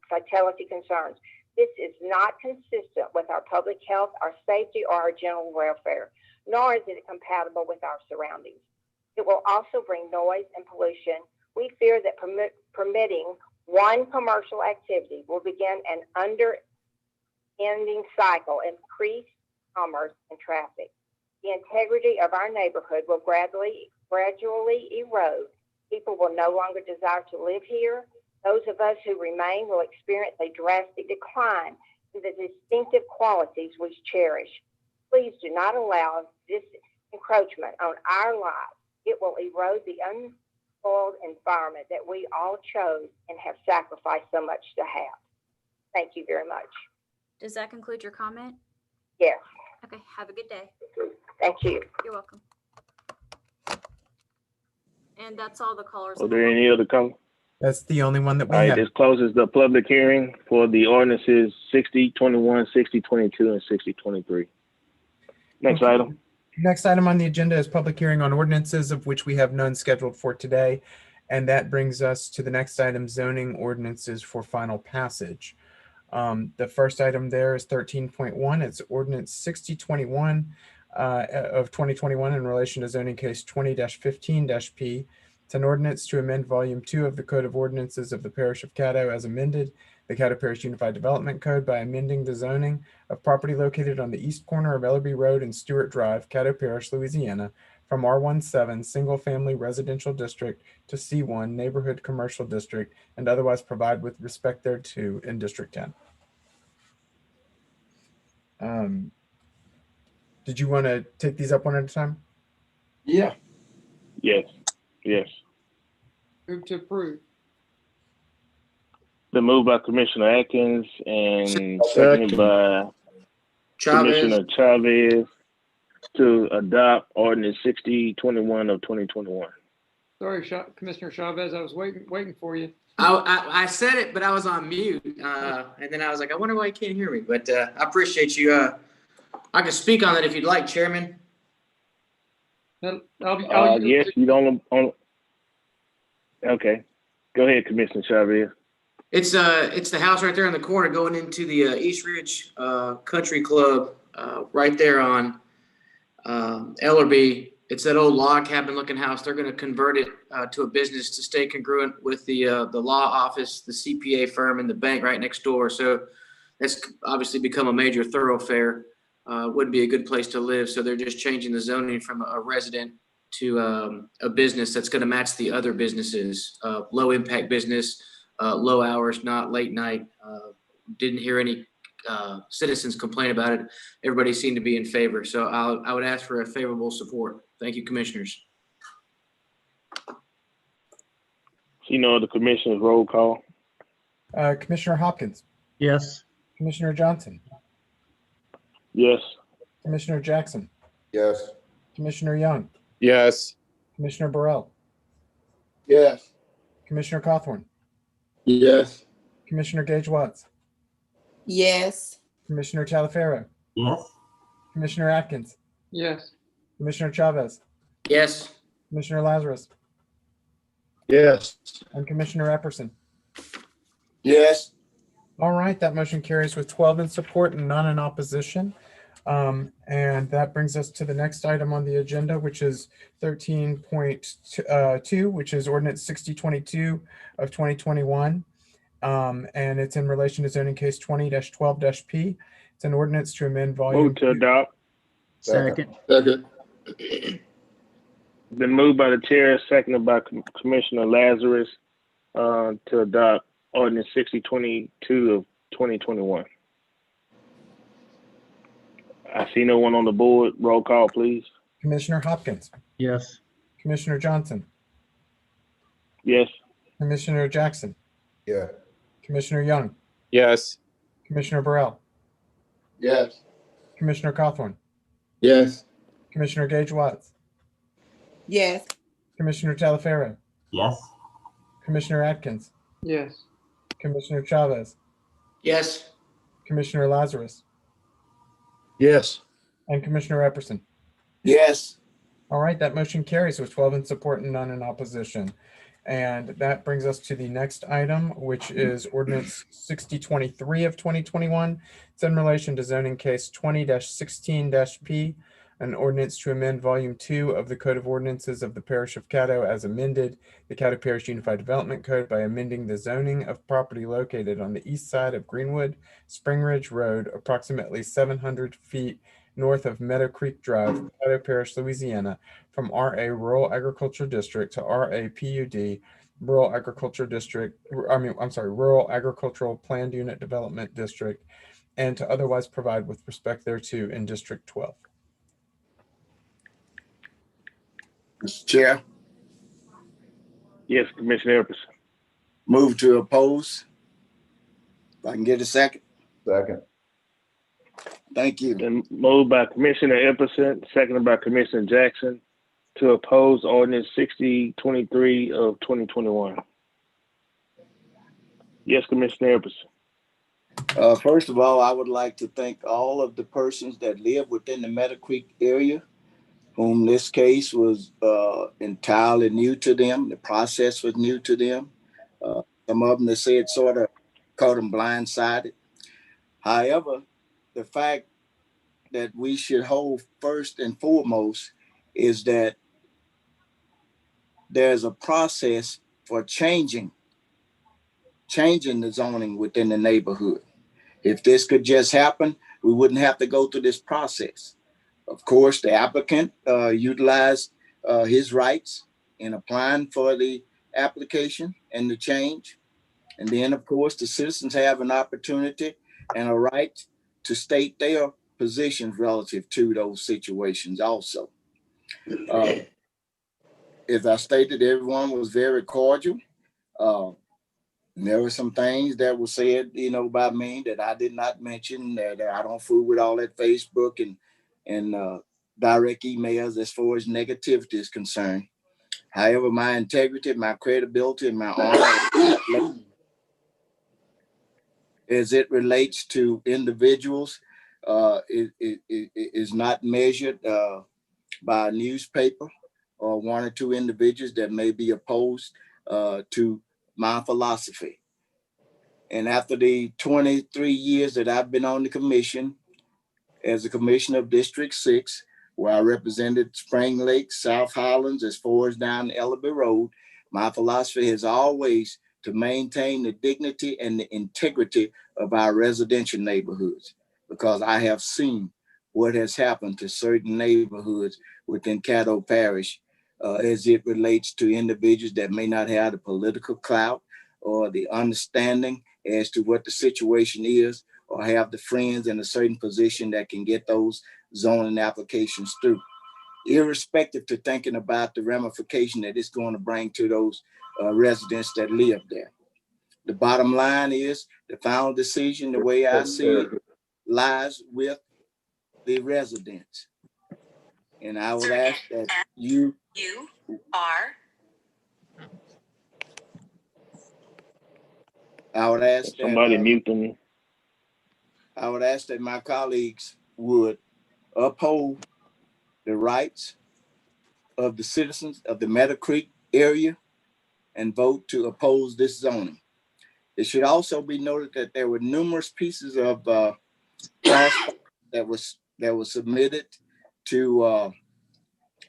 fatality concerns. This is not consistent with our public health, our safety, or our general welfare, nor is it compatible with our surroundings. It will also bring noise and pollution. We fear that permitting one commercial activity will begin an ending cycle, increase commerce and traffic. The integrity of our neighborhood will gradually erode. People will no longer desire to live here. Those of us who remain will experience a drastic decline in the distinctive qualities we cherish. Please do not allow this encroachment on our lives. It will erode the unspoiled environment that we all chose and have sacrificed so much to have. Thank you very much. Does that conclude your comment? Yes. Okay, have a good day. Thank you. You're welcome. And that's all the callers. Are there any other comments? That's the only one that we All right, have. this closes the public hearing for the ordinances 6021, 6022, and 6023. Next item. Next item on the agenda is public hearing on ordinances, of which we have none scheduled for today. And that brings us to the next item, zoning ordinances for final passage. The first item there is 13.1. It's ordinance 6021 of 2021 in relation to zoning case 20-15-P. It's an ordinance to amend volume 2 of the Code of Ordinances of the Parish of Caddo as amended, the Caddo Parish Unified Development Code, by amending the zoning of property located on the east corner of Ellerby Road and Stewart Drive, Caddo Parish, Louisiana, from R17 Single Family Residential District to C1 Neighborhood Commercial District, and otherwise provide with respect thereto in District 10. Did you want to take these up one at a time? Yeah. Yes. Yes. Move to approve. The move by Commissioner Atkins and seconded by Chavez. Commissioner Chavez to adopt ordinance 6021 of 2021. Sorry, Commissioner Chavez, I was waiting for you. I said it, but I was on mute. And then I was like, I wonder why he can't hear me. But I appreciate you. I can speak on it if you'd like, Chairman. Yes, you don't. Okay, go ahead, Commissioner Chavez. It's the house right there in the corner going into the East Ridge Country Club, right there on Ellerby. It's that old log cabin looking house. They're going to convert it to a business to stay congruent with the law office, the CPA firm, and the bank right next door. So that's obviously become a major thoroughfare. Wouldn't be a good place to live. So they're just changing the zoning from a resident to a business that's going to match the other businesses. Low impact business, low hours, not late night. Didn't hear any citizens complain about it. Everybody seemed to be in favor. So I would ask for a favorable support. Thank you, commissioners. You know the commissioner's roll call. Commissioner Hopkins. Yes. Commissioner Johnson. Yes. Commissioner Jackson. Yes. Commissioner Young. Yes. Commissioner Burrell. Yes. Commissioner Cawthorn. Yes. Commissioner Gage Watts. Yes. Commissioner Talaferro. Yes. Commissioner Atkins. Yes. Commissioner Chavez. Yes. Commissioner Lazarus. Yes. And Commissioner Epperson. Yes. All right, that motion carries with 12 in support and none in opposition. And that brings us to the next item on the agenda, which is 13.2, which is ordinance 6022 of 2021. And it's in relation to zoning case 20-12-P. It's an ordinance to amend volume. Move to adopt. Second. Second. Been moved by the chair, seconded by Commissioner Lazarus to adopt ordinance 6022 of 2021. I see no one on the board. Roll call, please. Commissioner Hopkins. Yes. Commissioner Johnson. Yes. Commissioner Jackson. Yeah. Commissioner Young. Yes. Commissioner Burrell. Yes. Commissioner Cawthorn. Yes. Commissioner Gage Watts. Yes. Commissioner Talaferro, Yes. Commissioner Atkins, Yes. Commissioner Chavez, Yes. Commissioner Lazarus, Yes. and Commissioner Epperson. Yes. All right, that motion carries with 12 in support and none in opposition. And that brings us to the next item, which is ordinance 6023 of 2021. It's in relation to zoning case 20-16-P, an ordinance to amend volume 2 of the Code of Ordinances of the Parish of Caddo as amended, the Caddo Parish Unified Development Code, by amending the zoning of property located on the east side of Greenwood Spring Ridge Road, approximately 700 feet north of Meadow Creek Drive, Caddo Parish, Louisiana, from RA Rural Agriculture District to RA PUD Rural Agriculture District, Rural Agricultural Planned Unit Development District, and to otherwise provide with respect thereto in District 12. Mr. Chair. Yes, Commissioner Epperson. Move to oppose. If I can get a second. Second. Thank you. Then moved by Commissioner Epperson, seconded by Commissioner Jackson, to oppose ordinance 6023 of 2021. Yes, Commissioner Epperson. First of all, I would like to thank all of the persons that live within the Meadow Creek area, whom this case was entirely new to them. The process was new to them. Some of them, they say it sort of caught them blindsided. However, the fact that we should hold first and foremost is that there's a process for changing the zoning within the neighborhood. If this could just happen, we wouldn't have to go through this process. Of course, the applicant utilized his rights in applying for the application and the change. And then, of course, the citizens have an opportunity and a right to state their positions relative to those situations also. As I stated, everyone was very cordial. There were some things that were said, by me that I did not mention, that I don't fool with all that Facebook and direct emails as far as negativity is concerned. However, my integrity, my credibility, and my honor as it relates to individuals is not measured by a newspaper or one or two individuals that may be opposed to my philosophy. And after the 23 years that I've been on the commission as a commissioner of District 6, where I represented Spring Lake, South Highlands, as far as down Ellaby Road, my philosophy has always to maintain the dignity and the integrity of our residential neighborhoods, because I have seen what has happened to certain neighborhoods within Caddo Parish as it relates to individuals that may not have the political clout or the understanding as to what the situation is, or have the friends in a certain position that can get those zoning applications through, irrespective to thinking about the ramification that it's going to bring to those residents that live there. The bottom line is the final decision, the way I see it, lies with the residents. And I would ask that you are. I would ask somebody that mute them. I would ask that my colleagues would uphold the rights of the citizens of the Meadow Creek area and vote to oppose this zoning. It should also be noted that there were numerous pieces of that was submitted to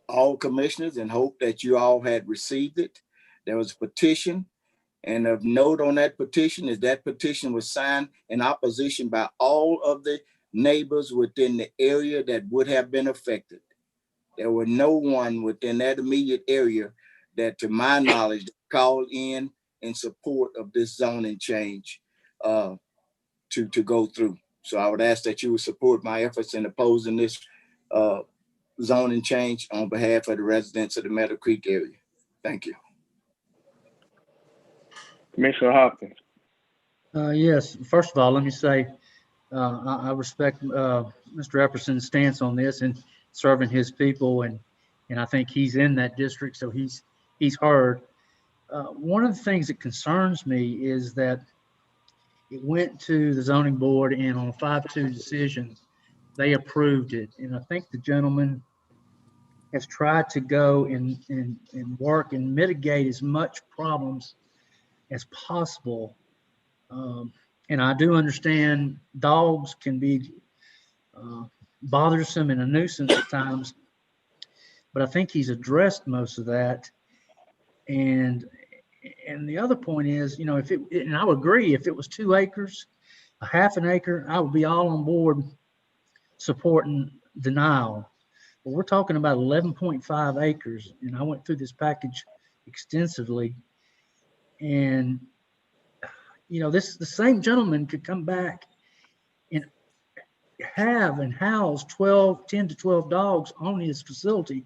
all commissioners, and hope that you all had received it. There was a petition, and of note on that petition is that petition was signed in opposition by all of the neighbors within the area that would have been affected. There were no one within that immediate area that, to my knowledge, called in support of this zoning change to go through. So I would ask that you would support my efforts in opposing this zoning change on behalf of the residents of the Meadow Creek area. Thank you. Commissioner Hopkins. Yes, first of all, let me say I respect Mr. Epperson's stance on this and serving his people, and and I think he's in that district, so he's heard. One of the things that concerns me is that it went to the zoning board, and on a 5-2 decision, they approved it. And I think the gentleman has tried to go and work and mitigate as much problems as possible. And I do understand dogs can be bothersome and a nuisance at times, but I think he's addressed most of that. And the other point is, you know, if it, and I would agree, if it was 2 acres, a half an acre, I would be all on board supporting denial. But we're talking about 11.5 acres, and I went through this package extensively. And, you know, the same gentleman could come back and have and house 10 to 12 dogs on his facility.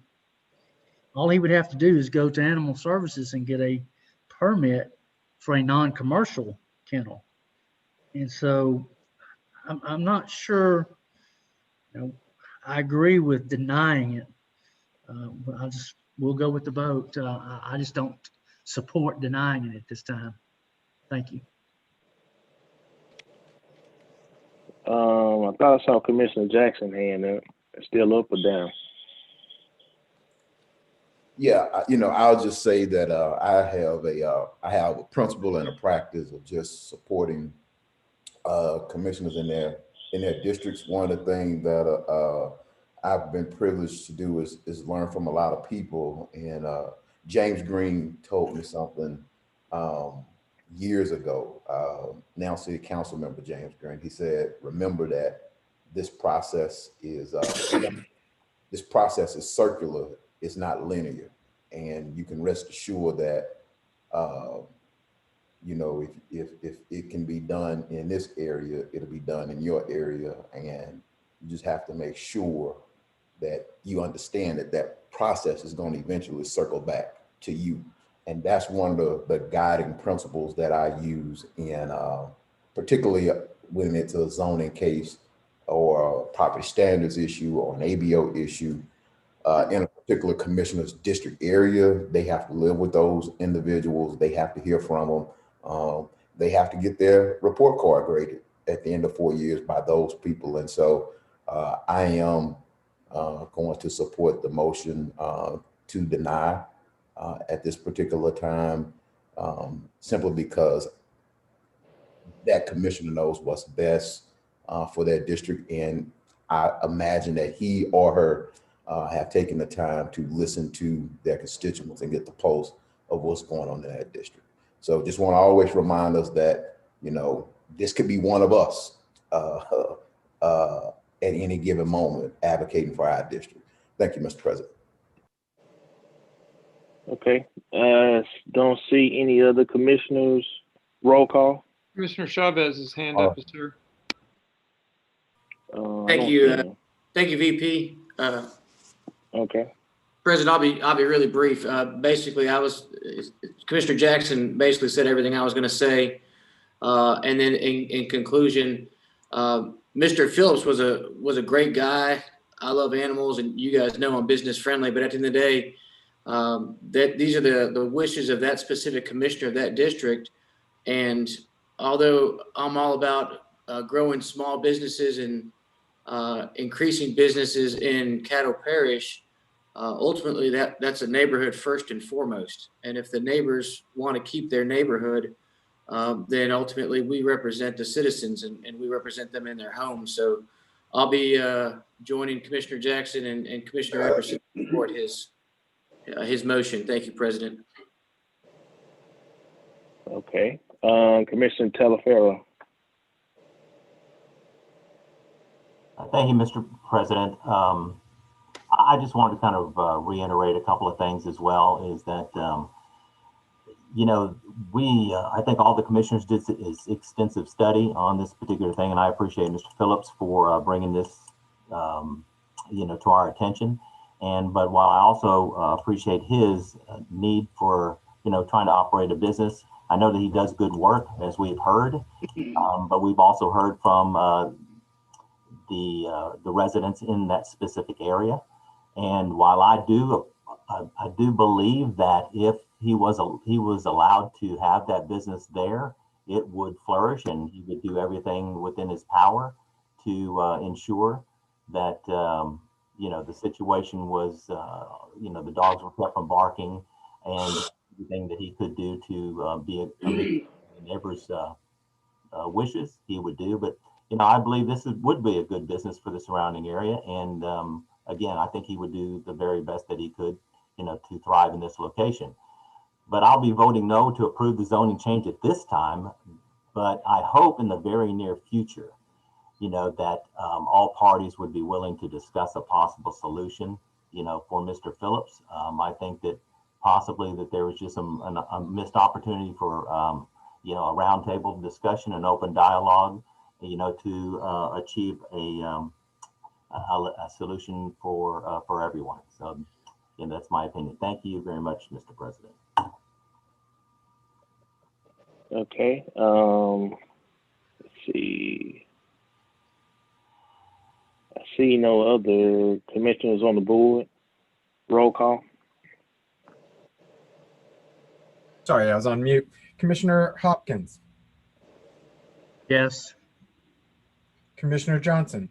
All he would have to do is go to Animal Services and get a permit for a non-commercial kennel. And so I'm not sure, you know, I agree with denying it, but we'll go with the vote. I just don't support denying it at this time. Thank you. I thought I saw Commissioner Jackson hand up. Still up or down? Yeah, you know, I'll just say that I have a principle and a practice of just supporting commissioners in their districts. One of the things that I've been privileged to do is learn from a lot of people. And James Green told me something years ago. Now City Council member James Green. He said, "Remember that this process is circular. It's not linear, and you can rest assured that you know, if it can be done in this area, it'll be done in your area, and you just have to make sure that you understand that that process is going to eventually circle back to you." And that's one of the guiding principles that I use in particularly when it's a zoning case or a property standards issue or an ABO issue. In a particular commissioner's district area, they have to live with those individuals. They have to hear from them. They have to get their report card graded at the end of 4 years by those people. And so I am going to support the motion to deny at this particular time, simply because that commissioner knows what's best for their district. And I imagine that he or her have taken the time to listen to their constituents and get the pulse of what's going on in that district. So just want to always remind us that, you know, this could be one of us at any given moment advocating for our district. Thank you, Mr. President. Okay. Don't see any other commissioners. Roll call. Commissioner Chavez's hand up, sir. Thank you. Thank you, VP. Okay. President, I'll be really brief. Basically, Commissioner Jackson basically said everything I was going to say. And then in conclusion, Mr. Phillips was a great guy. I love animals, and you guys know I'm business friendly. But at the end of the day, that these are the wishes of that specific commissioner of that district. And although I'm all about growing small businesses and increasing businesses in Caddo Parish, ultimately that's a neighborhood first and foremost. And if the neighbors want to keep their neighborhood, then ultimately we represent the citizens and we represent them in their homes. So I'll be joining Commissioner Jackson and Commissioner Everson to support his motion. Thank you, President. Okay. Commissioner Telefero. Thank you, Mr. President. I just wanted to kind of reiterate a couple of things as well, is that, you know, I think all the commissioners did extensive study on this particular thing, and I appreciate Mr. Phillips for bringing this, you know, to our attention. But while I also appreciate his need for, you know, trying to operate a business, I know that he does good work, as we've heard, but we've also heard from the residents in that specific area. And while I do believe that if he was allowed to have that business there, it would flourish, and he would do everything within his power to ensure that the situation was the dogs were kept from barking, and everything that he could do to be a neighbor's wishes he would do. But I believe this would be a good business for the surrounding area, and again, I think he would do the very best that he could to thrive in this location. But I'll be voting no to approve the zoning change at this time. But I hope in the very near future, that all parties would be willing to discuss a possible solution, for Mr. Phillips. I think that possibly that there was just a missed opportunity for, a roundtable discussion and open dialogue, to achieve a solution for everyone. So, that's my opinion. Thank you very much, Mr. President. Okay. Let's see. I see no other commissioners on the board. Roll call. Sorry, I was on mute. Commissioner Hopkins. Yes. Commissioner Johnson.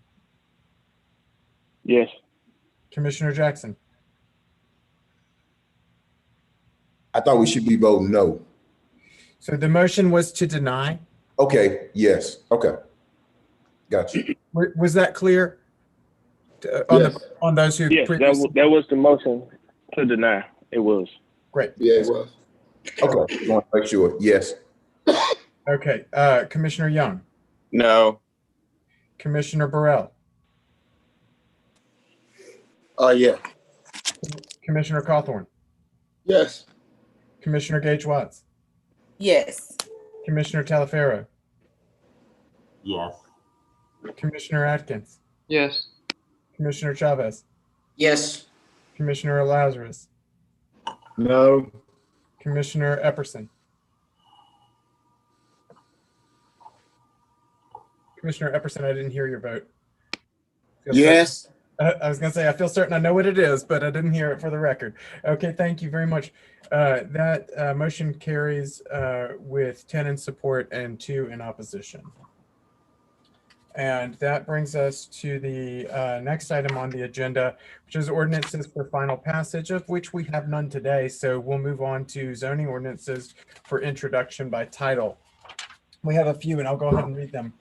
Yes. Commissioner Jackson. I thought we should be voting no. So the motion was to deny? Okay, yes, okay. Gotcha. Was that clear? Yes. On those who Yes, that was the motion to deny. It was. Great. Yeah, it was. Okay, I want to make sure. Yes. Okay, Commissioner Young. No. Commissioner Burrell. Yeah. Commissioner Cawthorn. Yes. Commissioner Gage Watts. Yes. Commissioner Talaferro. Yes. Commissioner Atkins. Yes. Commissioner Chavez. Yes. Commissioner Lazarus. No. Commissioner Epperson. Commissioner Epperson, I didn't hear your vote. Yes. I was going to say, I feel certain I know what it is, but I didn't hear it for the record. Okay, thank you very much. That motion carries with 10 in support and 2 in opposition. And that brings us to the next item on the agenda, which is ordinances for final passage, of which we have none today. So we'll move on to zoning ordinances for introduction by title. We have a few, and I'll go ahead and read them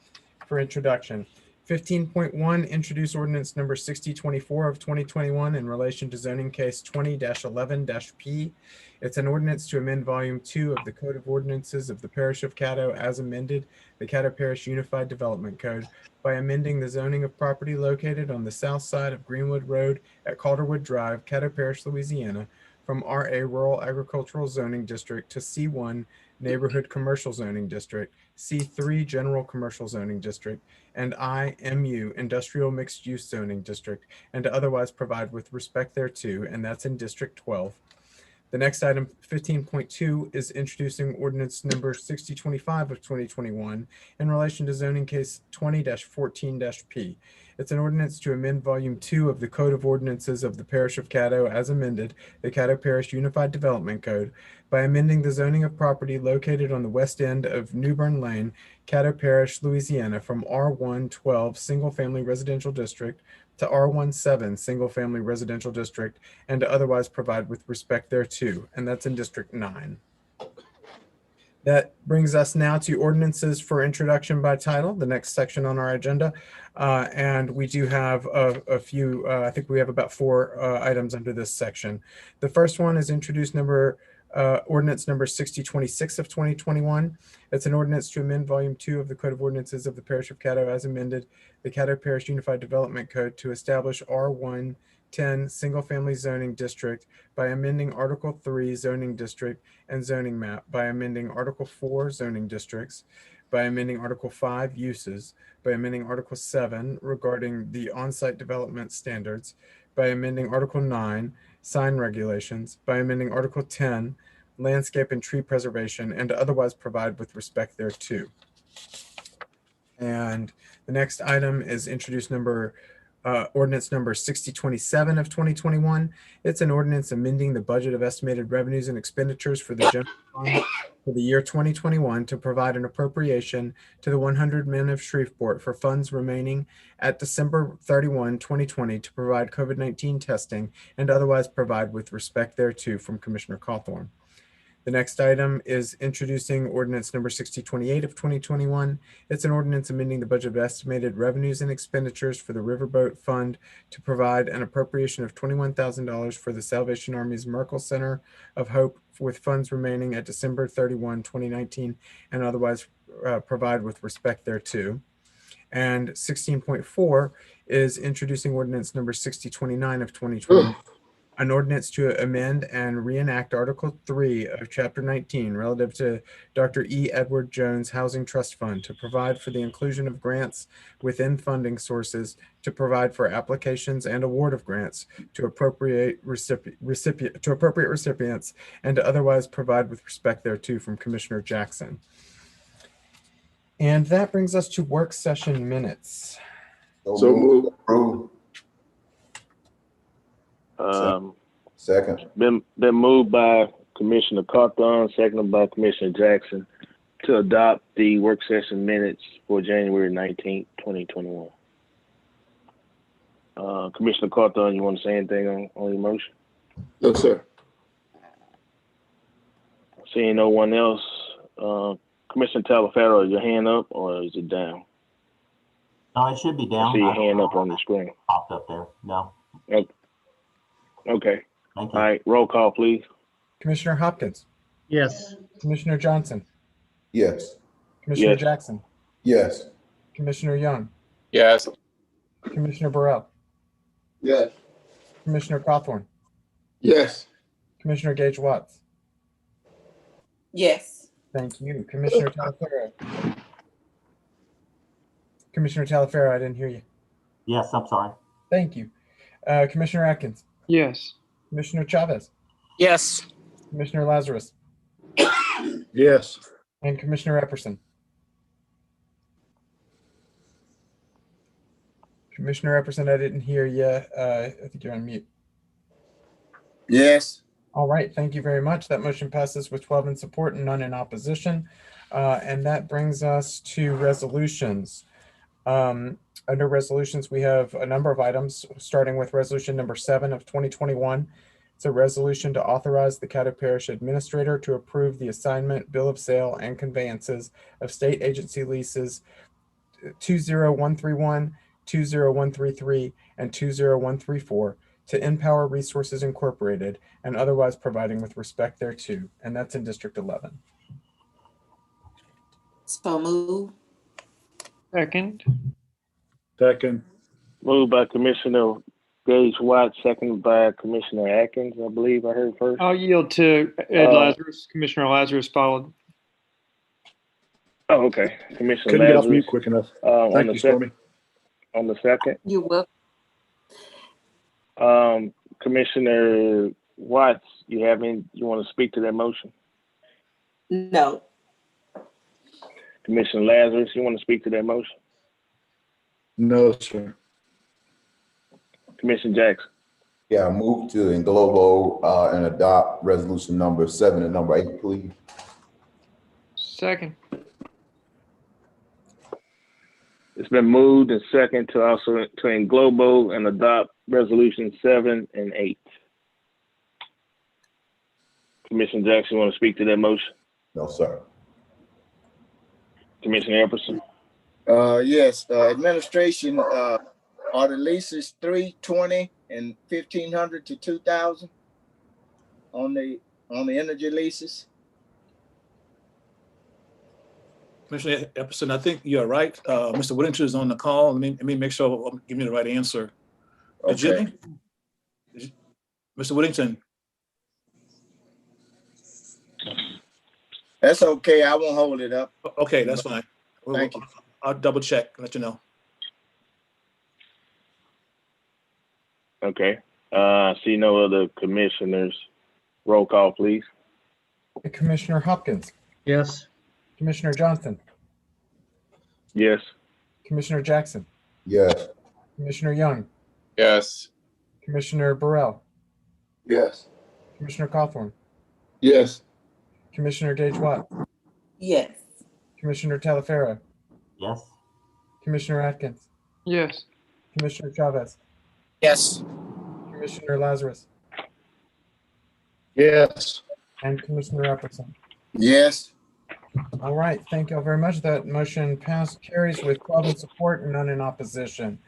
for introduction. 15.1, introduce ordinance number 6024 of 2021 in relation to zoning case 20-11-P. It's an ordinance to amend volume 2 of the Code of Ordinances of the Parish of Caddo as amended, the Caddo Parish Unified Development Code, by amending the zoning of property located on the south side of Greenwood Road at Calderwood Drive, Caddo Parish, Louisiana, from RA Rural Agricultural Zoning District to C1 Neighborhood Commercial Zoning District, C3 General Commercial Zoning District, and IMU Industrial Mixed Use Zoning District, and to otherwise provide with respect thereto, and that's in District 12. The next item, 15.2, is introducing ordinance number 6025 of 2021 in relation to zoning case 20-14-P. It's an ordinance to amend volume 2 of the Code of Ordinances of the Parish of Caddo as amended, the Caddo Parish Unified Development Code, by amending the zoning of property located on the west end of Newbern Lane, Caddo Parish, Louisiana, from R112 Single Family Residential District to R17 Single Family Residential District, and to otherwise provide with respect thereto, and that's in District 9. That brings us now to ordinances for introduction by title, the next section on our agenda. And we do have a few, I think we have about 4 items under this section. The first one is ordinance number 6026 of 2021. It's an ordinance to amend volume 2 of the Code of Ordinances of the Parish of Caddo as amended, the Caddo Parish Unified Development Code, to establish R110 Single Family Zoning District by amending Article 3 Zoning District and Zoning Map, by amending Article 4 Zoning Districts, by amending Article 5 Uses, by amending Article 7 regarding the on-site development standards, by amending Article 9 Sign Regulations, by amending Article 10 Landscape and Tree Preservation, and to otherwise provide with respect thereto. And the next item is introduce number ordinance number 6027 of 2021. It's an ordinance amending the budget of estimated revenues and expenditures for the general fund for the year 2021 to provide an appropriation to the 100 Men of Shreveport for funds remaining at December 31, 2020 to provide COVID-19 testing and otherwise provide with respect thereto, from Commissioner Cawthorn. The next item is introducing ordinance number 6028 of 2021. It's an ordinance amending the budget of estimated revenues and expenditures for the Riverboat Fund to provide an appropriation of $21,000 for the Salvation Army's Merkel Center of Hope with funds remaining at December 31, 2019, and otherwise provide with respect thereto. And 16.4 is introducing ordinance number 6029 of 2020. An ordinance to amend and reenact Article 3 of Chapter 19 relative to Dr. E. Edward Jones Housing Trust Fund to provide for the inclusion of grants within funding sources, to provide for applications and award of grants to appropriate recipients, and to otherwise provide with respect thereto, from Commissioner Jackson. And that brings us to work session minutes. So move. Second. Been moved by Commissioner Cawthorn, seconded by Commissioner Jackson, to adopt the work session minutes for January 19th, 2021. Commissioner Cawthorn, you want to say anything on your motion? No, sir. Seeing no one else, Commissioner Talaferro, your hand up or is it down? No, it should be down. I see your hand up on the screen. Popped up there. No. Okay. Thank you. All right, roll call, please. Commissioner Hopkins. Yes. Commissioner Johnson. Yes. Commissioner Yes. Jackson. Yes. Commissioner Young. Yes. Commissioner Burrell. Yes. Commissioner Cawthorn. Yes. Commissioner Gage Watts. Yes. Thank you. Commissioner Talaferro. Commissioner Talaferro, I didn't hear you. Yes, I'm sorry. Thank you. Commissioner Atkins. Yes. Commissioner Chavez. Yes. Commissioner Lazarus. Yes. And Commissioner Epperson. Commissioner Epperson, I didn't hear you. I think you're on mute. Yes. All right, thank you very much. That motion passes with 12 in support and none in opposition. And that brings us to resolutions. Under resolutions, we have a number of items, starting with resolution number 7 of 2021. It's a resolution to authorize the Caddo Parish Administrator to approve the assignment, bill of sale, and conveyances of state agency leases 20131, 20133, and 20134 to Empower Resources Incorporated and otherwise providing with respect thereto. And that's in District 11. So move. Second. Second. Moved by Commissioner Gage Watts, seconded by Commissioner Atkins, I believe I heard first. I'll yield to Ed Lazarus. Commissioner Lazarus followed. Oh, okay. Commissioner Couldn't get off Lazarus. mute quick enough. On Thank the you, sec- Stormy. On the second. You're welcome. Commissioner Watts, you want to speak to that motion? No. Commissioner Lazarus, you want to speak to that motion? No, sir. Commissioner Jackson. Yeah, move to englobo and adopt resolution number 7 and number 8, please. Second. It's been moved and second to englobo and adopt resolution 7 and 8. Commissioner Jackson, you want to speak to that motion? No, sir. Commissioner Epperson. Yes, administration, are the leases 320 and 1,500 to 2,000 on the energy leases? Commissioner Epperson, I think you're right. Mr. Whittington is on the call. Let me make sure I'm giving you the right answer. Okay. Jimmy? Mr. Whittington? That's okay. I won't hold it up. Okay, that's fine. Thank you. I'll double check and let you know. Okay. See no other commissioners. Roll call, please. Commissioner Hopkins. Yes. Commissioner Johnson. Yes. Commissioner Jackson. Yes. Commissioner Young. Yes. Commissioner Burrell, Yes. Commissioner Cawthorn, Yes. Commissioner Gage Watt, Yes. Commissioner Talaferro, Yes. Commissioner Atkins, Yes. Commissioner Chavez, Yes. Commissioner Lazarus, Yes. and Commissioner Epperson. Yes. All right, thank you all very much. That motion carries with 12 in support and none in opposition.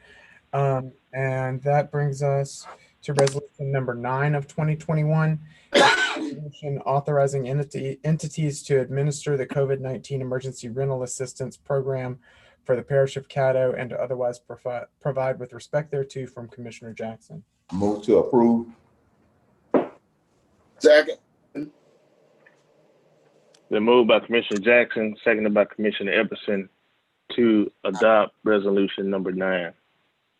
And that brings us to resolution number 9 of 2021. Resolution authorizing entities to administer the COVID-19 emergency rental assistance program for the parish of Caddo and to otherwise provide with respect thereto, from Commissioner Jackson. Move to approve. Second. Been moved by Commissioner Jackson, seconded by Commissioner Epperson to adopt resolution number 9.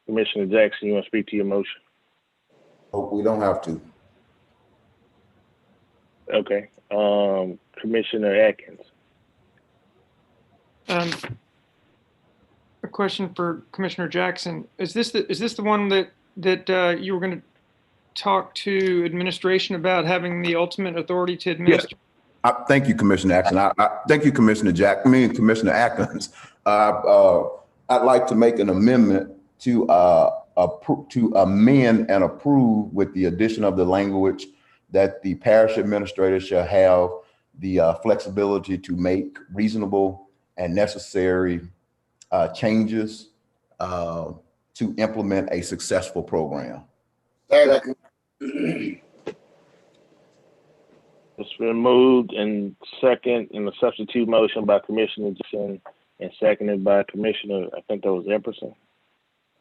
Commissioner Jackson, you want to speak to your motion? Oh, we don't have to. Okay. Commissioner Atkins. A question for Commissioner Jackson. Is this the one that you were going to talk to administration about having the ultimate authority to administer? Yes. Thank you, Commissioner Atkins. I thank you, Commissioner Commissioner Atkins. I'd like to make an amendment to amend and approve with the addition of the language that the parish administrator shall have the flexibility to make reasonable and necessary changes to implement a successful program. Second. It's been moved and second in the substitute motion by Commissioner Jackson and seconded by Commissioner, I think that was Epperson.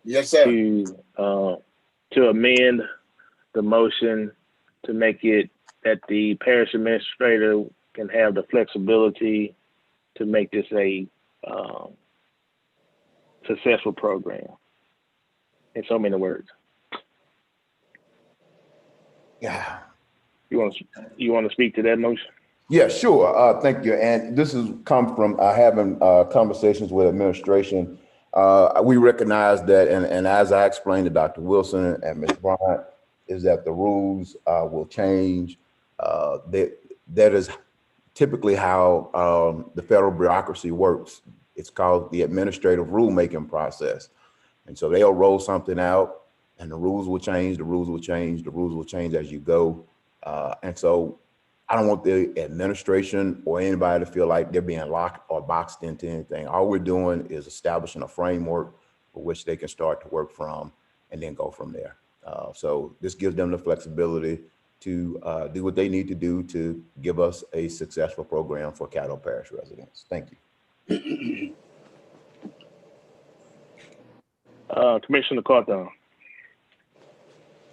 Yes, sir. To amend the motion to make it that the parish administrator can have the flexibility to make this a successful program. In so many words. Yeah. You want to speak to that motion? Yeah, sure. Thank you. And this has come from having conversations with administration. We recognize that, and as I explained to Dr. Wilson and Ms. Bryant, is that the rules will change. That is typically how the federal bureaucracy works. It's called the administrative rulemaking process. And so they'll roll something out and the rules will change, the rules will change, the rules will change as you go. And so I don't want the administration or anybody to feel like they're being locked or boxed into anything. All we're doing is establishing a framework for which they can start to work from and then go from there. So this gives them the flexibility to do what they need to do to give us a successful program for Caddo Parish residents. Thank you. Commissioner Cawthorn.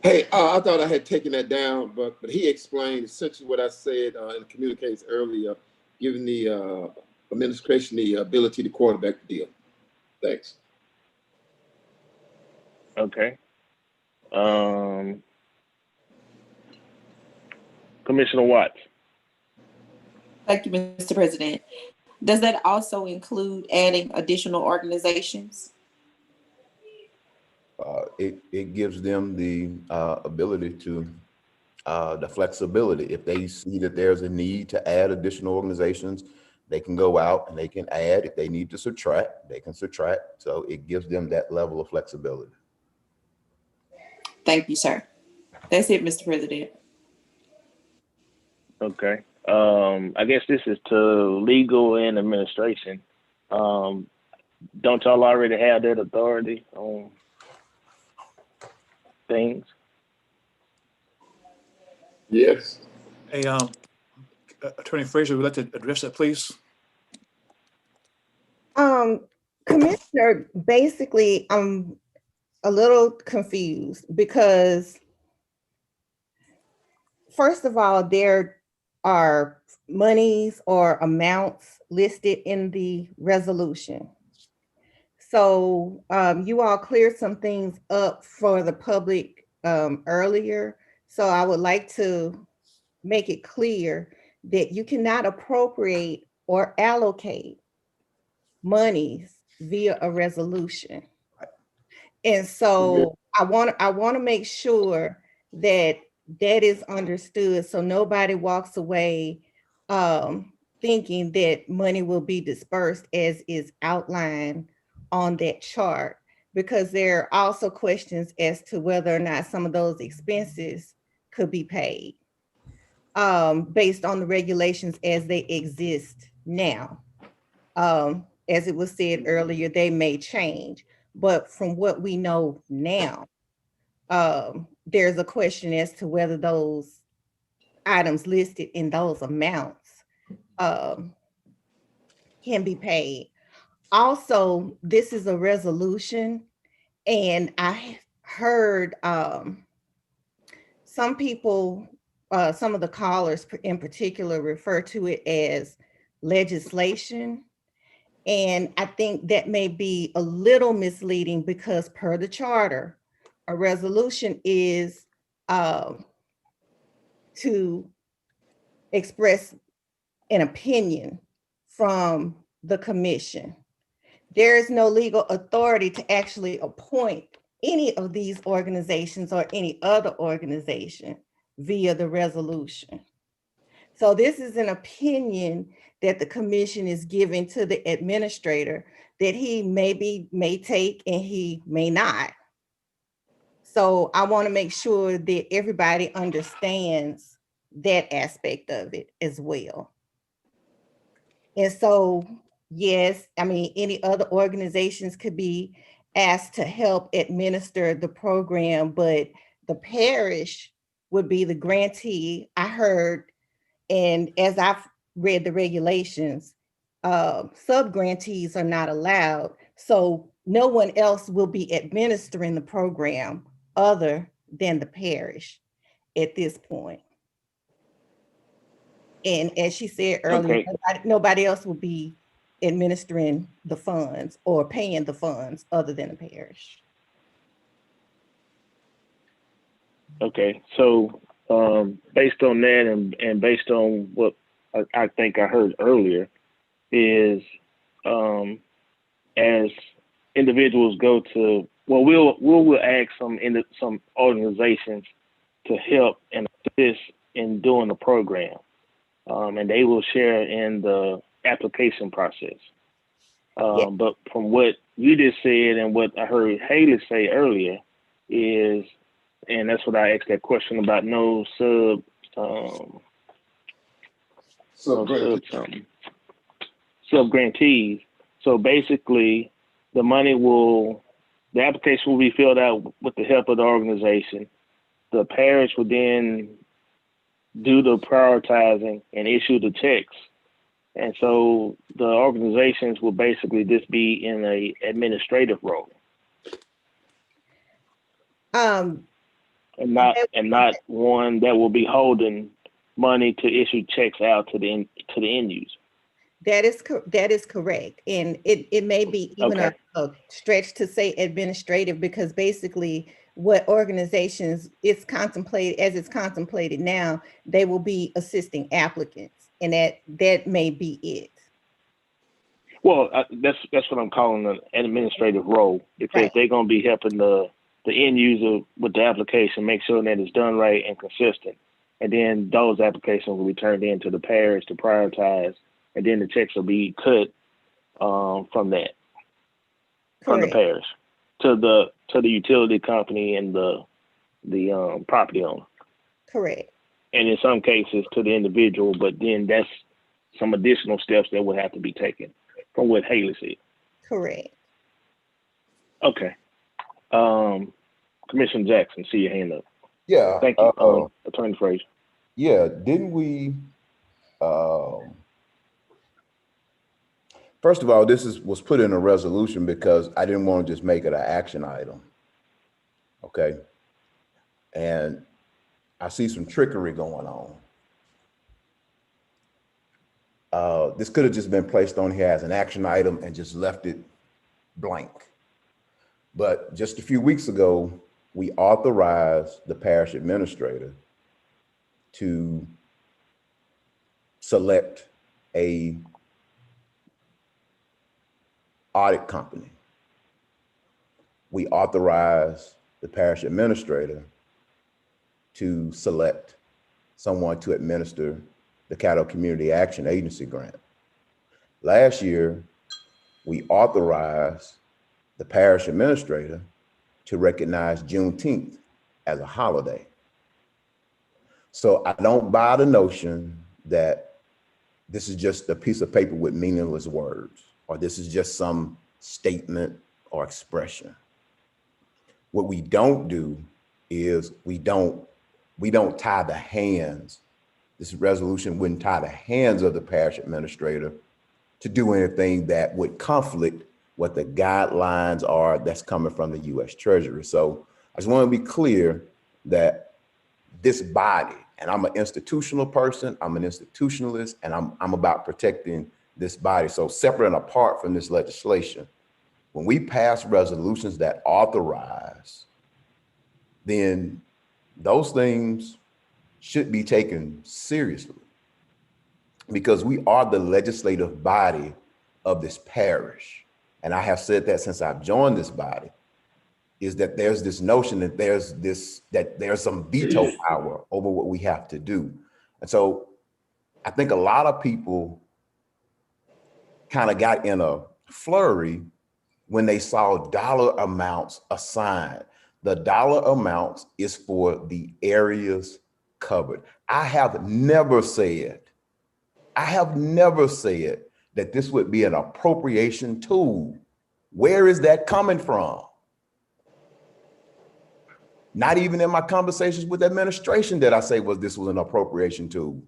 Hey, I thought I had taken that down, but he explained essentially what I said and communicates earlier, giving the administration the ability to quarterback the deal. Thanks. Okay. Commissioner Watts. Thank you, Mr. President. Does that also include adding additional organizations? It gives them the ability to, the flexibility. If they see that there's a need to add additional organizations, they can go out and they can add. If they need to subtract, they can subtract. So it gives them that level of flexibility. Thank you, sir. That's it, Mr. President. Okay. I guess this is to legal and administration. Don't y'all already have that authority on things? Yes. Hey, Attorney Fraser, would you like to address that, please? Commissioner, basically, I'm a little confused because, first of all, there are monies or amounts listed in the resolution. So you all cleared some things up for the public earlier. So I would like to make it clear that you cannot appropriate or allocate monies via a resolution. And so I want to make sure that that is understood, so nobody walks away thinking that money will be dispersed as is outlined on that chart, because there are also questions as to whether or not some of those expenses could be paid based on the regulations as they exist now. As it was said earlier, they may change, but from what we know now, there's a question as to whether those items listed in those amounts can be paid. Also, this is a resolution, and I heard some people, some of the callers in particular, refer to it as legislation. And I think that may be a little misleading because per the charter, a resolution is to express an opinion from the commission. There is no legal authority to actually appoint any of these organizations or any other organization via the resolution. So this is an opinion that the commission is giving to the administrator that he may take and he may not. So I want to make sure that everybody understands that aspect of it as well. And so, yes, I mean, any other organizations could be asked to help administer the program, but the parish would be the grantee. I heard, and as I've read the regulations, sub-grantees are not allowed. So no one else will be administering the program other than the parish at this point. And as she said earlier, nobody else will be administering the funds or paying the funds other than the parish. Okay, so based on that and based on what I think I heard earlier is as individuals go to, well, we'll ask some organizations to help and assist in doing the program. And they will share in the application process. But from what you just said and what I heard Haley say earlier is, and that's what I asked that question about, no sub-grantees. So basically, the application will be filled out with the help of the organization. The parish will then do the prioritizing and issue the checks. And so the organizations will basically just be in a administrative role. And not one that will be holding money to issue checks out to the end user. That is correct. And it may be even a stretch to say administrative, because basically what organizations it's contemplated now, they will be assisting applicants, and that may be it. Well, that's what I'm calling an administrative role, because they're going to be helping the end user with the application, make sure that it's done right and consistent. And then those applications will be turned into the parish to prioritize, and then the checks will be cut from that, from the parish to the utility company and the property owner. Correct. And in some cases to the individual, but then that's some additional steps that would have to be taken from what Haley said. Correct. Okay. Commissioner Jackson, see your hand up. Yeah. Thank you, Attorney Frazier. Yeah, didn't we, first of all, this was put in a resolution because I didn't want to just make it an action item. Okay. And I see some trickery going on. This could have just been placed on here as an action item and just left it blank. But just a few weeks ago, we authorized the parish administrator to select a audit company. We authorized the parish administrator to select someone to administer the Caddo Community Action Agency grant. Last year, we authorized the parish administrator to recognize Juneteenth as a holiday. So I don't buy the notion that this is just a piece of paper with meaningless words, or this is just some statement or expression. What we don't do is we don't tie the hands. This resolution wouldn't tie the hands of the parish administrator to do anything that would conflict what the guidelines are that's coming from the U.S. Treasury. So I just want to be clear that this body, and I'm an institutional person, I'm an institutionalist, and I'm about protecting this body. So separate and apart from this legislation, when we pass resolutions that authorize, then those things should be taken seriously, because we are the legislative body of this parish. And I have said that since I've joined this body, is that there's this notion that there's some veto power over what we have to do. And so I think a lot of people kind of got in a flurry when they saw dollar amounts assigned. The dollar amounts is for the areas covered. I have never said that this would be an appropriation tool. Where is that coming from? Not even in my conversations with the administration did I say this was an appropriation tool.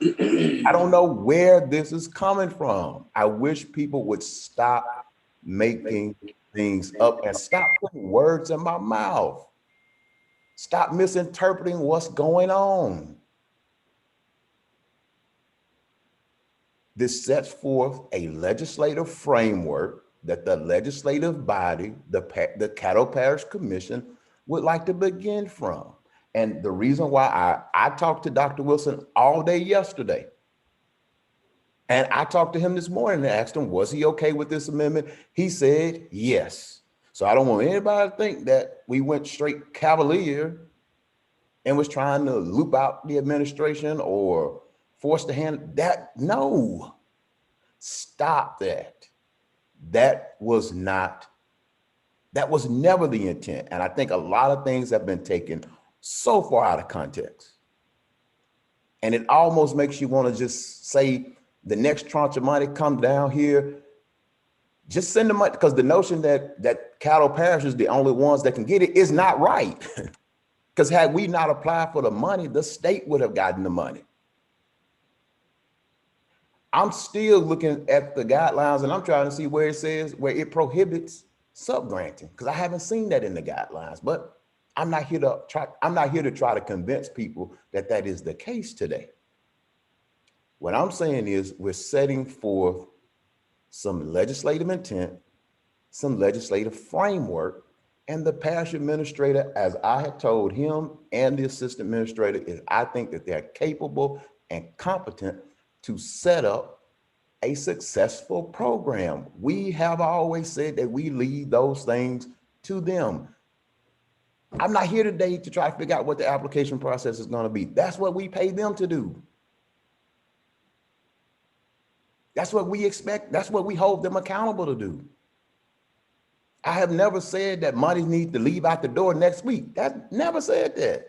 I don't know where this is coming from. I wish people would stop making things up and stop putting words in my mouth. Stop misinterpreting what's going on. This sets forth a legislative framework that the legislative body, the Caddo Parish Commission, would like to begin from. And the reason why I talked to Dr. Wilson all day yesterday, and I talked to him this morning and asked him, was he okay with this amendment? He said yes. So I don't want anybody to think that we went straight cavalier and was trying to loop out the administration or force the hand. No, stop that. That was never the intent. And I think a lot of things have been taken so far out of context. And it almost makes you want to just say the next tranche of money come down here, just send the money, because the notion that Caddo Parish is the only ones that can get it is not right. Because had we not applied for the money, the state would have gotten the money. I'm still looking at the guidelines and I'm trying to see where it says, where it prohibits subgranting, because I haven't seen that in the guidelines. But I'm not here to try to convince people that that is the case today. What I'm saying is we're setting forth some legislative intent, some legislative framework, and the parish administrator, as I had told him and the assistant administrator, is I think that they're capable and competent to set up a successful program. We have always said that we leave those things to them. I'm not here today to try to figure out what the application process is going to be. That's what we pay them to do. That's what we expect. That's what we hold them accountable to do. I have never said that money needs to leave out the door next week. That never said that.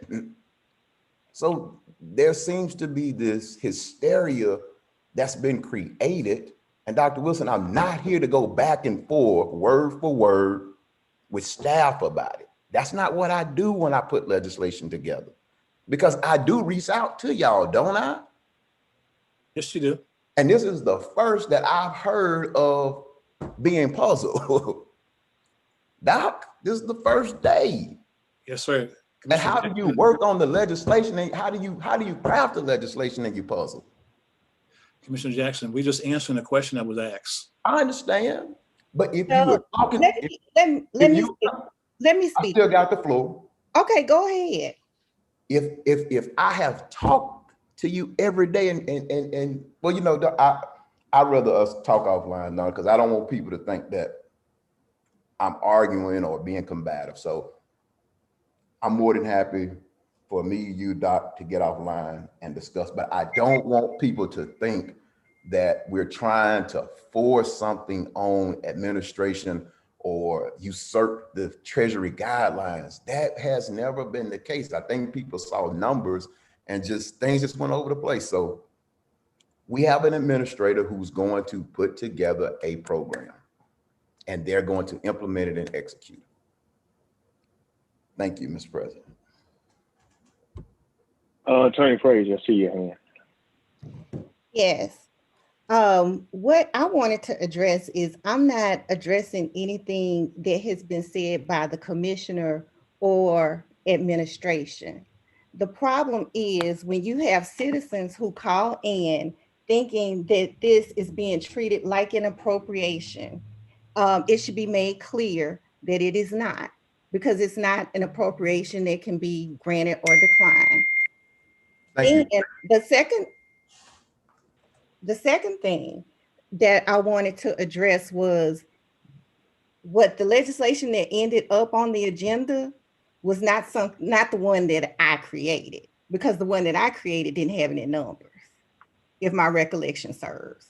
So there seems to be this hysteria that's been created. And Dr. Wilson, I'm not here to go back and forth, word for word, with staff about it. That's not what I do when I put legislation together. Because I do reach out to y'all, don't I? Yes, you do. And this is the first that I've heard of being puzzled. Doc, this is the first day. Yes, sir. And how do you work on the legislation? And how do you craft the legislation and you puzzle? Commissioner Jackson, we just answering the question that was asked. I understand, but if you were talking, let me speak. I still got the floor. Okay, go ahead. If I have talked to you every day and well, you know, I'd rather us talk offline now, because I don't want people to think that I'm arguing or being combative. So I'm more than happy for me, you, Doc, to get offline and discuss, but I don't want people to think that we're trying to force something on administration or usurp the Treasury guidelines. That has never been the case. I think people saw numbers and things just went over the place. So we have an administrator who's going to put together a program and they're going to implement it and execute. Thank you, Mr. President. Attorney Frazier, I see your hand. Yes. What I wanted to address is I'm not addressing anything that has been said by the commissioner or administration. The problem is when you have citizens who call in thinking that this is being treated like an appropriation, it should be made clear that it is not, because it's not an appropriation that can be granted or declined. Thank you. And the second thing that I wanted to address was what the legislation that ended up on the agenda was not the one that I created, because the one that I created didn't have any numbers, if my recollection serves.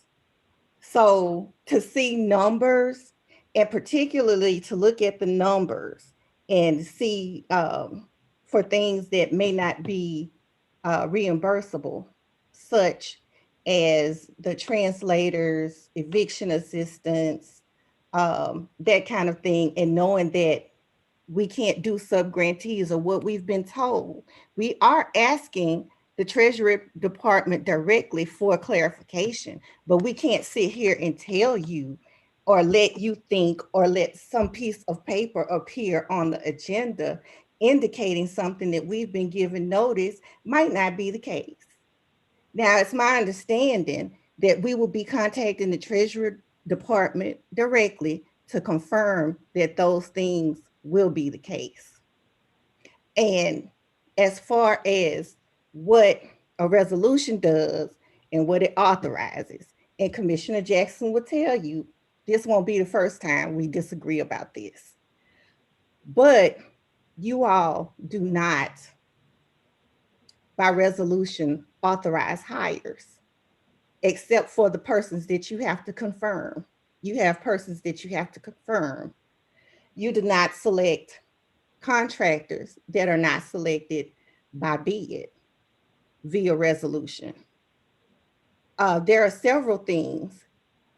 So to see numbers, and particularly to look at the numbers and see for things that may not be reimbursable, such as the translators, eviction assistance, that kind of thing, and knowing that we can't do sub-grantees or what we've been told. We are asking the Treasury Department directly for clarification, but we can't sit here and tell you or let you think or let some piece of paper appear on the agenda indicating something that we've been given notice might not be the case. Now, it's my understanding that we will be contacting the Treasury Department directly to confirm that those things will be the case. And as far as what a resolution does and what it authorizes, and Commissioner Jackson will tell you, this won't be the first time we disagree about this. But you all do not, by resolution, authorize hires, except for the persons that you have to confirm. You have persons that you have to confirm. You do not select contractors that are not selected by bid via resolution. There are several things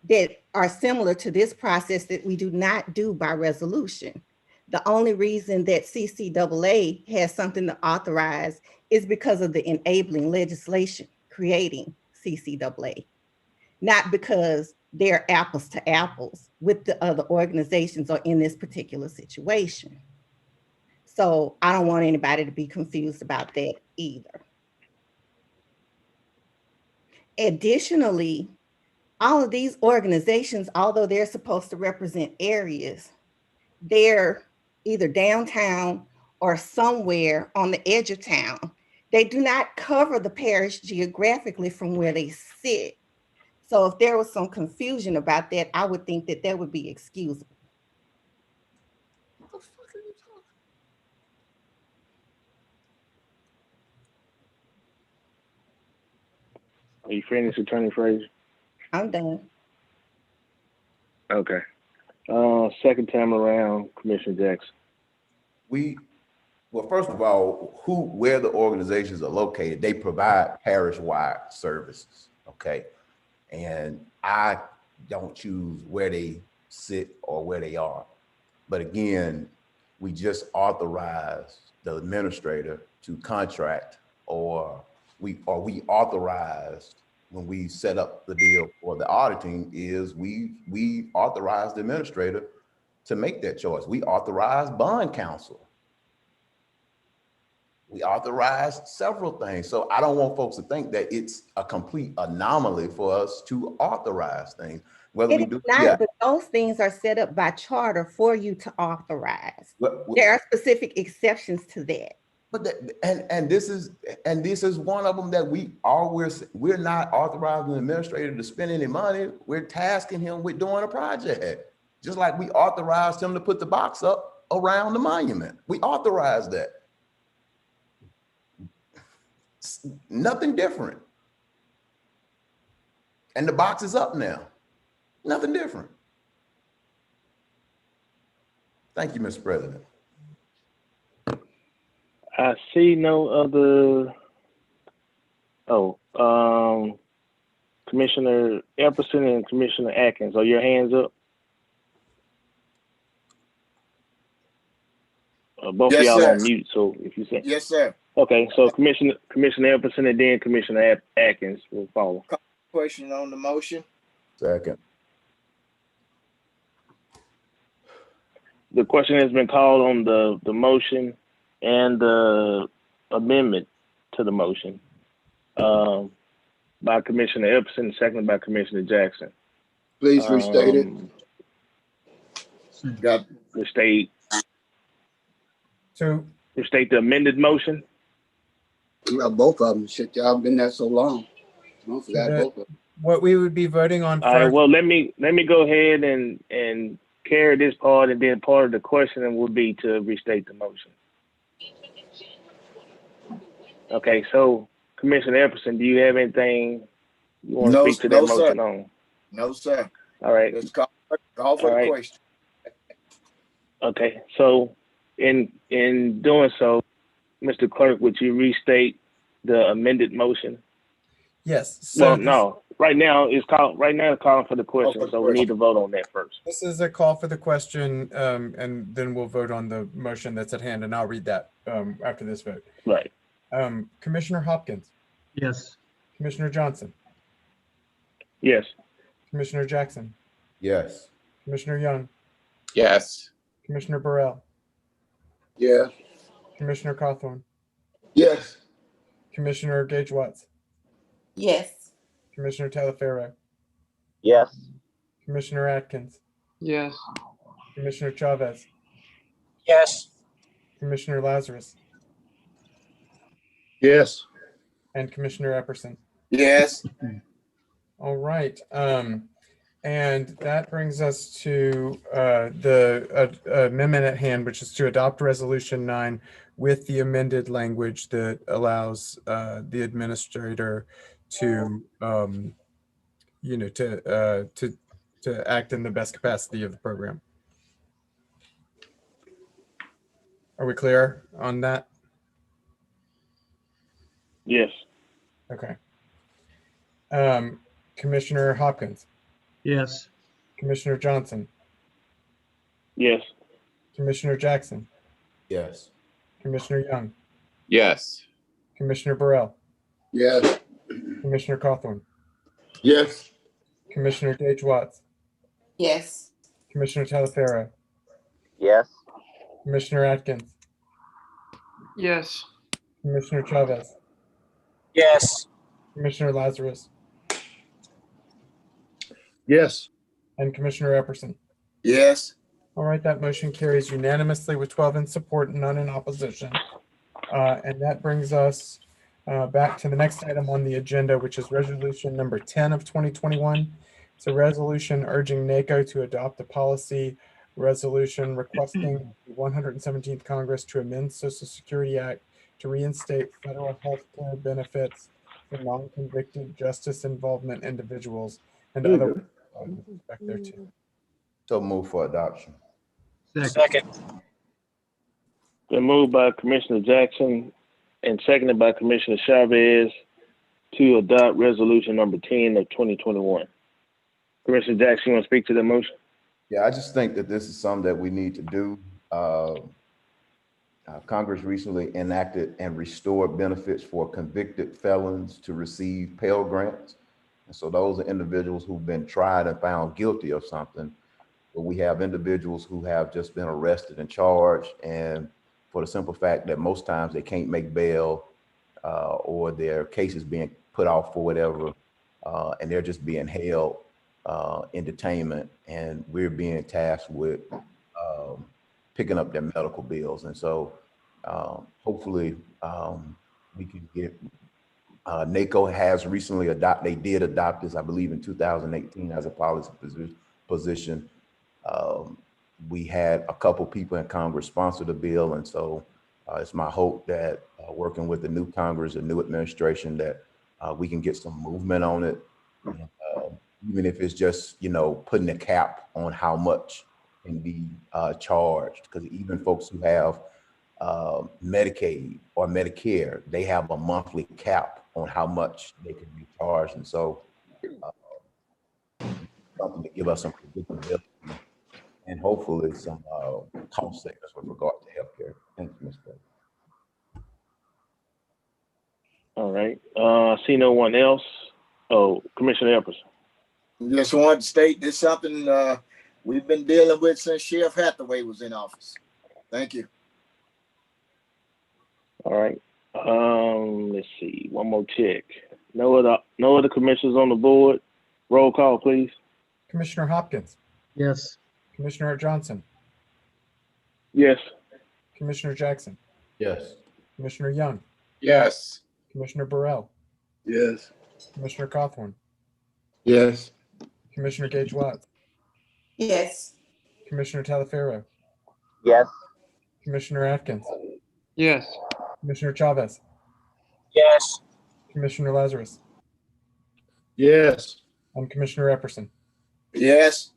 that are similar to this process that we do not do by resolution. The only reason that CCAA has something to authorize is because of the enabling legislation creating CCAA, not because they're apples to apples with the other organizations or in this particular situation. So I don't want anybody to be confused about that either. Additionally, all of these organizations, although they're supposed to represent areas, they're either downtown or somewhere on the edge of town. They do not cover the parish geographically from where they sit. So if there was some confusion about that, I would think that that would be excusable. What the fuck are you talking? Are you finished, Attorney Frazier? I'm done. Okay. Second time around, Commissioner Jackson. Well, first of all, where the organizations are located, they provide parish-wide services, okay? And I don't choose where they sit or where they are. But again, we just authorized the administrator to contract, or we authorized when we set up the deal for the auditing is we authorized the administrator to make that choice. We authorized bond counsel. We authorized several things. So I don't want folks to think that it's a complete anomaly for us to authorize things. Whether we do, not, but those things are set up by charter for you to authorize. There are specific exceptions to that. But this is one of them that we're not authorizing the administrator to spend any money. We're tasking him with doing a project. just like we authorized him to put the box up around the monument. We authorized that. It's nothing different. And the box is up now. Nothing different. Thank you, Mr. President. I see no other. Commissioner Epperson and Commissioner Atkins, are your hands up? Both Yes, of y'all sir. on mute, so if you say. Yes, sir. Okay, so Commissioner Epperson and then Commissioner Atkins will follow. Question on the motion. Second. The question has been called on the motion and the amendment to the motion by Commissioner Epperson, seconded by Commissioner Jackson. Please restate it. Got Restate So the amended motion. Well, both of them. Shit, y'all been there so long. I forgot that- both of them. what we would be voting on All right, first. well, let me go ahead and carry this part, and then part of the question will be to restate the motion. Okay, so Commissioner Epperson, do you have anything you want to speak to that motion sir. on? No, sir. All right. Let's call for All the right. question. Okay, so in doing so, Mr. Clerk, would you restate the amended motion? Yes. So Well, no. Right now it's calling for the question, for the so we need to vote on that first. this is a call for the question, and then we'll vote on the motion that's at hand, and I'll read that after this vote. Right. Commissioner Hopkins, Yes. Commissioner Johnson, Yes. Commissioner Jackson, Yes. Commissioner Young, Yes. Commissioner Burrell, Yeah. Commissioner Cawthorn, Yes. Commissioner Gage Watts, Yes. Commissioner Talaferro, Yes. Commissioner Atkins, Yes. Commissioner Chavez, Yes. Commissioner Lazarus, Yes. and Commissioner Epperson. Yes. All right. And that brings us to the amendment at hand, which is to adopt Resolution 9 with the amended language that allows the administrator to, to act in the best capacity of the program. Are we clear on that? Yes. Okay. Commissioner Hopkins, Yes. Commissioner Johnson, Yes. Commissioner Jackson, Yes. Commissioner Young, Yes. Commissioner Burrell, Yes. Commissioner Cawthorn, Yes. Commissioner Gage Watts, Yes. Commissioner Talaferro, Yes. Commissioner Atkins, Yes. Commissioner Chavez, Yes. Commissioner Lazarus, Yes. and Commissioner Epperson. Yes. All right, that motion carries unanimously with 12 in support and none in opposition. And that brings us back to the next item on the agenda, which is resolution number 10 of 2021. It's a resolution urging NACO to adopt a policy resolution requesting the 117th Congress to amend Social Security Act to reinstate federal health care benefits for non-convicted justice involvement individuals and other with respect thereto. So move for adoption. Second. Been moved by Commissioner Jackson and seconded by Commissioner Chavez to adopt resolution number 10 of 2021. Commissioner Jackson, you want to speak to the motion? Yeah, I just think that this is something that we need to do. Congress recently enacted and restored benefits for convicted felons to receive Pell Grants. And so those are individuals who've been tried and found guilty of something. But we have individuals who have just been arrested and charged, and for the simple fact that most times they can't make bail or their case is being put off for whatever, and they're just being held in detainment, and we're being tasked with picking up their medical bills. And so hopefully we can get, NACO has recently adopted, they did adopt this, I believe in 2018 as a policy position. We had a couple people in Congress sponsor the bill, and so it's my hope that working with the new Congress, the new administration, that we can get some movement on it, even if it's just, you know, putting a cap on how much can be charged. Because even folks who have Medicaid or Medicare, they have a monthly cap on how much they can be charged, and so something to give us some predictability and hopefully some cost savings with regard to healthcare. Thank you, Mr. President. All right. I see no one else. Oh, Commissioner Epperson. Just want to state this something we've been dealing with since Sheriff Hathaway was in office. Thank you. All right. Let's see. One more check. No other commissioners on the board. Roll call, please. Commissioner Hopkins. Yes. Commissioner Johnson. Yes. Commissioner Jackson. Yes. Commissioner Young. Yes. Commissioner Burrell. Yes. Commissioner Cawthorn. Yes. Commissioner Gage Watts. Yes. Commissioner Talaferro. Yes. Commissioner Atkins. Yes. Commissioner Chavez. Yes. Commissioner Lazarus. Yes. And Commissioner Epperson. Yes.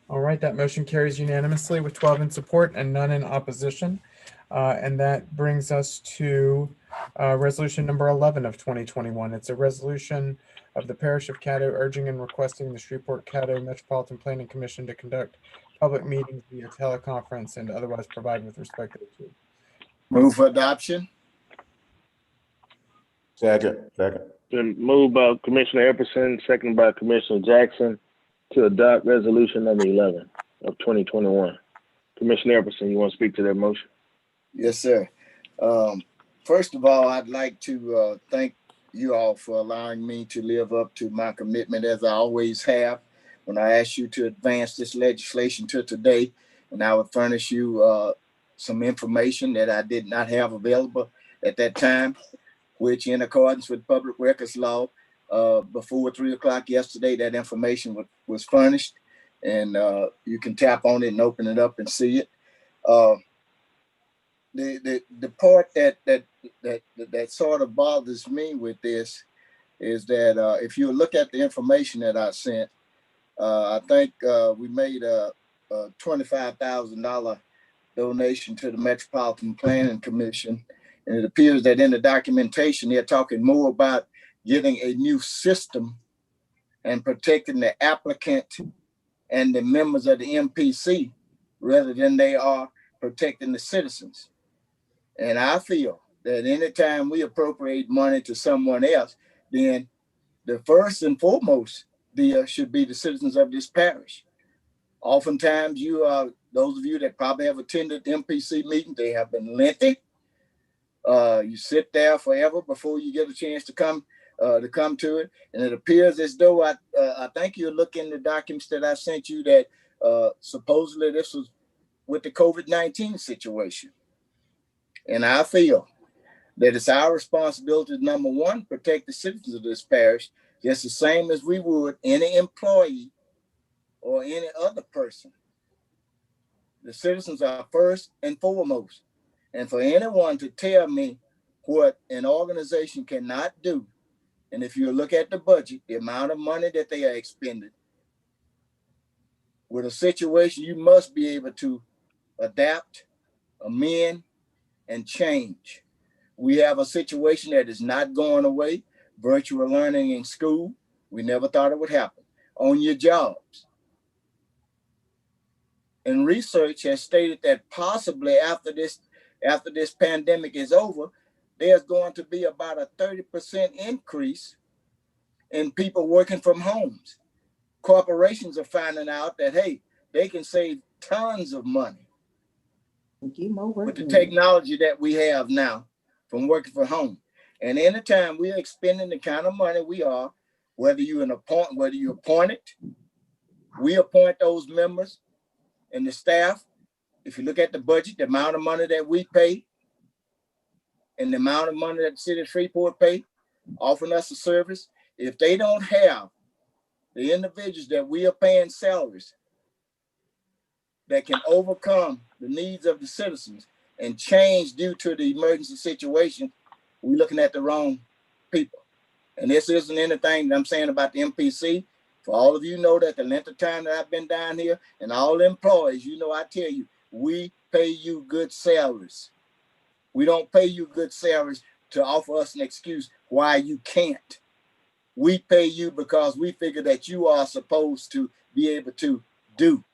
All right, that motion carries unanimously with 12 in support and none in opposition. And that brings us to resolution number 11 of 2021. It's a resolution of the Parish of Caddo urging and requesting the Shreveport-Caddo Metropolitan Planning Commission to conduct public meetings via teleconference and otherwise provide with respect to. Move for adoption. Second. Been moved by Commissioner Epperson, seconded by Commissioner Jackson to adopt resolution number 11 of 2021. Commissioner Epperson, you want to speak to that motion? Yes, sir. First of all, I'd like to thank you all for allowing me to live up to my commitment, as I always have, when I asked you to advance this legislation to today, and I would furnish you some information that I did not have available at that time, which in accordance with public records law, before 3 o'clock yesterday, that information was furnished, and you can tap on it and open it up and see it. The part that sort of bothers me with this is that if you look at the information that I sent, I think we made a $25,000 donation to the Metropolitan Planning Commission. And it appears that in the documentation, they're talking more about getting a new system and protecting the applicant and the members of the MPC rather than they are protecting the citizens. And I feel that anytime we appropriate money to someone else, then the first and foremost deal should be the citizens of this parish. Oftentimes, those of you that probably have attended MPC meetings, they have been lengthy. You sit there forever before you get a chance to come to it. And it appears as though I think you look in the documents that I sent you that supposedly this was with the COVID-19 situation. And I feel that it's our responsibility, number one, protect the citizens of this parish, just the same as we would any employee or any other person. The citizens are first and foremost. And for anyone to tell me what an organization cannot do, and if you look at the budget, the amount of money that they are expending, with a situation, you must be able to adapt, amend, and change. We have a situation that is not going away. Virtual learning in school, we never thought it would happen. On your jobs. And research has stated that possibly after this pandemic is over, there's going to be about a 30% increase in people working from homes. Corporations are finding out that, hey, they can save tons of money with the technology that we have now from working from home. And anytime we are expending the kind of money we are, whether you appointed, we appoint those members and the staff. If you look at the budget, the amount of money that we pay and the amount of money that the city of Shreveport pay, offering us a service, if they don't have the individuals that we are paying salaries that can overcome the needs of the citizens and change due to the emergency situation, we're looking at the wrong people. And this isn't anything that I'm saying about the MPC. For all of you know that the length of time that I've been down here and all employees, you know, I tell you, we pay you good salaries. We don't pay you good salaries to offer us an excuse why you can't. We pay you because we figure that you are supposed to be able to do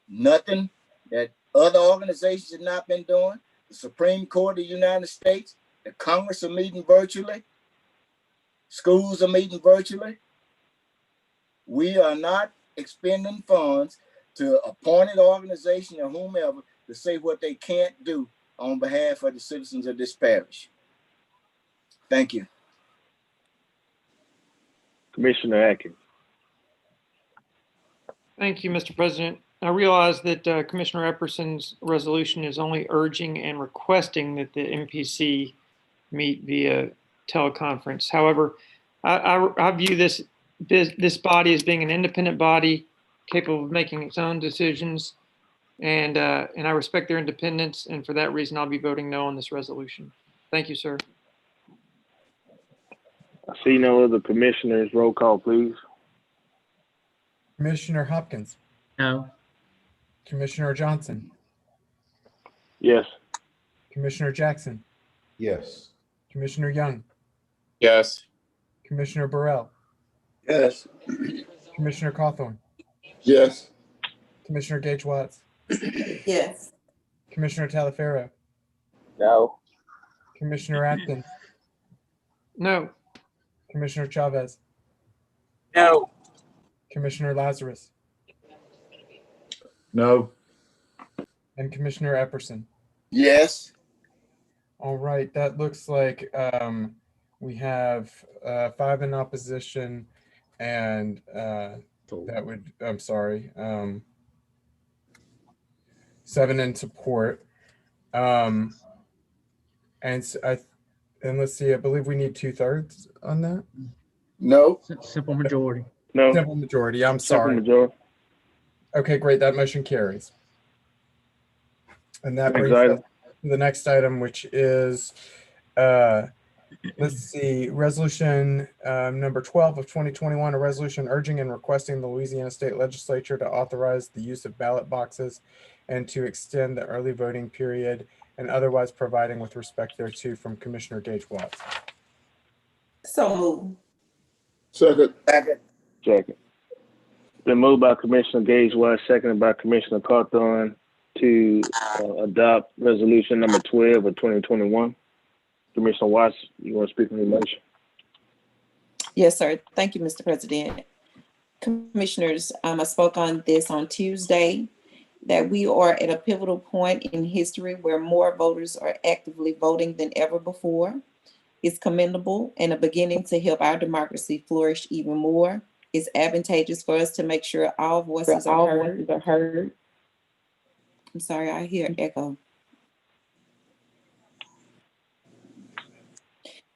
nothing that other organizations have not been doing. The Supreme Court of the United States, the Congress are meeting virtually, schools are meeting virtually. We are not expending funds to appointed organization or whomever to say what they can't do on behalf of the citizens of this parish. Thank you. Commissioner Atkins. Thank you, Mr. President. I realize that Commissioner Epperson's resolution is only urging and requesting that the MPC meet via teleconference. However, I view this body as being an independent body capable of making its own decisions, and I respect their independence, and for that reason, I'll be voting no on this resolution. Thank you, sir. I see no other commissioners. Roll call, please. Commissioner Hopkins. No. Commissioner Johnson. Yes. Commissioner Jackson. Yes. Commissioner Young. Yes. Commissioner Burrell. Yes. Commissioner Cawthorn. Yes. Commissioner Gage Watts. Yes. Commissioner Talaferro. No. Commissioner Atkins. No. Commissioner Chavez. No. Commissioner Lazarus. No. And Commissioner Epperson. Yes. All right, that looks like we have 5 in opposition and that would, I'm sorry, 7 in support. And let's see, I believe we need 2/3 on that. No. Simple majority. No. Simple majority, I'm Simple sorry. majority. Okay, great, that motion carries. And that Next brings item. us to the next item, which is, let's see, resolution number 12 of 2021, a resolution urging and requesting the Louisiana State Legislature to authorize the use of ballot boxes and to extend the early voting period and otherwise providing with respect thereto, from Commissioner Gage Watts. So moved. Second. Second. Been moved by Commissioner Gage Watts, seconded by Commissioner Cawthorn to adopt resolution number 12 of 2021. Commissioner Watts, you want to speak on the motion? Yes, sir. Thank you, Mr. President. Commissioners, I spoke on this on Tuesday, that we are at a pivotal point in history where more voters are actively voting than ever before. It's commendable and a beginning to help our democracy flourish even more. It's advantageous for us to make sure all voices are heard. I'm sorry, I hear echo.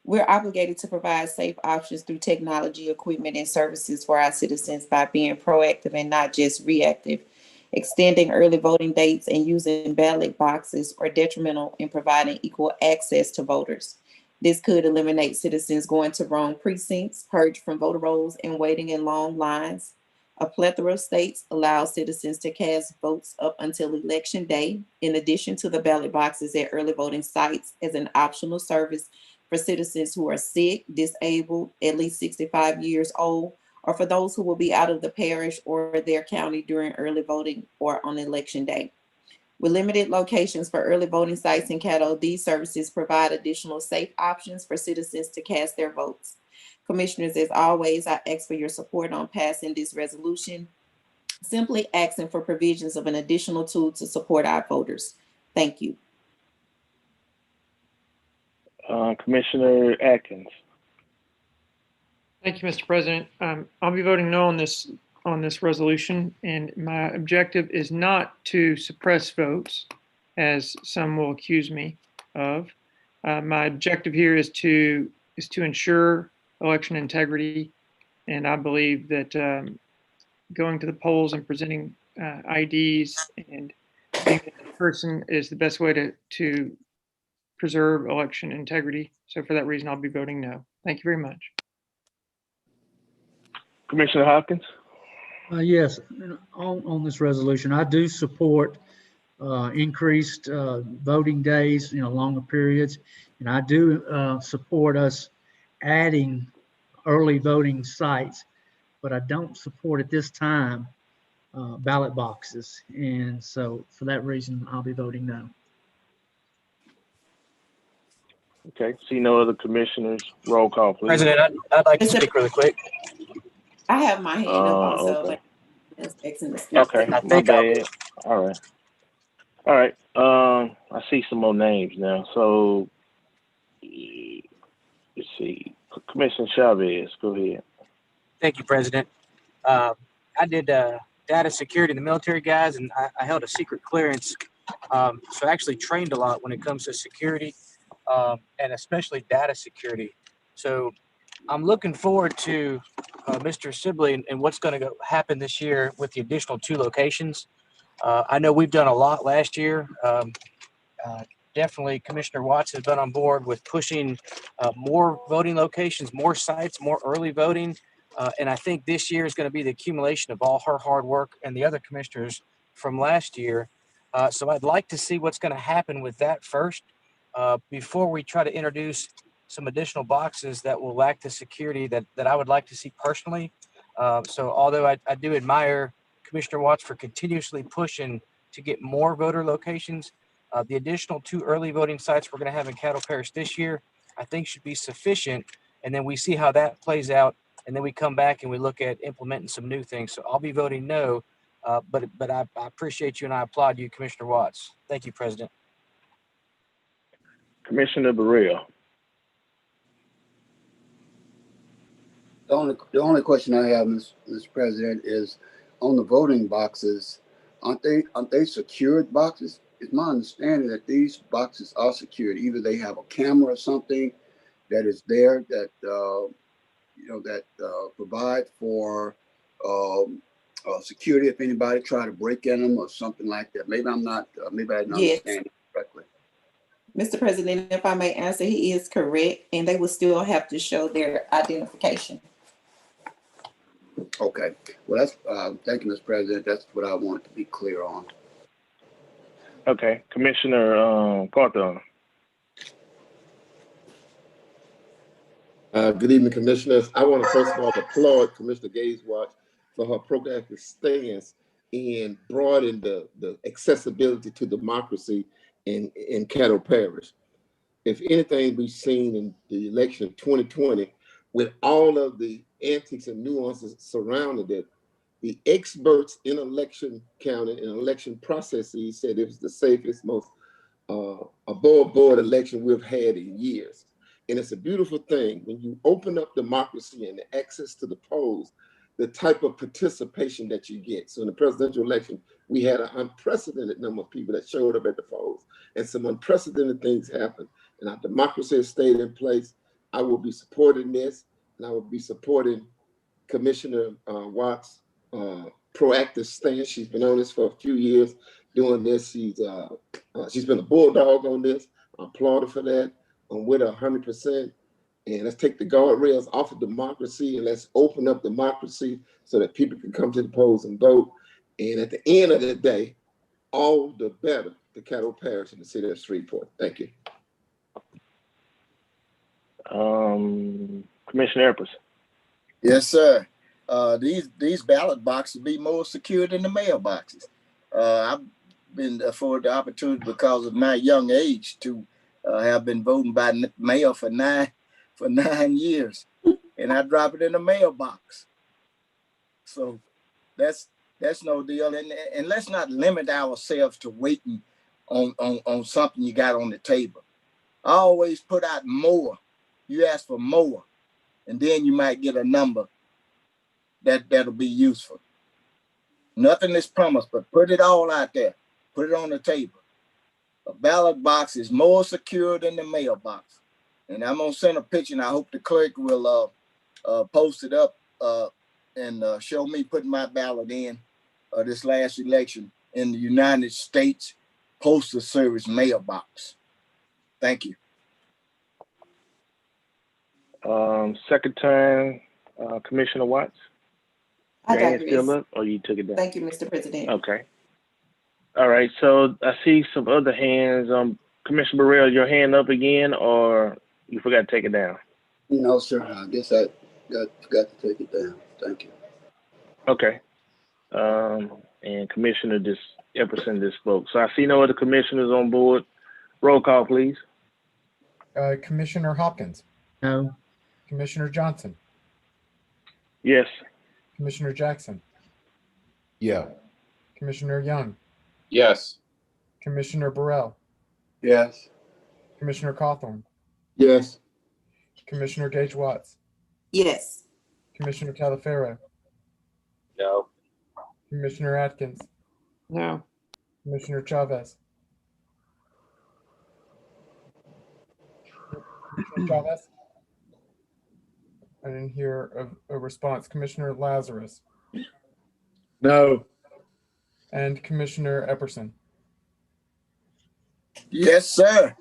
We're obligated to provide safe options through technology, equipment, and services for our citizens by being proactive and not just reactive. Extending early voting dates and using ballot boxes are detrimental in providing equal access to voters. This could eliminate citizens going to wrong precincts, purge from voter rolls, and waiting in long lines. A plethora of states allow citizens to cast votes up until Election Day, in addition to the ballot boxes at early voting sites, as an optional service for citizens who are sick, disabled, at least 65 years old, or for those who will be out of the parish or their county during early voting or on Election Day. With limited locations for early voting sites in Caddo, these services provide additional safe options for citizens to cast their votes. Commissioners, as always, I ask for your support on passing this resolution, simply asking for provisions of an additional tool to support our voters. Thank you. Commissioner Atkins. Thank you, Mr. President. I'll be voting no on this resolution, and my objective is not to suppress votes, as some will accuse me of. My objective here is to ensure election integrity, and I believe that going to the polls and presenting IDs and being in person is the best way to preserve election integrity. So for that reason, I'll be voting no. Thank you very much. Commissioner Hopkins? Yes, on this resolution, I do support increased voting days, longer periods. And I do support us adding early voting sites, but I don't support at this time ballot boxes. And so for that reason, I'll be voting no. Okay, see no other commissioners. Roll call, please. President, I'd like to speak really quick. I have my hand up also. Okay. But Okay, my bad. All right. I see some more names now. So let's see. Commissioner Chavez, go ahead. Thank you, President. I did data security in the military, guys, and I held a secret clearance. So I actually trained a lot when it comes to security, and especially data security. So I'm looking forward to Mr. Sibley and what's going to happen this year with the additional 2 locations. I know we've done a lot last year. Definitely Commissioner Watts has been on board with pushing more voting locations, more sites, more early voting. And I think this year is going to be the accumulation of all her hard work and the other commissioners from last year. So I'd like to see what's going to happen with that first before we try to introduce some additional boxes that will lack the security that I would like to see personally. So although I do admire Commissioner Watts for continuously pushing to get more voter locations, the additional 2 early voting sites we're going to have in Caddo Parish this year, I think should be sufficient. And then we see how that plays out. And then we come back and we look at implementing some new things. So I'll be voting no, but I appreciate you and I applaud you, Commissioner Watts. Thank you, President. Commissioner Burrell. The only question I have, Mr. President, is on the voting boxes. Aren't they secured boxes? It's my understanding that these boxes are secured. Either they have a camera or something that is there that provide for security if anybody try to break in them or something like that. Maybe I'm not. Maybe I didn't understand it correctly. Mr. President, if I may answer, he is correct, and they will still have to show their identification. Okay. Well, that's thank you, Mr. President. That's what I wanted to be clear on. Okay, Commissioner Carter. Good evening, Commissioners. I want to first of all applaud Commissioner Gaze-Watts for her proactive stance in broadening the accessibility to democracy in Caddo Parish. If anything we've seen in the election of 2020, with all of the antics and nuances surrounding it, the experts in election counting and election processes said it was the safest, most above board election we've had in years. And it's a beautiful thing when you open up democracy and the access to the polls, the type of participation that you get. So in the presidential election, we had an unprecedented number of people that showed up at the polls, and some unprecedented things happened. And our democracy has stayed in place. I will be supporting this, and I will be supporting Commissioner Watts' proactive stance. She's been on this for a few years doing this. She's been a bulldog on this. I applaud her for that. I'm with her 100%. And let's take the guardrails off of democracy and let's open up democracy so that people can come to the polls and vote. And at the end of the day, all the better the Caddo Parish and the city of Shreveport. Thank you. Commissioner Epperson. Yes, sir. These ballot boxes be more secure than the mailboxes. I've been afforded the opportunity because of my young age to have been voting by mail for nine years, and I drop it in the mailbox. So that's no deal. And let's not limit ourselves to waiting on something you got on the table. I always put out more. You ask for more, and then you might get a number that'll be useful. Nothing is promised, but put it all out there. Put it on the table. A ballot box is more secure than the mailbox. And I'm gonna send a picture, and I hope the clerk will post it up and show me putting my ballot in this last election in the United States Postal Service mailbox. Thank you. Second turn, Commissioner Watts. I Your hand's still digress. up, or you took it down? Thank you, Mr. President. Okay. All right. So I see some other hands. Commissioner Burrell, your hand up again, or you forgot to take it down? No, sir. I guess I forgot to take it down. Thank you. Okay. And Commissioner Epperson just spoke. So I see no other commissioners on board. Roll call, please. Commissioner Hopkins. No. Commissioner Johnson. Yes. Commissioner Jackson. Yeah. Commissioner Young. Yes. Commissioner Burrell. Yes. Commissioner Cawthorn. Yes. Commissioner Gage Watts. Yes. Commissioner Talaferro. No. Commissioner Atkins. No. Commissioner Chavez. Commissioner Chavez? I didn't hear a response. Commissioner Lazarus. No. And Commissioner Epperson. Yes, sir.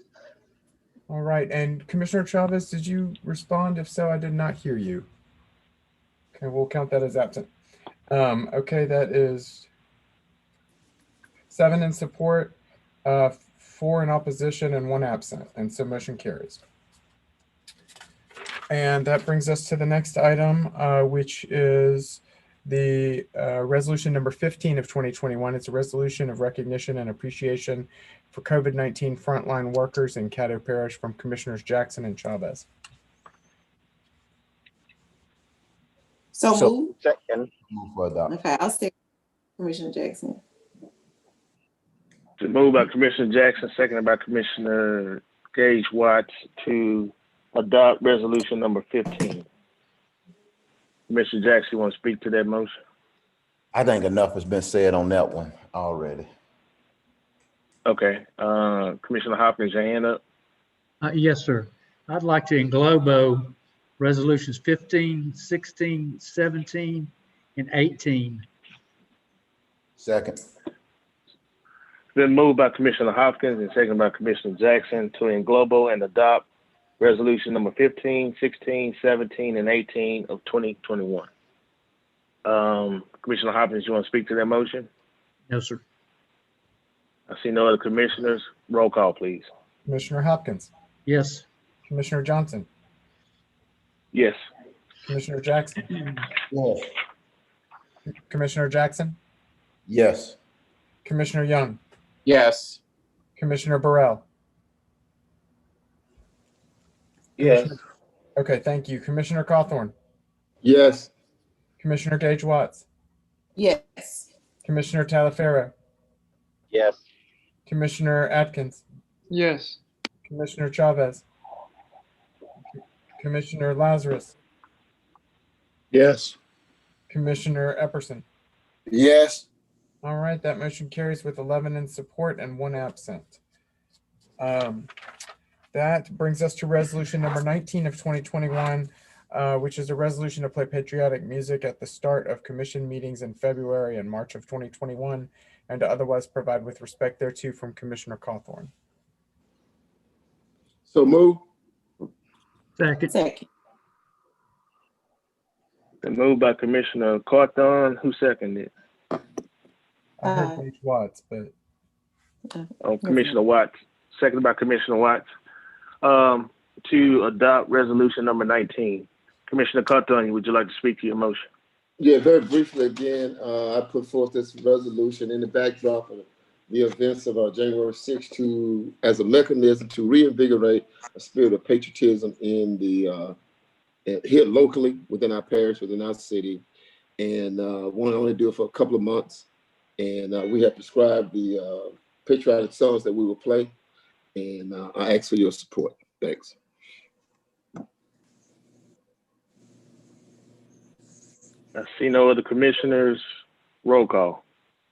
All right. And Commissioner Chavez, did you respond? If so, I did not hear you. Okay, we'll count that as absent. Okay, that is 7 in support, 4 in opposition, and 1 absent. And so motion carries. And that brings us to the next item, which is the resolution number 15 of 2021. It's a resolution of recognition and appreciation for COVID-19 frontline workers in Caddo Parish from Commissioners Jackson and Chavez. So move. Second. Move for adoption. Okay, I'll say Commissioner Jackson. Moved by Commissioner Jackson, seconded by Commissioner Gage Watts to adopt resolution number 15. Commissioner Jackson, you want to speak to that motion? I think enough has been said on that one already. Okay. Commissioner Hopkins, your hand up? Yes, sir. I'd like to englobo resolutions 15, 16, 17, and 18. Second. Been moved by Commissioner Hopkins and seconded by Commissioner Jackson to englobo and adopt resolution number 15, 16, 17, and 18 of 2021. Commissioner Hopkins, you want to speak to that motion? No, sir. I see no other commissioners. Roll call, please. Commissioner Hopkins. Yes. Commissioner Johnson. Yes. Commissioner Jackson. Yes. Commissioner Jackson. Yes. Commissioner Young. Yes. Commissioner Burrell. Yes. Okay, thank you. Commissioner Cawthorn. Yes. Commissioner Gage Watts. Yes. Commissioner Talaferro. Yes. Commissioner Atkins. Yes. Commissioner Chavez. Commissioner Lazarus. Yes. Commissioner Epperson. Yes. All right, that motion carries with 11 in support and 1 absent. That brings us to resolution number 19 of 2021, which is a resolution to play patriotic music at the start of commission meetings in February and March of 2021, and to otherwise provide with respect thereto from Commissioner Cawthorn. So move. Second. Second. Been moved by Commissioner Cawthorn. Who seconded? I heard Gage Watts, but Commissioner Watts, seconded by Commissioner Watts, to adopt resolution number 19. Commissioner Cawthorn, would you like to speak to your motion? Yeah, very briefly again, I put forth this resolution in the backdrop of the events of January 6th as a mechanism to reinvigorate a spirit of patriotism in the here locally within our parish, within our city, and want to only do it for a couple of months. And we have prescribed the patriotic songs that we will play, and I ask for your support. Thanks. I see no other commissioners. Roll call.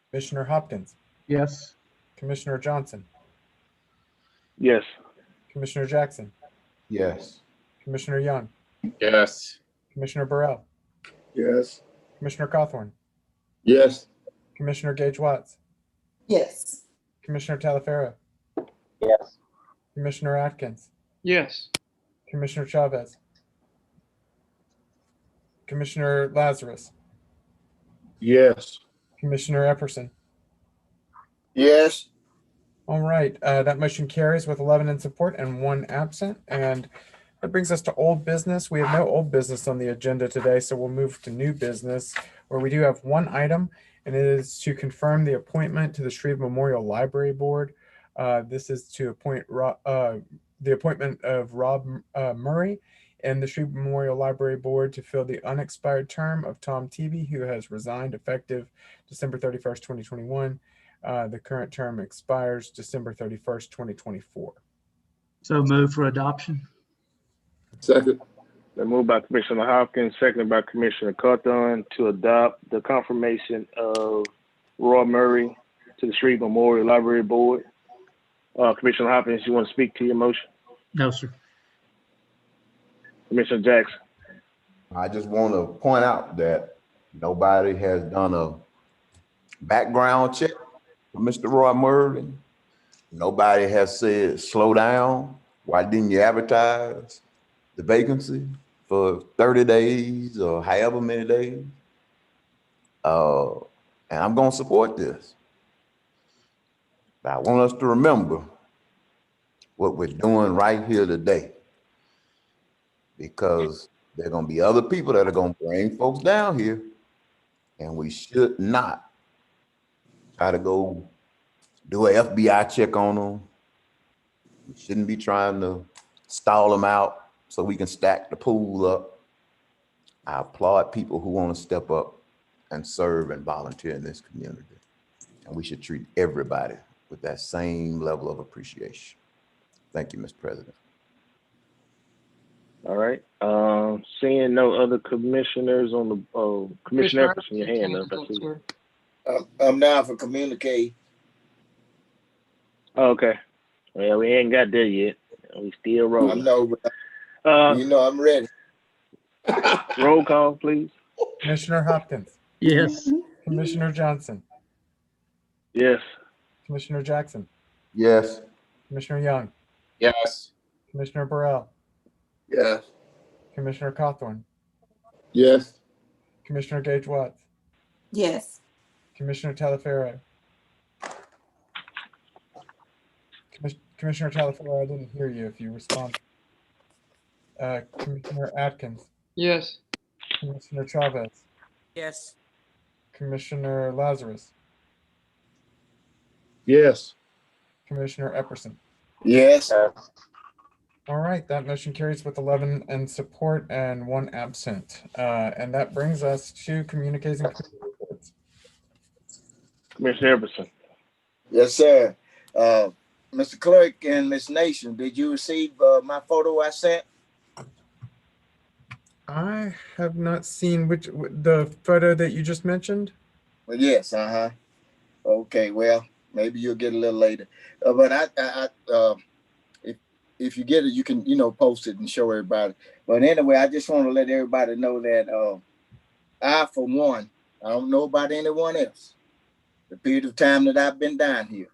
Commissioner Hopkins. Yes. Commissioner Johnson. Yes. Commissioner Jackson. Yes. Commissioner Young. Yes. Commissioner Burrell. Yes. Commissioner Cawthorn, Yes. Commissioner Gage Watts, Yes. Commissioner Talaferro, Yes. Commissioner Atkins, Yes. Commissioner Chavez, Commissioner Lazarus, Yes. Commissioner Epperson. Yes. All right, that motion carries with 11 in support and 1 absent. And that brings us to old business. We have no old business on the agenda today, so we'll move to new business, where we do have one item, and it is to confirm the appointment to the Shreve Memorial Library Board. This is to appoint the appointment of Rob Murray and the Shreve Memorial Library Board to fill the unexpired term of Tom Tevey, who has resigned effective December 31st, 2021. The current term expires December 31st, 2024. So move for adoption. Second. Been moved by Commissioner Hopkins, seconded by Commissioner Cawthorn to adopt the confirmation of Roy Murray to the Shreve Memorial Library Board. Commissioner Hopkins, you want to speak to your motion? No, sir. Commissioner Jackson. I just want to point out that nobody has done a background check for Mr. Roy Murray. Nobody has said, slow down. Why didn't you advertise the vacancy for 30 days or however many days? And I'm going to support this. But I want us to remember what we're doing right here today, because there are going to be other people that are going to bring folks down here, and we should not try to go do an FBI check on them. We shouldn't be trying to stall them out so we can stack the pool up. I applaud people who want to step up and serve and volunteer in this community. And we should treat everybody with that same level of appreciation. Thank you, Mr. President. All right. Seeing no other commissioners on the Commissioner Epperson, your hand up. I see. I'm down for communicate. Okay. Well, we ain't got there yet. We still rolling. I know, but you know I'm ready. Roll call, please. Commissioner Hopkins. Yes. Commissioner Johnson. Yes. Commissioner Jackson. Yes. Commissioner Young. Yes. Commissioner Burrell. Yes. Commissioner Cawthorn. Yes. Commissioner Gage Watts. Yes. Commissioner Talaferro. Commissioner Talaferro, I didn't hear you if you respond. Commissioner Atkins. Yes. Commissioner Chavez. Yes. Commissioner Lazarus. Yes. Commissioner Epperson. Yes. All right, that motion carries with 11 in support and 1 absent. And that brings us to communications and committee reports. Commissioner Epperson. Yes, sir. Mr. Clerk and Ms. Nation, did you receive my photo I sent? I have not seen the photo that you just mentioned. Well, yes. Okay. Well, maybe you'll get a little later. But if you get it, you can post it and show everybody. But anyway, I just want to let everybody know that I, for one, I don't know about anyone else. The period of time that I've been down here,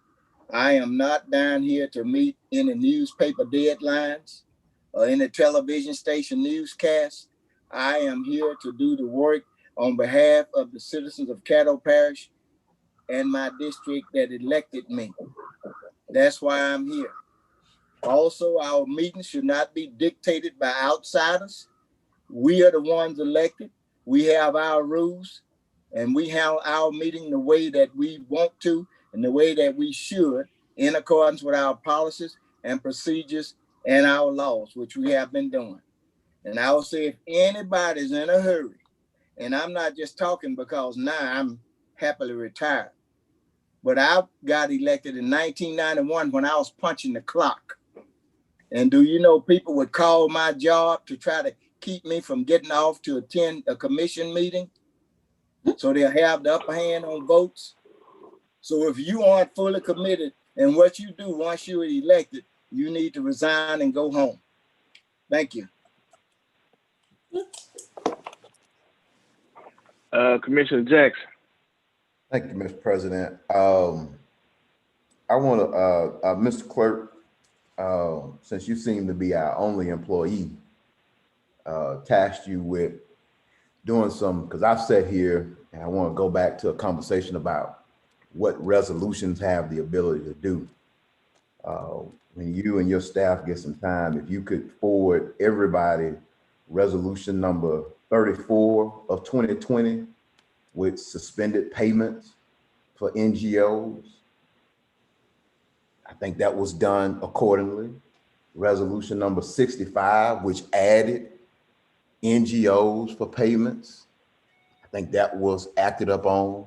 I am not down here to meet any newspaper deadlines or any television station newscast. I am here to do the work on behalf of the citizens of Caddo Parish and my district that elected me. That's why I'm here. Also, our meetings should not be dictated by outsiders. We are the ones elected. We have our rules, and we have our meeting the way that we want to and the way that we should, in accordance with our policies and procedures and our laws, which we have been doing. And I will say, if anybody's in a hurry, and I'm not just talking because now I'm happily retired, but I got elected in 1991 when I was punching the clock. And do you know people would call my job to try to keep me from getting off to attend a commission meeting? So they'll have the upper hand on votes. So if you aren't fully committed in what you do once you're elected, you need to resign and go home. Thank you. Commissioner Jackson. Thank you, Mr. President. I want to, Mr. Clerk, since you seem to be our only employee, tasked you with doing some, because I've sat here and I want to go back to a conversation about what resolutions have the ability to do. When you and your staff get some time, if you could forward everybody resolution number 34 of 2020 with suspended payments for NGOs. I think that was done accordingly. Resolution number 65, which added NGOs for payments. I think that was acted upon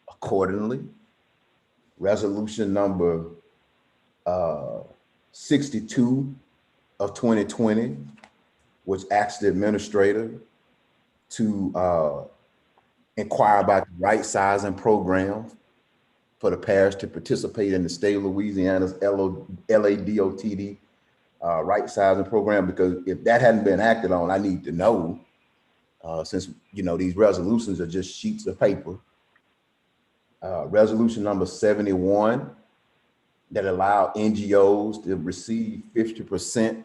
accordingly. Resolution number 62 of 2020, which asked the administrator to inquire about the right sizing program for the parish to participate in the state of Louisiana's LADOTD right sizing program, because if that hadn't been acted on, I need to know, since these resolutions are just sheets of paper. Resolution number 71 that allow NGOs to receive 50%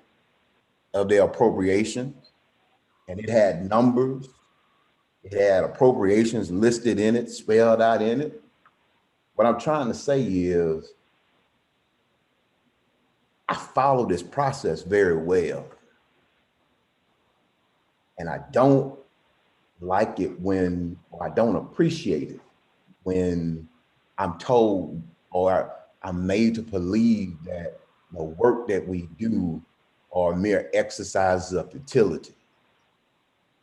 of their appropriations, and it had numbers, it had appropriations listed in it, spelled out in it. What I'm trying to say is, I follow this process very well. And I don't like it when, or I don't appreciate it when I'm told or I'm made to believe that the work that we do are mere exercises of futility.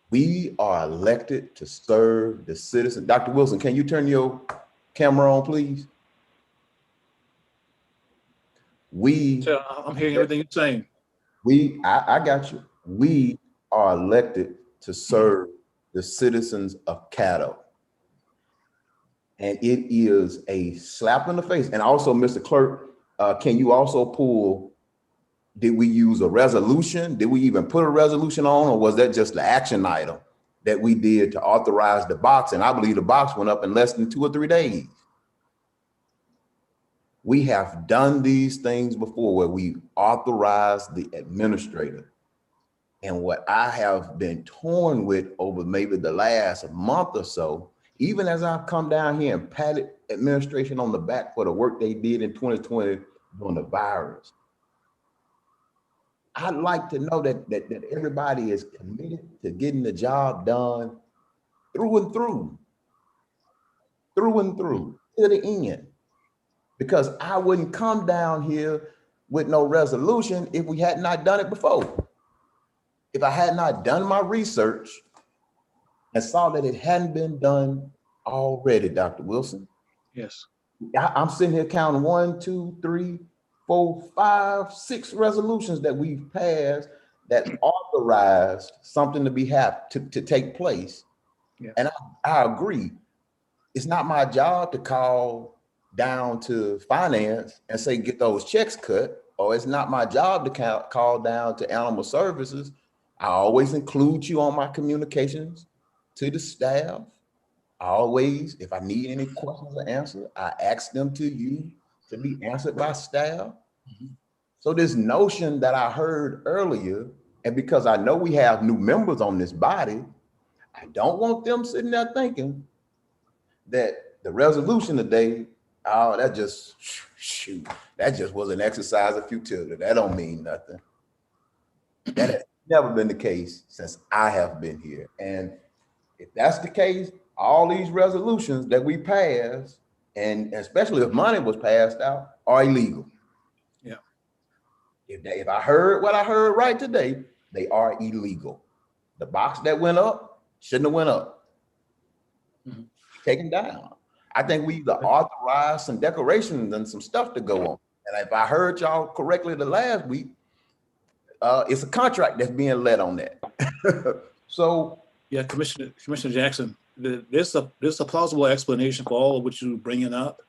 We are elected to serve the citizen. Dr. Wilson, can you turn your camera on, please? I'm hearing everything you're saying. I got you. We are elected to serve the citizens of Caddo. And it is a slap in the face. And also, Mr. Clerk, can you also pull, did we use a resolution? Did we even put a resolution on, or was that just the action item that we did to authorize the box? And I believe the box went up in less than 2 or 3 days. We have done these things before where we authorized the administrator. And what I have been torn with over maybe the last month or so, even as I've come down here and patted administration on the back for the work they did in 2020 during the virus, I'd like to know that everybody is committed to getting the job done through and through, to the end. Because I wouldn't come down here with no resolution if we had not done it before. If I had not done my research and saw that it hadn't been done already, Dr. Wilson. Yes. I'm sitting here counting 1, 2, 3, 4, 5, 6 resolutions that we've passed that authorized something to be to take place. Yeah. And I agree. It's not my job to call down to finance and say, get those checks cut, or it's not my job to call down to animal services. I always include you on my communications to the staff. I always, if I need any questions or answers, I ask them to you to be answered by staff. So this notion that I heard earlier, and because I know we have new members on this body, I don't want them sitting there thinking that the resolution today, oh, that just was an exercise of futility. That don't mean nothing. That has never been the case since I have been here. And if that's the case, all these resolutions that we pass, and especially if money was passed out, are illegal. Yeah. If I heard what I heard right today, they are illegal. The box that went up shouldn't have went up. Taken down. I think we either authorized some decorations and some stuff to go on. And if I heard y'all correctly the last week, it's a contract that's being let on that. So yeah, Commissioner Jackson, there's a plausible explanation for all of what you're bringing up,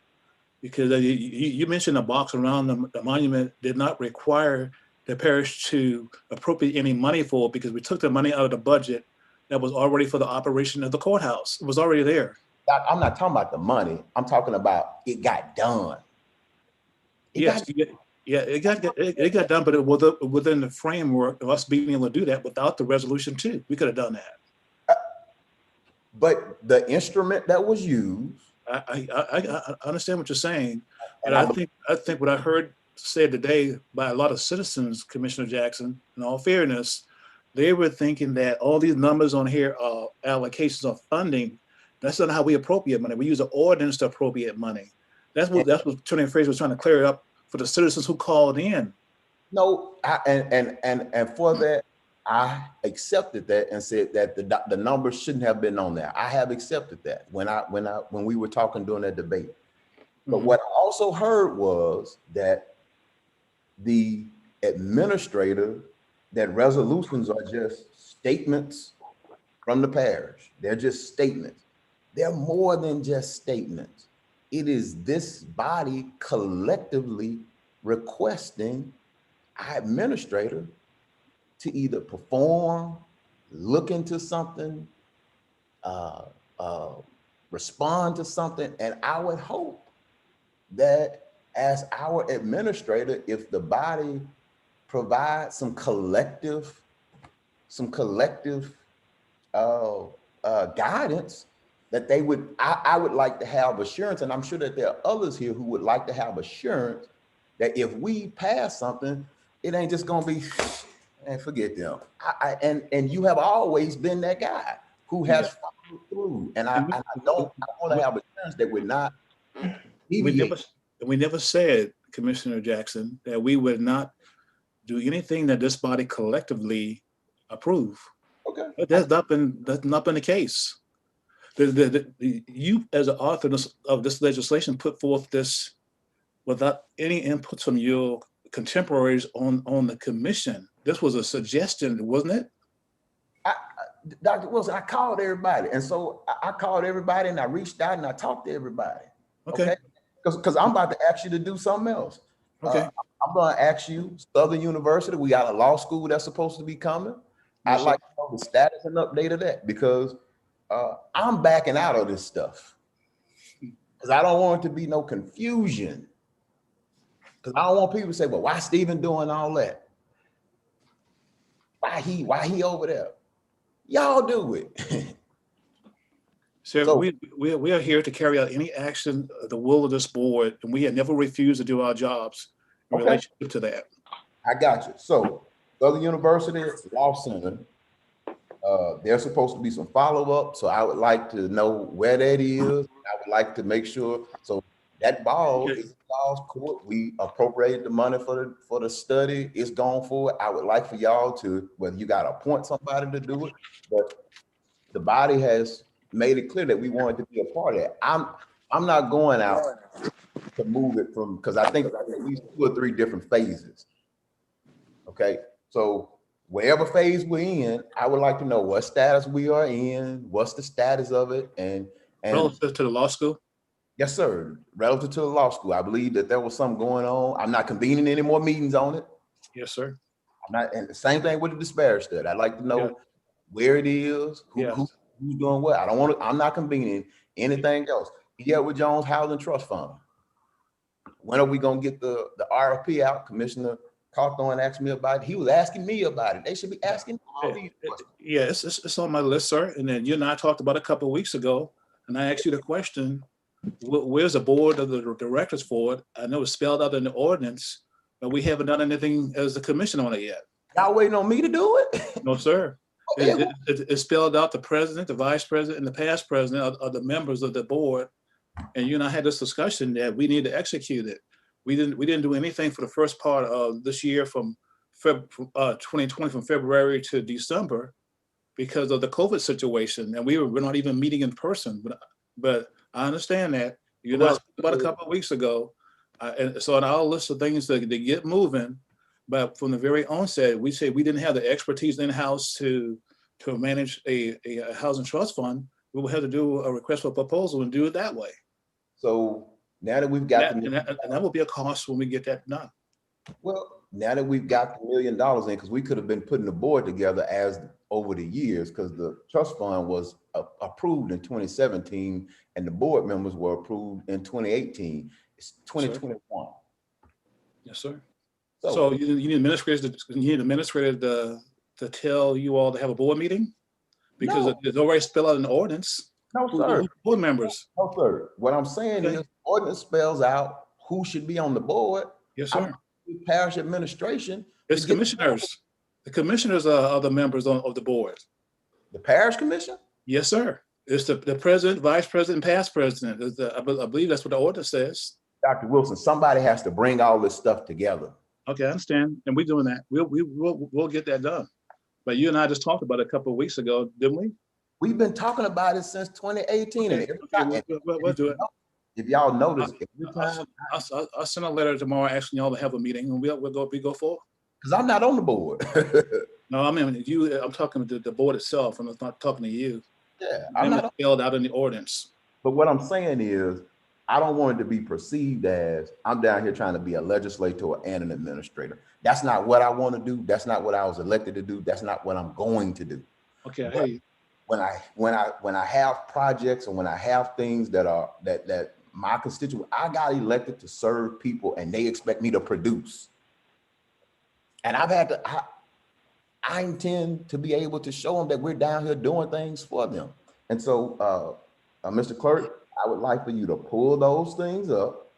because you mentioned a box around the monument did not require the parish to appropriate any money for it, because we took the money out of the budget that was already for the operation of the courthouse. It was already there. Doc, I'm not talking about the money. I'm talking about it got done. Yes, it got done, but it was within the framework of us being able to do that without the resolution too. We could have done that. But the instrument that was used. I understand what you're saying, but I think what I heard said today by a lot of citizens, Commissioner Jackson, in all fairness, they were thinking that all these numbers on here are allocations of funding. That's not how we appropriate money. We use an ordinance to appropriate money. That's what Attorney Fraser was trying to clear it up for the citizens who called in. No, and for that, I accepted that and said that the numbers shouldn't have been on there. I have accepted that when we were talking during that debate. But what I also heard was that the administrator, that resolutions are just statements from the parish. They're just statements. They're more than just statements. It is this body collectively requesting our administrator to either perform, look into something, respond to something. And I would hope that as our administrator, if the body provides some collective guidance, that they would, I would like to have assurance, and I'm sure that there are others here who would like to have assurance that if we pass something, it ain't just gonna be, and forget them. And you have always been that guy who has followed through. And I want to have assurance that we're not deviating. We never said, Commissioner Jackson, that we would not do anything that this body collectively approve. Okay. That's not been the case. You, as an author of this legislation, put forth this without any input from your contemporaries on the commission. This was a suggestion, wasn't it? Dr. Wilson, I called everybody. And so I called everybody and I reached out and I talked to everybody. Okay. Because I'm about to ask you to do something else. Okay. I'm going to ask you, Southern University, we got a law school that's supposed to be coming. I'd like to know the status and update of that, because I'm backing out of this stuff. Because I don't want it to be no confusion. Because I don't want people to say, well, why Stephen doing all that? Why he over there? Y'all do it. So we are here to carry out any action, the will of this board, and we have never refused to do our jobs in relationship to that. I got you. So Southern University Law Center, there's supposed to be some follow-up. So I would like to know where that is. I would like to make sure. So that ball is y'all's court. We appropriated the money for the study. It's gone forward. I would like for y'all to, whether you got to appoint somebody to do it, but the body has made it clear that we wanted to be a part of that. I'm not going out to move it from, because I think at least 2 or 3 different phases. Okay, so wherever phase we're in, I would like to know what status we are in, what's the status of it, and relative to the law school. Yes, sir. Relative to the law school, I believe that there was something going on. I'm not convening any more meetings on it. Yes, sir. I'm not, and the same thing with the disparity study. I'd like to know where it is, who's doing what. I don't want to. I'm not convening anything else. Edward Jones Housing Trust Fund. When are we gonna get the RFP out? Commissioner Cawthorn asked me about it. He was asking me about it. They should be asking all these questions. Yeah, it's on my list, sir. And then you and I talked about it a couple of weeks ago, and I asked you the question, where's the board of the directors for it? I know it's spelled out in the ordinance, but we haven't done anything as the commission on it yet. Y'all waiting on me to do it? No, sir. It's spelled out the president, the vice president, and the past president are the members of the board. And you and I had this discussion that we need to execute it. We didn't do anything for the first part of this year from 2020, from February to December, because of the COVID situation, and we're not even meeting in person. But I understand that. You and I spoke about a couple of weeks ago, and so on our list of things to get moving. But from the very onset, we said we didn't have the expertise in-house to manage a housing trust fund. We will have to do a request for proposal and do it that way. So now that we've got and that will be a cost when we get that done. Well, now that we've got the $1 million in, because we could have been putting the board together as over the years, because the trust fund was approved in 2017 and the board members were approved in 2018. It's 2021. Yes, sir. So, So you need administrators to tell you all to have a board meeting? Because no, it's already spelled out in the ordinance. no, sir. Board members. No, sir. What I'm saying is ordinance spells out who should be on the board. Yes, sir. Parish administration. It's commissioners. The commissioners are the members of the board. The parish commission? Yes, sir. It's the president, vice president, past president. I believe that's what the ordinance says. Dr. Wilson, somebody has to bring all this stuff together. Okay, I understand. And we're doing that. We'll get that done. But you and I just talked about it a couple of weeks ago, didn't we? We've been talking about it since 2018. Okay. And we'll do it. If y'all notice, I'll send a letter tomorrow asking y'all to have a meeting, and we'll go forward. Because I'm not on the board. No, I mean I'm talking to the board itself. I'm not talking to you. Yeah, I'm not spelled out in the ordinance. But what I'm saying is, I don't want it to be perceived as I'm down here trying to be a legislator and an administrator. That's not what I want to do. That's not what I was elected to do. That's not what I'm going to do. Okay. Hey. When I have projects and when I have things that my constituent, I got elected to serve people and they expect me to produce. And I intend to be able to show them that we're down here doing things for them. And so, Mr. Clerk, I would like for you to pull those things up.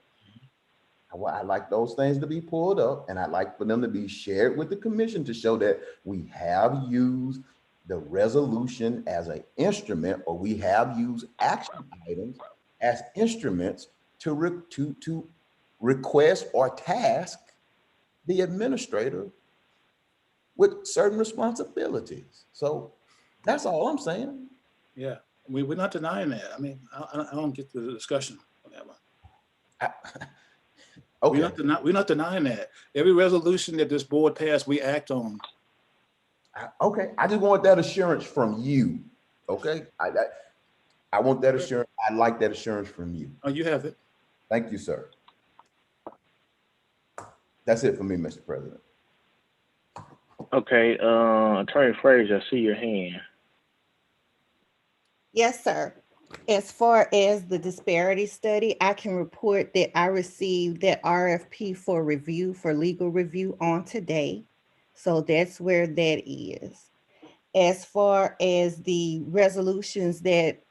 I'd like those things to be pulled up, and I'd like for them to be shared with the commission to show that we have used the resolution as an instrument, or we have used action items as instruments to request or task the administrator with certain responsibilities. So that's all I'm saying. Yeah, we're not denying that. I mean, I don't get the discussion on that one. Okay. We're not denying that. Every resolution that this board passed, we act on. Okay, I just want that assurance from you. Okay, I want that assurance. I'd like that assurance from you. Oh, you have it. Thank you, sir. That's it for me, Mr. President. Okay, Attorney Frazier, I see your hand. Yes, sir. As far as the disparity study, I can report that I received that RFP for review, for legal review on today. So that's where that is. As far as the resolutions that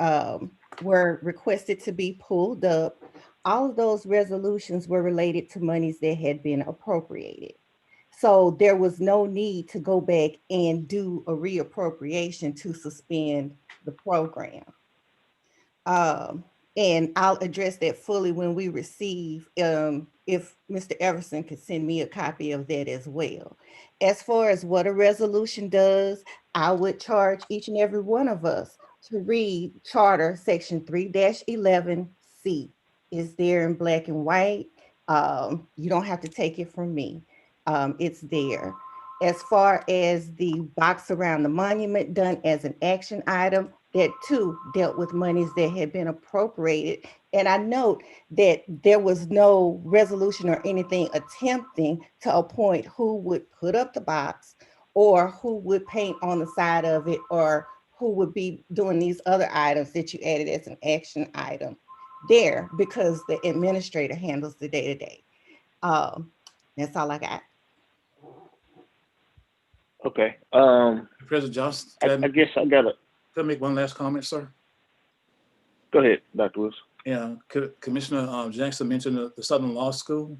were requested to be pulled up, all of those resolutions were related to monies that had been appropriated. So there was no need to go back and do a reappropriation to suspend the program. And I'll address that fully when we receive, if Mr. Everson could send me a copy of that as well. As far as what a resolution does, I would charge each and every one of us to read Charter Section 3-11C. It's there in black and white. You don't have to take it from me. It's there. As far as the box around the monument done as an action item, that too dealt with monies that had been appropriated. And I note that there was no resolution or anything attempting to appoint who would put up the box or who would paint on the side of it or who would be doing these other items that you added as an action item there, because the administrator handles the day-to-day. That's all I got. Okay. President Johnson, I guess I got to. Can I make one last comment, sir? Go ahead, Dr. Wilson. Yeah, Commissioner Jackson mentioned the Southern Law School.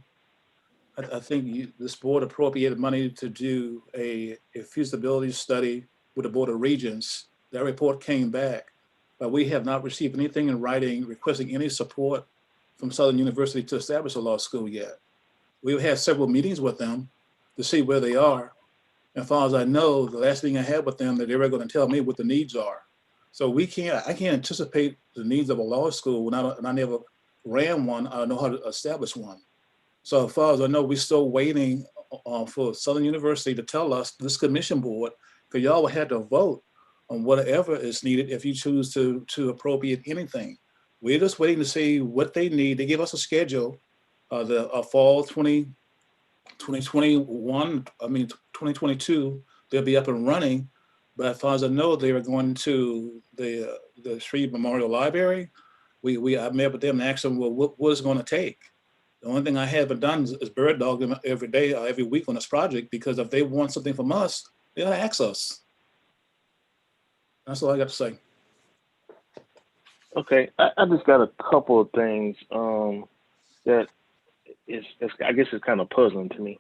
I think this board appropriated money to do a feasibility study with the Board of Regents. That report came back, but we have not received anything in writing requesting any support from Southern University to establish a law school yet. We've had several meetings with them to see where they are. And as far as I know, the last thing I had with them, that they were going to tell me what the needs are. So I can't anticipate the needs of a law school when I never ran one. I don't know how to establish one. So as far as I know, we're still waiting for Southern University to tell us, this commission board, because y'all had to vote on whatever is needed if you choose to appropriate anything. We're just waiting to see what they need. They give us a schedule, the fall 2022, they'll be up and running. But as far as I know, they were going to the Street Memorial Library. I met with them and asked them, well, what was it going to take? The only thing I haven't done is bird dog them every day or every week on this project, because if they want something from us, they gotta ask us. That's all I got to say. Okay, I just got a couple of things that I guess it's kind of puzzling to me.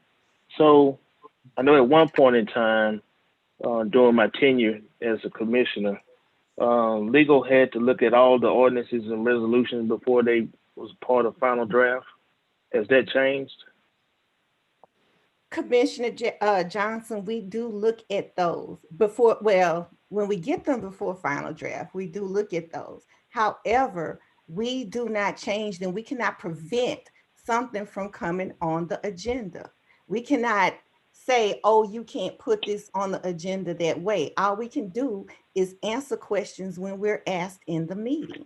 So I know at one point in time during my tenure as a commissioner, legal had to look at all the ordinances and resolutions before they was part of final draft. Has that changed? Commissioner Johnson, we do look at those before, well, when we get them before final draft, we do look at those. However, we do not change them. We cannot prevent something from coming on the agenda. We cannot say, oh, you can't put this on the agenda that way. All we can do is answer questions when we're asked in the meeting.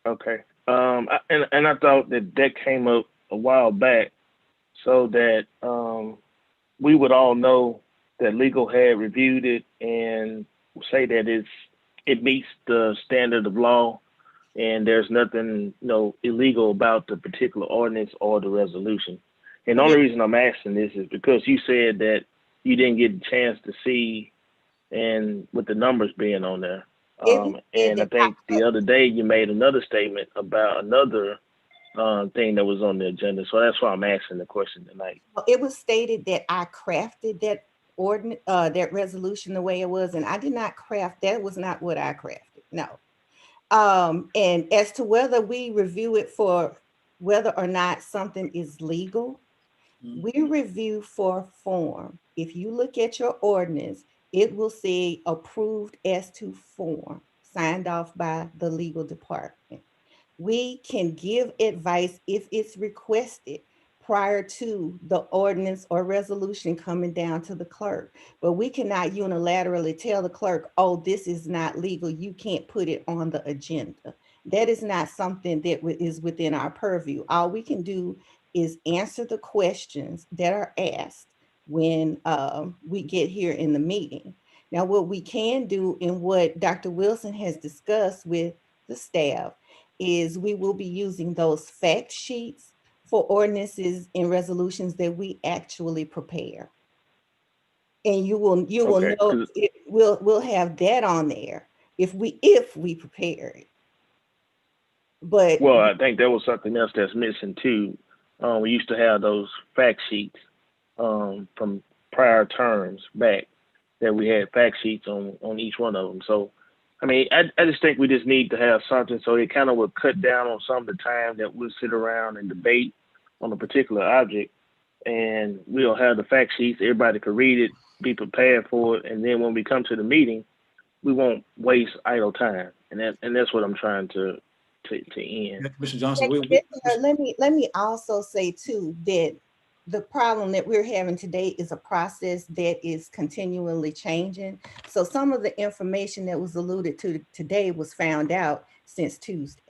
Okay. And I thought that came up a while back so that we would all know that legal had reviewed it and say that it meets the standard of law and there's nothing illegal about the particular ordinance or the resolution. And the only reason I'm asking this is because you said that you didn't get a chance to see, and with the numbers being on there. And I think the other day you made another statement about another thing that was on the agenda. So that's why I'm asking the question tonight. It was stated that I crafted that ordinance, that resolution the way it was, and I did not craft, that was not what I crafted, no. And as to whether we review it for whether or not something is legal, we review for form. If you look at your ordinance, it will say approved as to form, signed off by the legal department. We can give advice if it's requested prior to the ordinance or resolution coming down to the clerk. But we cannot unilaterally tell the clerk, oh, this is not legal, you can't put it on the agenda. That is not something that is within our purview. All we can do is answer the questions that are asked when we get here in the meeting. Now, what we can do and what Dr. Wilson has discussed with the staff is we will be using those fact sheets for ordinances and resolutions that we actually prepare. And you will know we'll have that on there if we prepare it. But well, I think there was something else that's missing too. We used to have those fact sheets from prior terms back that we had fact sheets on each one of them. So, I mean, I just think we just need to have something so it kind of will cut down on some of the time that we'll sit around and debate on a particular object, and we'll have the fact sheets. Everybody can read it, be prepared for it, and then when we come to the meeting, we won't waste idle time. And that's what I'm trying to end. Mr. Johnson, let me also say too that the problem that we're having today is a process that is continually changing. So some of the information that was alluded to today was found out since Tuesday.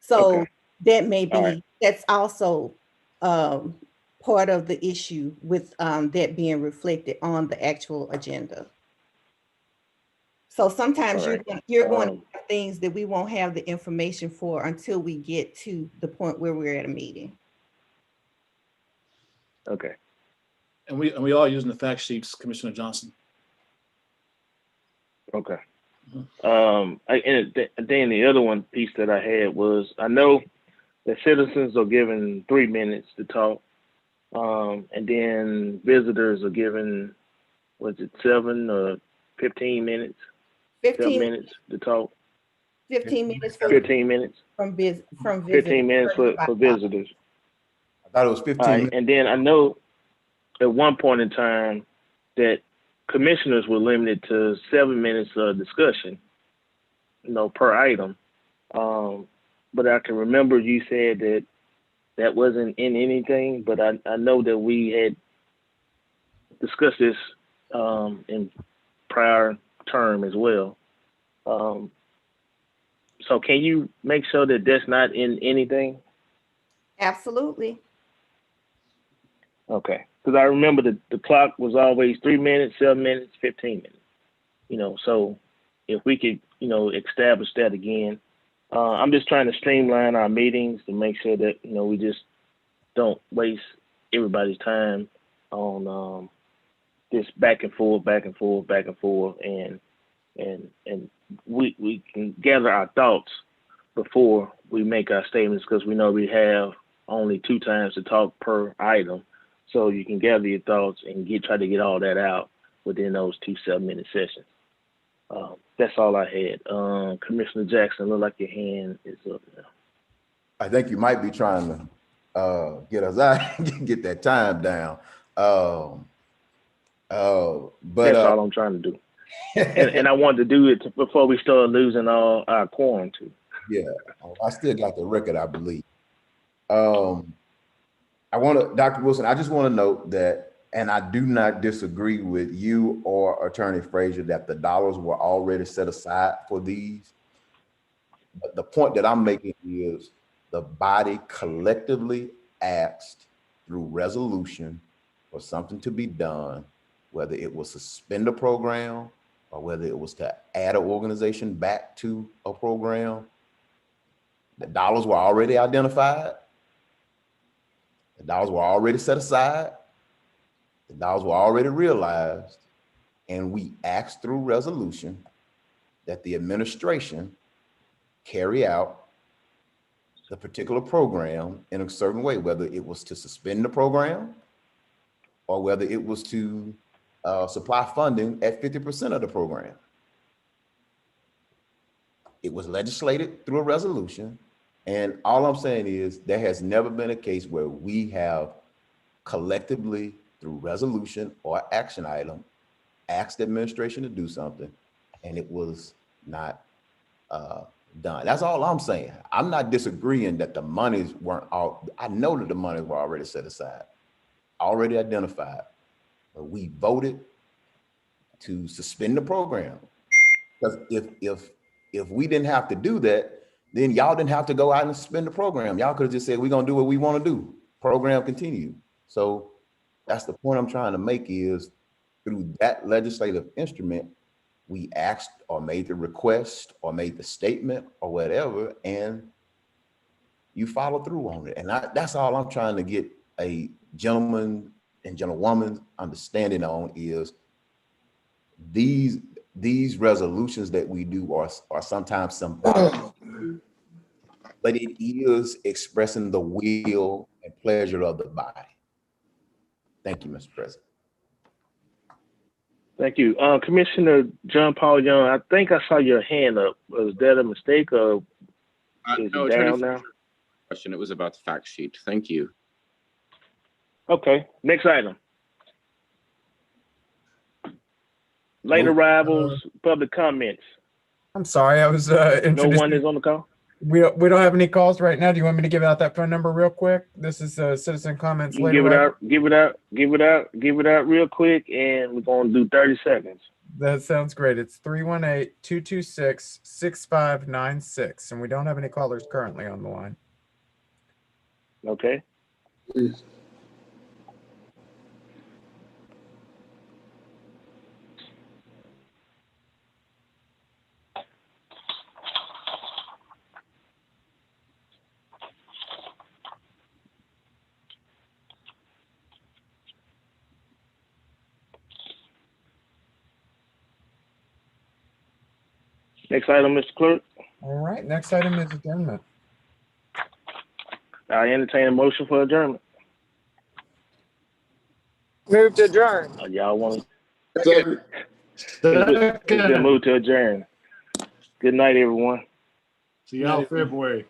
So that may be, that's also part of the issue with that being reflected on the actual agenda. So sometimes you're going to have things that we won't have the information for until we get to the point where we're at a meeting. Okay. And we are using the fact sheets, Commissioner Johnson. Okay. And then the other piece that I had was, I know that citizens are given 3 minutes to talk, and then visitors are given, was it 7 or 15 minutes? 15 minutes to talk. 15 minutes. 15 minutes from visitors. 15 minutes for visitors. I thought it was 15 minutes. And then I know at one point in time that commissioners were limited to 7 minutes of discussion, per item. But I can remember you said that wasn't in anything, but I know that we had discussed this in prior term as well. So can you make sure that that's not in anything? Absolutely. Okay. because I remember the clock was always 3 minutes, 7 minutes, 15 minutes. You know, so if we could, you know, establish that again. I'm just trying to streamline our meetings to make sure that, you know, we just don't waste everybody's time on this back and forth, and we can gather our thoughts before we make our statements, because we know we have only 2 times to talk per item. So you can gather your thoughts and try to get all that out within those 2 7-minute sessions. That's all I had. Commissioner Jackson, look like your hand is up now. I think you might be trying to get us out, get that time down. But that's all I'm trying to do. and I wanted to do it before we start losing all our quorum too. Yeah, I still got the record, I believe. I want to, Dr. Wilson, I just want to note that, and I do not disagree with you or Attorney Frazier that the dollars were already set aside for these. But the point that I'm making is the body collectively asked through resolution for something to be done, whether it was suspend a program or whether it was to add an organization back to a program. The dollars were already identified. The dollars were already set aside. The dollars were already realized. And we asked through resolution that the administration carry out the particular program in a certain way, whether it was to suspend the program or whether it was to supply funding at 50% of the program. It was legislated through a resolution. And all I'm saying is there has never been a case where we have collectively through resolution or action item asked the administration to do something and it was not done. That's all I'm saying. I'm not disagreeing that the monies weren't all, I know that the monies were already set aside, already identified, but we voted to suspend the program. Because if we didn't have to do that, then y'all didn't have to go out and suspend the program. Y'all could have just said, we're gonna do what we wanna do. Program continue. So that's the point I'm trying to make is through that legislative instrument, we asked or made the request or made the statement or whatever, and you follow through on it. And that's all I'm trying to get a gentleman and gentlewoman understanding on is these resolutions that we do are sometimes symbolic, but it is expressing the will and pleasure of the body. Thank you, Mr. President. Thank you. Commissioner John Paul Young, I think I saw your hand up. Was that a mistake or is No, it down now? question. It was about the fact sheet. Thank you. Okay, next item. Late arrivals, public comments. I'm sorry, I was No introducing. one is on the call? We don't have any calls right now. Do you want me to give out that phone number real quick? This is citizen comments. You can give it out real quick, and we're gonna do 30 seconds. That sounds great. It's 318-226-6596, and we don't have any callers currently on the line. Okay. Next item, Mr. Clerk. All right, next item is adjournment. I entertain a motion for adjournment. Move to adjourn. Y'all want Second. It's been moved to adjourn. Good night, everyone. See y'all February.